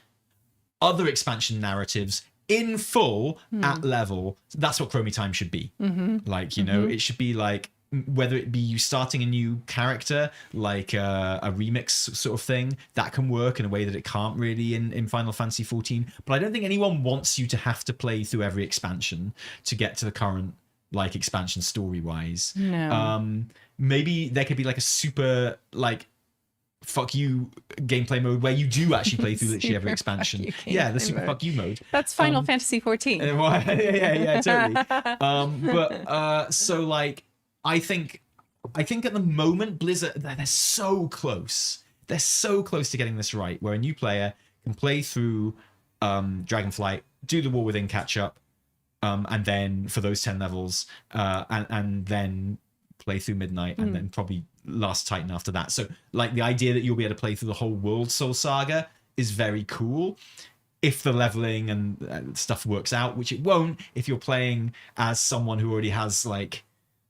other expansion narratives in full at level. That's what Chromie Time should be. Like, you know, it should be like, whether it be you starting a new character, like a remix sort of thing, that can work in a way that it can't really in Final Fantasy XIV. But I don't think anyone wants you to have to play through every expansion to get to the current like expansion story-wise. No. Maybe there could be like a super like fuck you gameplay mode where you do actually play through literally every expansion. Yeah, the super fuck you mode. That's Final Fantasy 14. Yeah, totally. So like, I think at the moment Blizzard, they're so close. They're so close to getting this right, where a new player can play through Dragonflight, do the War Within catch up, and then for those 10 levels, and then play through Midnight, and then probably Last Titan after that. So like the idea that you'll be able to play through the whole world Soul Saga is very cool if the leveling and stuff works out, which it won't if you're playing as someone who already has like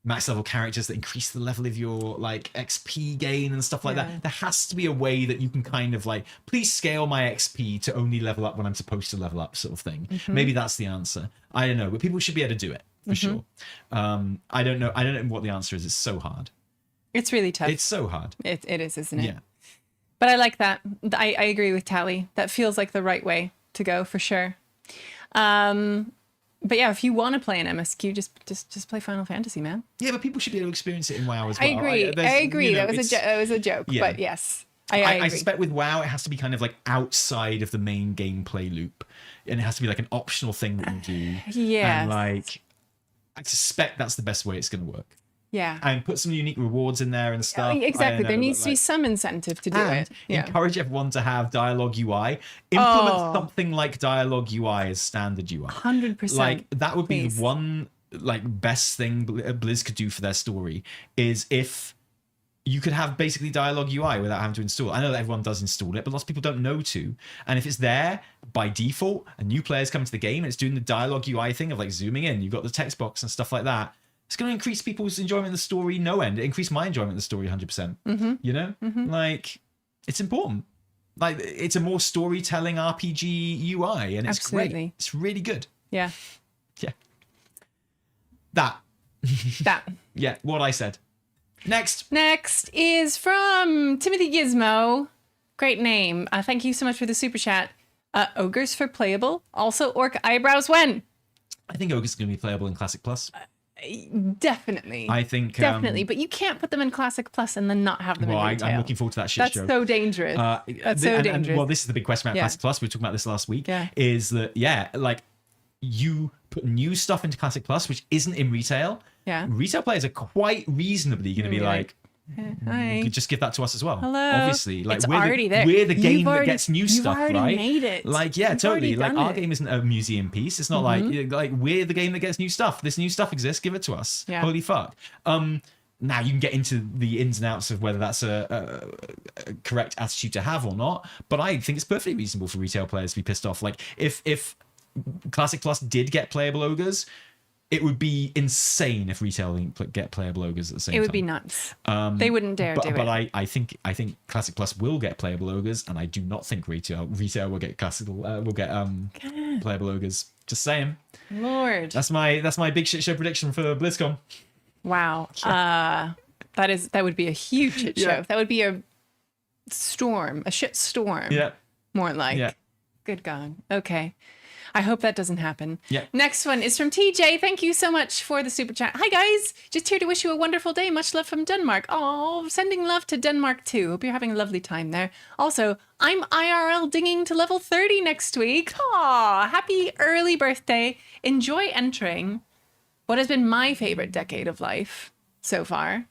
max level characters that increase the level of your like XP gain and stuff like that. There has to be a way that you can kind of like, please scale my XP to only level up when I'm supposed to level up, sort of thing. Maybe that's the answer. I don't know, but people should be able to do it for sure. I don't know what the answer is. It's so hard. It's really tough. It's so hard. It is, isn't it? Yeah. But I like that. I agree with Tally. That feels like the right way to go for sure. But yeah, if you want to play an MSQ, just play Final Fantasy, man. Yeah, but people should be able to experience it in WoW as well. I agree. You know, that was a joke. Yeah. But yes, I agree. I suspect with WoW, it has to be kind of like outside of the main gameplay loop, and it has to be like an optional thing that you do. Yeah. And like, I suspect that's the best way it's going to work. Yeah. And put some unique rewards in there and stuff. Exactly. There needs to be some incentive to do it. Yeah. Encourage everyone to have dialogue UI. Implement something like dialogue UI as standard UI. 100%. Like that would be the one like best thing Blizz could do for their story, is if you could have basically dialogue UI without having to install it. I know that everyone does install it, but lots of people don't know to. And if it's there by default and new players come to the game and it's doing the dialogue UI thing of like zooming in, you've got the text box and stuff like that, it's going to increase people's enjoyment of the story no end. It increased my enjoyment of the story 100%. You know? Like, it's important. Like, it's a more storytelling RPG UI, and it's great. It's really good. Yeah. Yeah. That. Yeah, what I said. Next is from Timothy Gizmo. Great name. Thank you so much for the super chat. Ogres for playable. Also, Orc eyebrows when? I think Ogres is going to be playable in Classic Plus. Definitely. I think definitely, but you can't put them in Classic Plus and then not have them in retail. I'm looking forward to that shit show. That's so dangerous. That's so dangerous. And, well, this is the big question about Classic Plus. We were talking about this last week. Is that like you put new stuff into Classic Plus, which isn't in retail. Yeah. Retail players are quite reasonably going to be like, you could just give that to us as well. Hello. Obviously, like it's we're already there. We're the game that gets new stuff, right? You've already made it. Like, yeah, totally. Like our game isn't a museum piece. It's not like we're the game that gets new stuff. This new stuff exists. Give it to us. Yeah. Holy fuck. Now you can get into the ins and outs of whether that's a correct attitude to have or not. But I think it's perfectly reasonable for retail players to be pissed off. Like if Classic Plus did get playable ogres, it would be insane if retail didn't get playable ogres at the same time. It would be nuts. They wouldn't dare do it. But I think Classic Plus will get playable ogres, and I do not think retail will get playable ogres. Just saying. Lord. That's my big shit show prediction for BlizzCon. Wow. That would be a huge shit show. That would be a shit storm. Yeah. More like. Yeah. Good God. Okay. I hope that doesn't happen. Yeah. Next one is from TJ. Thank you so much for the super chat. Hi guys, just here to wish you a wonderful day. Much love from Denmark. Oh, sending love to Denmark too. Hope you're having a lovely time there. Also, I'm IRL dinging to level 30 next week. Aw, happy early birthday. Enjoy entering what has been my favorite decade of life so far.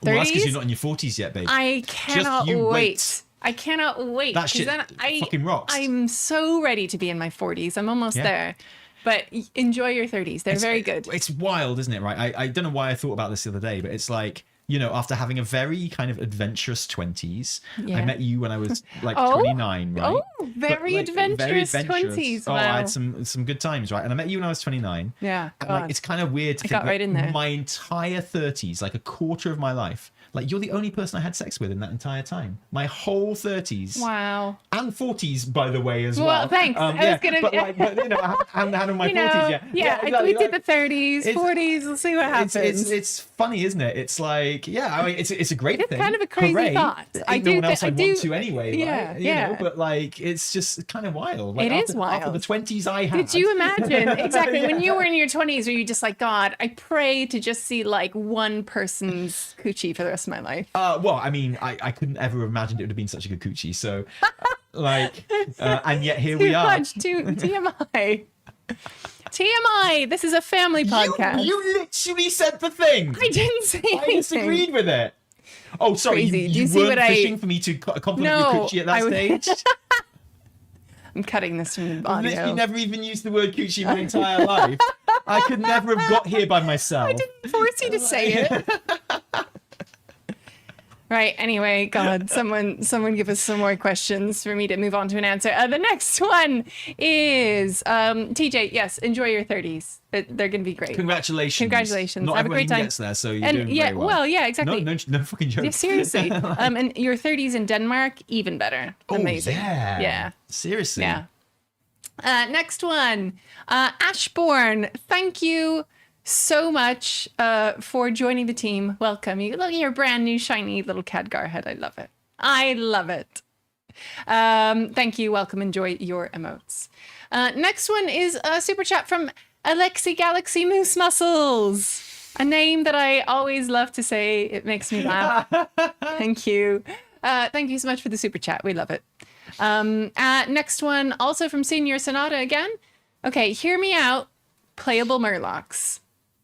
30s? Well, that's because you're not in your 40s yet, babe. I cannot wait. I cannot wait. That shit fucking rocks. I'm so ready to be in my 40s. I'm almost there. But enjoy your 30s. They're very good. It's wild, isn't it? Right? I don't know why I thought about this the other day, but it's like, you know, after having a very kind of adventurous 20s, I met you when I was like 29, right? Oh, very adventurous 20s. Wow. Oh, I had some good times, right? And I met you when I was 29. Yeah. And like, it's kind of weird to think right in there. My entire 30s, like a quarter of my life, like you're the only person I had sex with in that entire time. My whole 30s. Wow. And 40s, by the way, as well. Well, thanks. I was gonna. But you know, I haven't had my 40s yet. Yeah, exactly. We did the 30s, 40s. We'll see what happens. It's funny, isn't it? It's like, I mean, it's a great thing. It's kind of a crazy thought. No one else I'd want to anyway. Yeah, right? You know, but like, it's just kind of wild. Like, it is wild. After the 20s I had. Did you imagine exactly when you were in your 20s? Were you just like, God, I pray to just see like one person's coochie for the rest rest of my life. Well, I mean, I couldn't ever have imagined it would have been such a good coochie. So, like, and yet here we are. TMI. TMI. This is a family podcast. You literally said the thing. I didn't say anything. I disagreed with it. Oh, sorry. You weren't fishing for me to compliment your coochie at that stage? I'm cutting this from the audio. I've literally never even used the word coochie in my entire life. I could never have got here by myself. I didn't force you to say it. Right. Anyway, God, someone give us some more questions for me to move on to an answer. The next one is TJ. Yes, enjoy your 30s. They're going to be great. Congratulations. Not Have a great time. Gets there, so you're doing very well. Well, yeah, exactly. No fucking joke. Yeah, seriously. And your 30s in Denmark, even better. Amazing. Yeah. Seriously. Yeah. Next one, Ashbourne. Thank you so much for joining the team. Welcome. Look at your brand new shiny little Khadgar head. I love it. I love it. Thank you. Welcome. Enjoy your emotes. Next one is a super chat from Alexi Galaxy Moose Muscles. A name that I always love to say. It makes me laugh. Thank you. Thank you so much for the super chat. We love it. Next one, also from Senior Sonata again. Okay, hear me out. Playable Murlocs.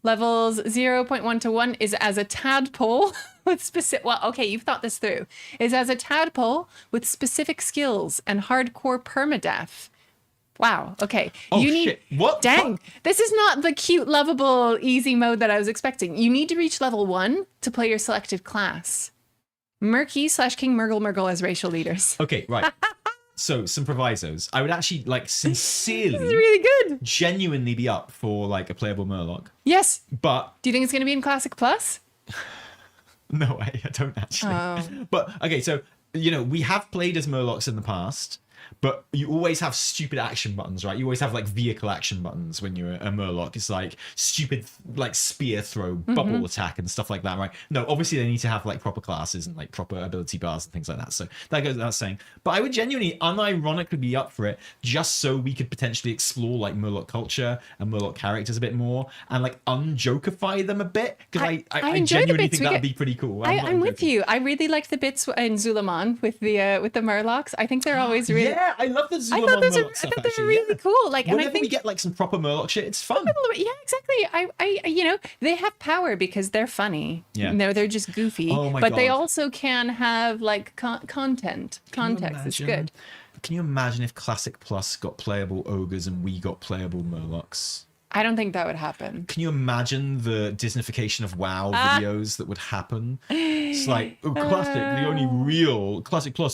Levels 0.1 to 1 is as a tadpole with specific... Well, okay, you've thought this through. Is as a tadpole with specific skills and hardcore permadeath. Wow, okay. Oh, shit. What? Dang. What? This is not the cute, lovable, easy mode that I was expecting. You need to reach level 1 to play your selected class. Murky / King Murgle as racial leaders. Okay, right. So, some provisos. I would actually, sincerely... This is really good. Genuinely be up for, a playable Murloc. Yes. But... Do you think it's going to be in Classic Plus? No way, I don't actually. Oh. But, okay, so, we have played as Murlocs in the past, but you always have stupid action buttons, right? You always have, vehicle action buttons when you're a Murloc. It's, stupid, spear throw, bubble attack and stuff like that, right? No, obviously they need to have, proper classes and, proper ability bars and things like that. So that goes without saying. But I would genuinely, unironically be up for it just so we could potentially explore, Murloc culture and Murloc characters a bit more and, unjokify them a bit. Because I genuinely think that would be pretty cool. I'm with you. I really liked the bits in Zulaman with the Murlocs. I think they're always really... Yeah, I love the Zulaman Murloc stuff, I thought they were really cool. Whenever and I think we get some proper Murloc shit, it's fun. Yeah, exactly. I they have power because they're funny. Yeah. No, they're just goofy. Oh my but they God. also can have content. Context is good. Can you imagine if Classic Plus got playable ogres and we got playable Murlocs? I don't think that would happen. Can you imagine the Disneyfication of WoW videos that would happen? It's Classic Plus,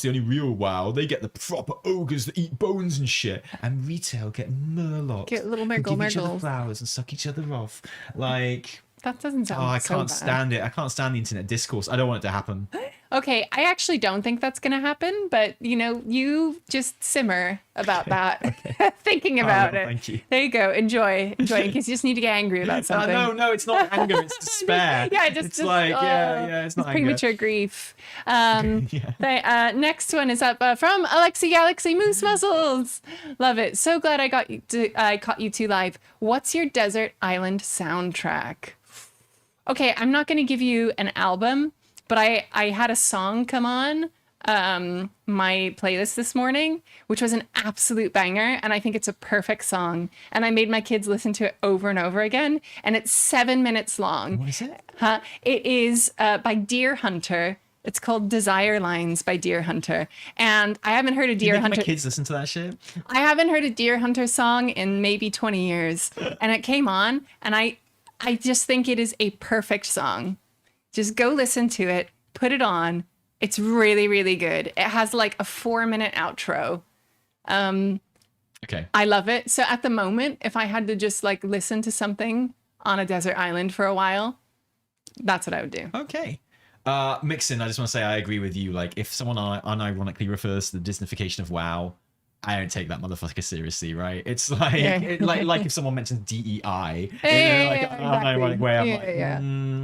the only real WoW. They get the proper ogres that eat bones and shit, and retail get Murlocs. Get little who give each other Murgles. flowers and suck each other off. That doesn't sound I so can't bad. stand it. I can't stand the internet discourse. I don't want it to happen. Okay, I actually don't think that's going to happen, but you just simmer about that, thinking about it. Thank you. There you go. Enjoy, in case you just need to get angry about something. No, it's not anger. It's despair. It's not anger. Premature grief. Next one is up from Alexi Galaxy Moose Muscles. Love it. So glad I caught you two live. What's your desert island soundtrack? Okay, I'm not going to give you an album, but I had a song come on my playlist this morning, which was an absolute banger, and I think it's a perfect song. And I made my kids listen to it over and over again, and it's 7 minutes long. What is it? It is by Deer Hunter. It's called Desire Lines by Deer Hunter. And I haven't heard a Deer Hunter... my kids listen to that shit? I haven't heard a Deer Hunter song in maybe 20 years. And it came on, and I just think it is a perfect song. Just go listen to it, put it on. It's really, really good. It has a 4-minute outro. Okay. I love it. So at the moment, if I had to just listen to something on a desert island for a while, that's what I would do. Okay. Mixin, I just want to say I agree with you. If someone unironically refers to the Disneyfication of WoW, I don't take that motherfucker seriously, right? It's like if someone mentions DEI in an ironic way, I'm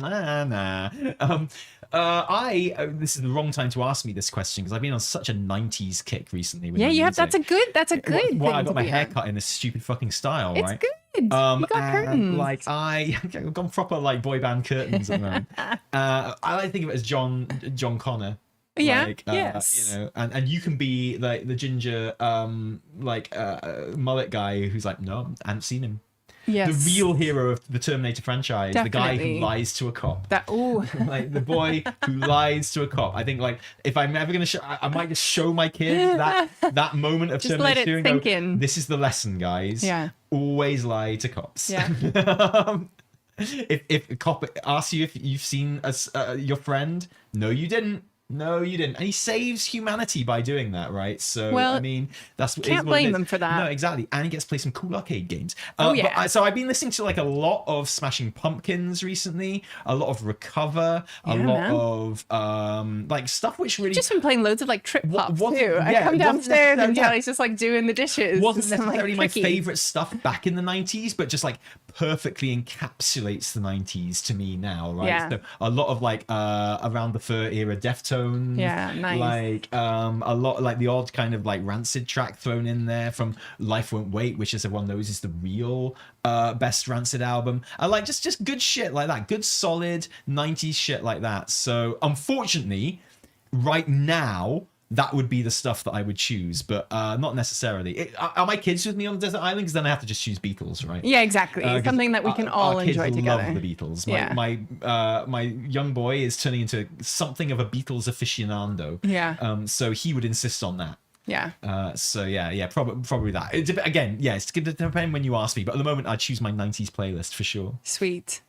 this is the wrong time to ask me this question because I've been on such a 90s kick recently. With Yeah, you have. music. That's a good Well, thing I got to my be hair on. cut in this stupid fucking style, It's right? good. You got curtains. Like I've gone proper like boy band curtains at the moment. I like to think of it as John Connor. Yeah. Like, yes. You know, and you can be like the ginger mullet guy who's like, no, I haven't seen him. Yes. The real hero of the Terminator franchise, Definitely. the guy who lies to a cop. Oh. Like the boy who lies to a cop. I think like if I'm ever gonna show, I might just show my kids that moment of just Terminator let it 2 and sink go, in. this is the lesson, guys. Yeah. Always lie to cops. Yeah. If a cop asks you if you've seen your friend, no, you didn't. No, you didn't. And he saves humanity by doing that, right? So, well, I mean, can't blame him for that. No, exactly. And he gets to play some cool arcade games. Yeah. So I've been listening to like a lot of Smashing Pumpkins recently, a lot of Recover, a lot of like stuff which really... Just been playing loads of like trip hops too. Yeah, I come downstairs and Charlie's just like doing the dishes. Wasn't necessarily my tricky. favorite stuff back in the 90s, but just like perfectly encapsulates the 90s to me now, right? Yeah. So a lot of like around the Fur era Deftones. Yeah, nice. Like a lot like the odd kind of like Rancid track thrown in there from Life Won't Wait, which as everyone knows is the real best Rancid album. I like just good shit like that, good solid 90s shit like that. So unfortunately right now that would be the stuff that I would choose, but not necessarily. Are my kids with me on Desert Island? Because then I have to just choose Beatles, right? Yeah, exactly. Something that we can all our kids enjoy together. Love the Beatles. Yeah. My young boy is turning into something of a Beatles aficionado. Yeah. So he would insist on that. Yeah. So yeah, probably that. Again, yeah, it's going to depend when you ask me, but at the moment I choose my 90s playlist for sure. Sweet.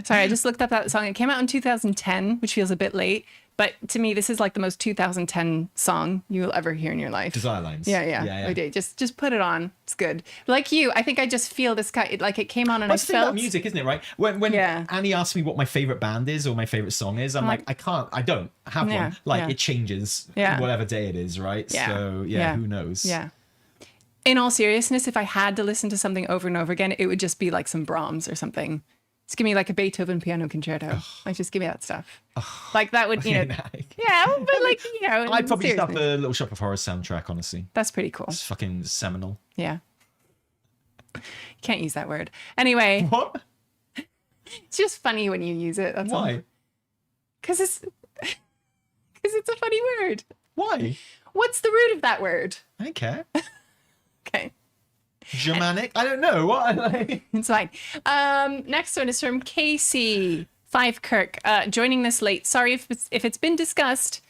Sorry, I just looked up that song. It came out in 2010, which feels a bit late. But to me, this is like the most 2010 song you'll ever hear in your life. Desire Lines. Yeah. We did. Just put it on. It's good. Like you, I think I just feel this guy, like it came on and That's I the thing about felt... music, isn't it, right? When Annie asks me what my favorite band is or my favorite song is, I'm like, I don't have one. Like it changes whatever day it is, right? Yeah. So who knows? Yeah. In all seriousness, if I had to listen to something over and over again, it would just be like some Brahms or something. Just give me like a Beethoven piano concerto. Like just give me that stuff. Like that would, you know. Yeah, but like, you know. I'd probably start the Little Shop of Horrors soundtrack, honestly. That's pretty cool. It's fucking seminal. Yeah. Can't use that word. Anyway. What? It's just funny when you use it. That's Why? all. Because it's a funny word. Why? What's the root of that word? I don't care. Okay. Germanic? I don't know. What? It's fine. Next one is from Casey Five Kirk. Joining this late. Sorry if it's been discussed.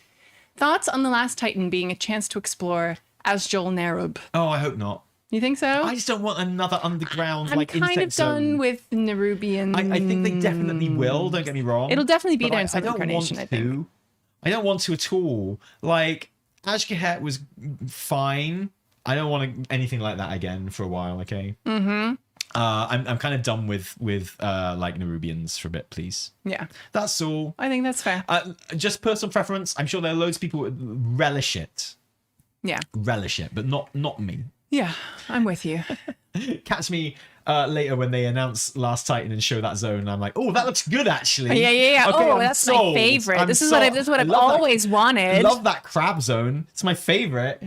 Thoughts on The Last Titan being a chance to explore Azjol Nerub? Oh, I hope not. You think so? I just don't want another underground I'm kind insect of done zone. with Nerubian. I think they definitely will. Don't get me wrong. It'll definitely be But there in some incarnation, I think. I don't want to at all. Like Ashkahet was fine. I don't want anything like that again for a while. Okay. Mm-hmm. I'm kind of done with like Nerubians for a bit, please. Yeah. That's all. I think that's fair. Just personal preference. I'm sure there are loads of people who would relish it. Yeah. Relish it, but not me. Yeah, I'm with you. Catch me later when they announce Last Titan and show that zone. And I'm like, oh, that looks good actually. Yeah. Okay, oh, I'm that's sold. my favorite. I'm This is sold. what I've Love always wanted. Love that crab zone. It's my favorite.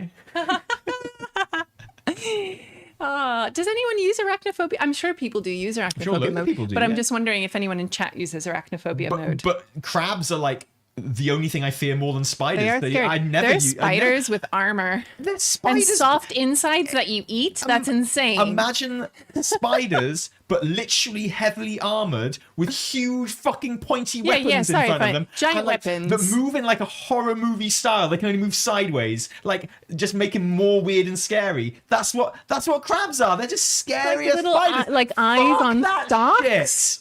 Does anyone use arachnophobia? I'm sure people do use arachnophobia mode, people do, but I'm yeah. just wondering if anyone in chat uses arachnophobia mode. But crabs are like the only thing I fear more than spiders. They are scary. They're spiders with armor They're spiders. and soft insides that you eat. That's insane. Imagine spiders, but literally heavily armored with huge fucking pointy weapons in front of them. Giant and, like, weapons. that move in like a horror movie style. They can only move sideways, like just make them more weird and scary. That's what crabs are. They're just scary as little spiders. like eyes on that stalks. shit.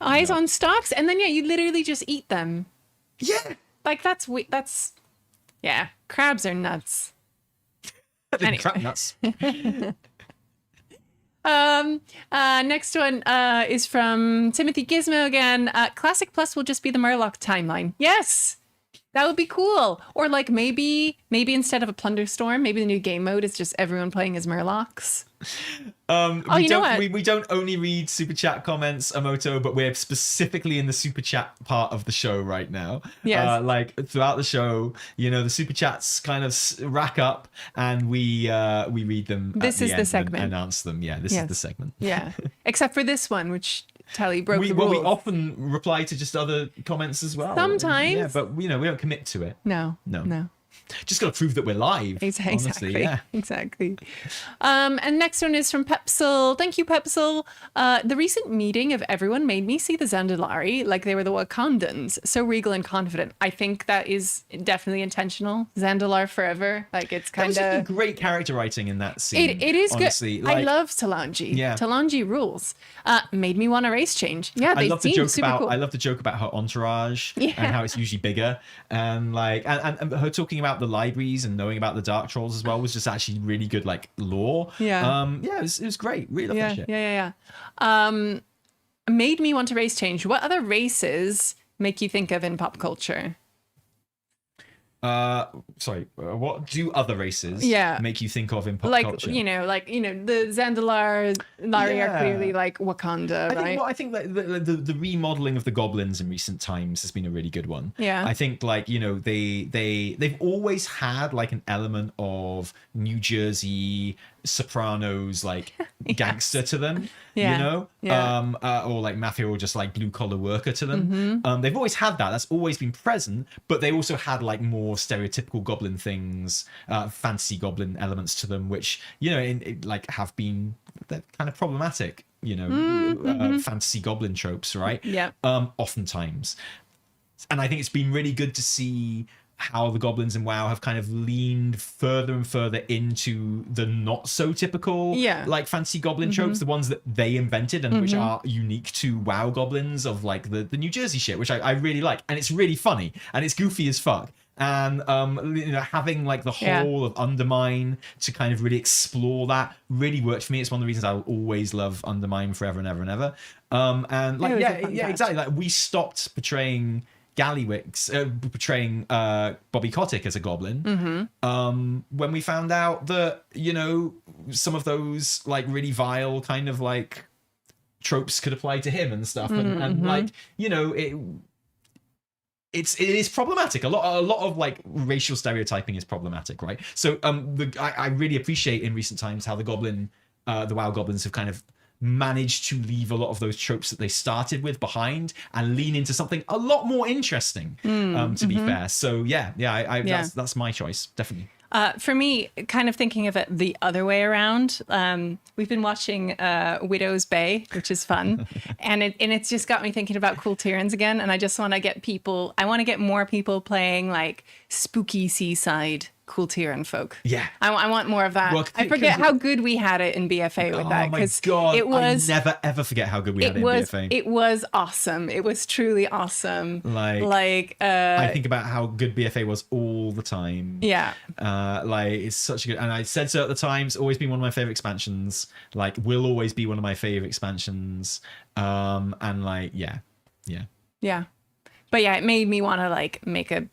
Eyes on stalks, and then you literally just eat them. Yeah. Like that's crabs are nuts. Anyway. Crab nuts. Next one is from Timothy Gizmo again. Classic Plus will just be the Murloc timeline. Yes. That would be cool. Or like maybe instead of a plunder storm, maybe the new game mode is just everyone playing as Murlocs. We don't only read super chat comments, Amoto, but we're specifically in the super chat part of the show right now. Yes. Like throughout the show, the super chats kind of rack up, and we read them. This is the segment. And announce them. Yeah, this is the segment. Yeah, except for this one, which Tally broke the rules. Well, we often reply to just other comments as well. Sometimes. Yeah, but we don't commit to it. No. Just got to prove that we're live. Exactly. Honestly, yeah. Exactly. And next one is from Pepsil. Thank you, Pepsil. The recent meeting of everyone made me see the Zandalari like they were the Wakandans, so regal and confident. I think that is definitely intentional. Zandalar forever. Like it's kind of great character writing in that scene. It is honestly. good. I love Talanji. Yeah. Talanji rules. Made me want a race change. Yeah, they seem super cool. I love the joke about her entourage and how it's usually bigger, and and her talking about the libraries and knowing about the Dark Trolls as well was just actually really good, like lore. Yeah. It was great. Really love that shit. Yeah. Made me want to race change. What other races make you think of in pop culture? What do other races make you think of in pop culture? The Zandalar are clearly like Wakanda, right? I think that the remodeling of the goblins in recent times has been a really good one. Yeah. I think they've always had like an element of New Jersey Sopranos gangster to them. Or like mafia, or just like blue collar worker to them. They've always had that. That's always been present, but they also had like more stereotypical goblin things, fantasy goblin elements to them, which have been kind of problematic. Fantasy goblin tropes, right? Yeah. Oftentimes, and I think it's been really good to see how the goblins in WoW have kind of leaned further and further into the not so typical like fantasy goblin tropes, the ones that they invented and which are unique to WoW goblins, of like the New Jersey shit, which I really like, and it's really funny and it's goofy as fuck. And having like the whole of Undermine to kind of really explore that really worked for me. It's one of the reasons I'll always love Undermine forever and ever and ever. Exactly. Like we stopped portraying Gallywix, portraying Bobby Kotick as a goblin, when we found out that some of those like really vile kind of like tropes could apply to him and stuff, it is problematic. A lot of like racial stereotyping is problematic, right? So I really appreciate in recent times how the WoW goblins have kind of managed to leave a lot of those tropes that they started with behind and lean into something a lot more interesting, to be fair. So that's my choice, definitely. For me, kind of thinking of it the other way around, we've been watching Widow's Bay, which is fun, and it's just got me thinking about Cool Tyrans again, and I just want to get more people playing like spooky seaside Cool Tyran folk. Yeah. I want more of that. Well, I forget how good we had it in BFA with that. Because it was, I never ever forget how good we had it in BFA. It was awesome. It was truly awesome. I think about how good BFA was all the time. Yeah. It's such a good, and I said so at the time, it's always been one of my favorite expansions. Like, will always be one of my favorite expansions. Yeah. But yeah, it made me want to like make a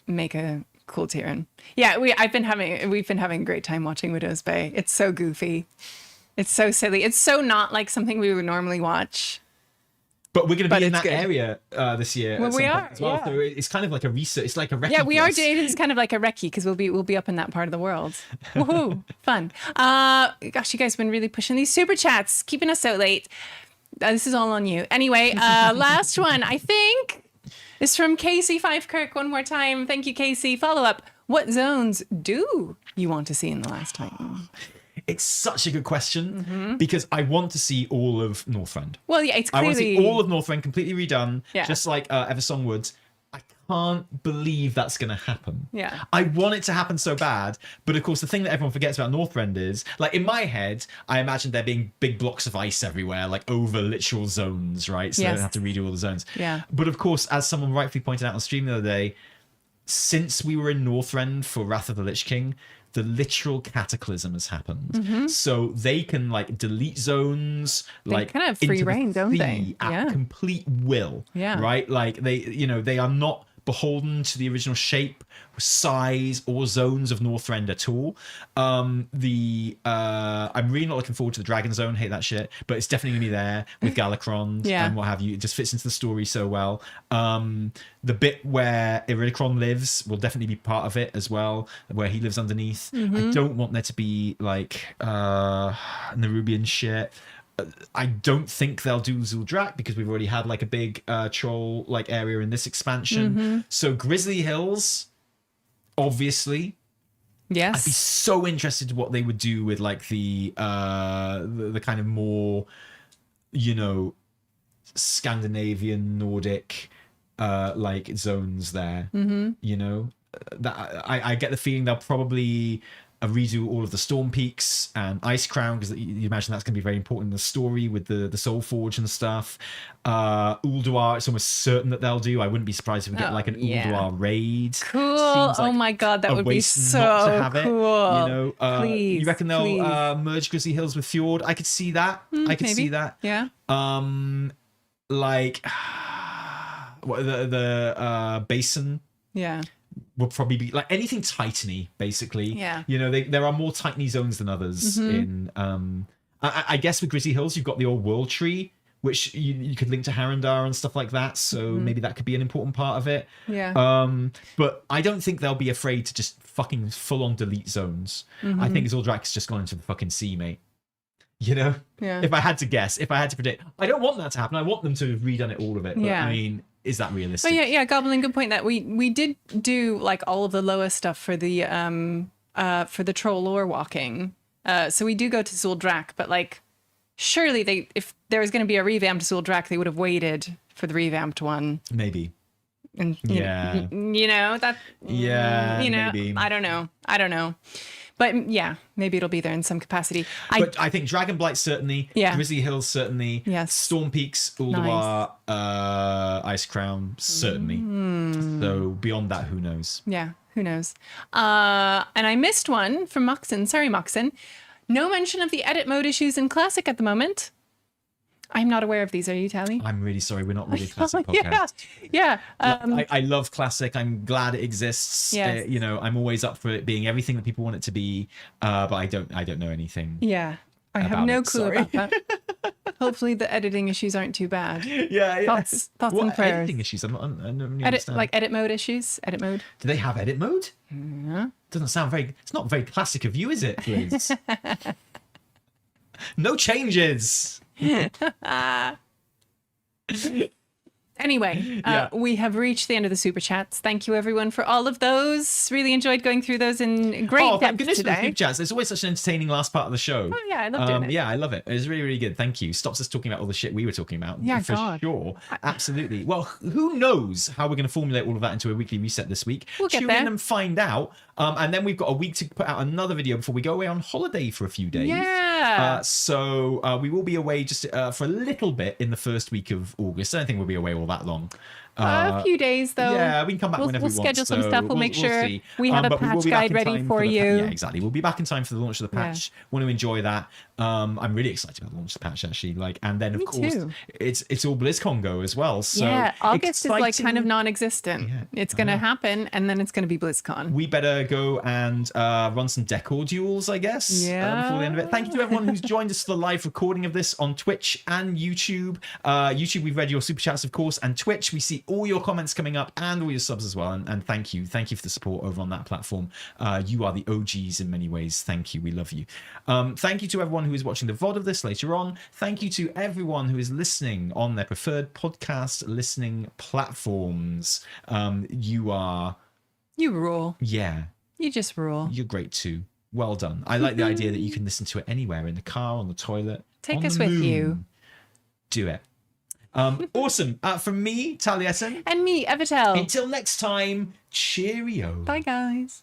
Cool Tyran. Yeah, we've been having a great time watching Widow's Bay. It's so goofy. It's so silly. It's so not like something we would normally watch. But we're going to be in that area this year. Well, we are as well. Yeah. So it's kind of like a research. It's like a recce. Yeah, we are. It is kind of like a recce because we'll be up in that part of the world. Woohoo! Fun. Gosh, you guys have been really pushing these super chats, keeping us so late. This is all on you. Anyway, last one I think. It's from Casey Fifekirk one more time. Thank you, Casey. Follow up. What zones do you want to see in The Last Titan? It's such a good question because I want to see all of Northrend. Well, yeah, it's clearly... I want to see all of Northrend completely redone, yeah. just like Eversong Woods. I can't believe that's going to happen. Yeah. I want it to happen so bad, but of course the thing that everyone forgets about Northrend is, like in my head, I imagine there being big blocks of ice everywhere, like over literal zones, right? So they don't have to redo all the zones. Yeah. But of course, as someone rightfully pointed out on stream the other day, since we were in Northrend for Wrath of the Lich King, the literal cataclysm has happened. So they can like delete zones, they like kind of free reign, don't they? At complete will. Yeah. Right? Like they are not beholden to the original shape, size, or zones of Northrend at all. I'm really not looking forward to the Dragon Zone. Hate that shit, but it's definitely gonna be there with Galakron and what have you. It just fits into the story so well. The bit where Iridikron lives will definitely be part of it as well, where he lives underneath. I don't want there to be like Nerubian shit. I don't think they'll do Ula'tek because we've already had like a big troll like area in this expansion. So Grizzly Hills, obviously. Yes. I'd be so interested in what they would do with like the kind of more, you know, Scandinavian, Nordic like zones there. You know, that I get the feeling they'll probably redo all of the Storm Peaks and Ice Crown, because you imagine that's going to be very important in the story with the Soul Forge and stuff. Ulduar, it's almost certain that they'll do. I wouldn't be surprised if we get like an Ulduar raid. Cool. Seems like oh my god, that would be so not to have cool. It, you know, please, you reckon they'll merge Grizzly Hills with Fjord? I could see that. I could see that. Yeah. Like what the basin. Yeah. Will probably be like anything Titany, basically. Yeah. You know, there are more Titany zones than others in. I guess with Grizzly Hills, you've got the old World Tree, which you could link to Harandar and stuff like that. So maybe that could be an important part of it. Yeah. But I don't think they'll be afraid to just fucking full on delete zones. I think Ula'tek's just gone into the fucking sea, mate. You know? Yeah. If I had to guess, if I had to predict, I don't want that to happen. I want them to have redone it, all of it. But Yeah. I mean, is that realistic? But yeah, Goblin, good point. That we did do like all of the lowest stuff for the troll lore walking. So we do go to Ula'tek, but like surely if there was going to be a revamped Ula'tek, they would have waited for the revamped one. Maybe. And Yeah. you know that. Yeah. You know, maybe. I don't know. But yeah, maybe it'll be there in some capacity. But I think Dragonblight certainly, Yeah. Grizzly Hills certainly, Yes. Storm Peaks, Ulduar, Ice Crown certainly. So beyond that, who knows? Yeah, who knows? And I missed one from Moxon. Sorry, Moxon. No mention of the edit mode issues in Classic at the moment. I'm not aware of these. Are you, Tally? I'm really sorry. We're not really a Classic podcast. Yeah. I love Classic. I'm glad it exists. Yes. You know, I'm always up for it being everything that people want it to be. But I don't know anything. Yeah. I have about no it, clue sorry. about that. Hopefully the editing issues aren't too bad. Yeah. Thoughts what and prayers. editing issues? I don't really Edit understand. edit mode issues. Edit mode. Do they have edit mode? Yeah. Doesn't sound very. It's not very Classic of you, is it, Liz? No changes. Anyway, Yeah. we have reached the end of the super chats. Thank you, everyone, for all of those. Really enjoyed going through those in great Thank depth goodness for the today. Super Chats. It's always such an entertaining last part of the show. Oh yeah, I love doing it. Yeah, I love it. It was really, really good. Thank you. Stops us talking about all the shit we were talking about. Yeah, for God. sure. Absolutely. Well, who knows how we're going to formulate all of that into a weekly reset this week? We'll get Tune there. in and find out. And then we've got a week to put out another video before we go away on holiday for a few days. Yeah. So we will be away just for a little bit in the first week of August. I don't think we'll be away all that long. A few days, though. Yeah, we can come back whenever we'll we want. schedule some so stuff. We'll make sure see. we have a But we will patch be back guide in ready time for the you. yeah, exactly. We'll be back in time for the launch of the patch. Want to enjoy that. I'm really excited about the launch of the patch, actually. And then of course too. it's all BlizzCon go as well. So Yeah, August is like exciting. kind of non-existent. Yeah, It's going to happen, and then it's going to be BlizzCon. We better go and run some Decor Duels, I guess. Before the end of it. Thank you to everyone who's joined us for the live recording of this on Twitch and YouTube. YouTube, we've read your super chats, of course, and Twitch, we see all your comments coming up and all your subs as well. And thank you for the support over on that platform. You are the OGs in many ways. Thank you. We love you. Thank you to everyone who is watching the VOD of this later on. Thank you to everyone who is listening on their preferred podcast listening platforms. You rule. Yeah. You just rule. You're great too. Well done. I like the idea that you can listen to it anywhere, in the car, on the toilet. Take on us the with moon. you. Do it. Awesome. From me, Taliesin. And me, Evitel. Until next time, cheerio. Bye, guys.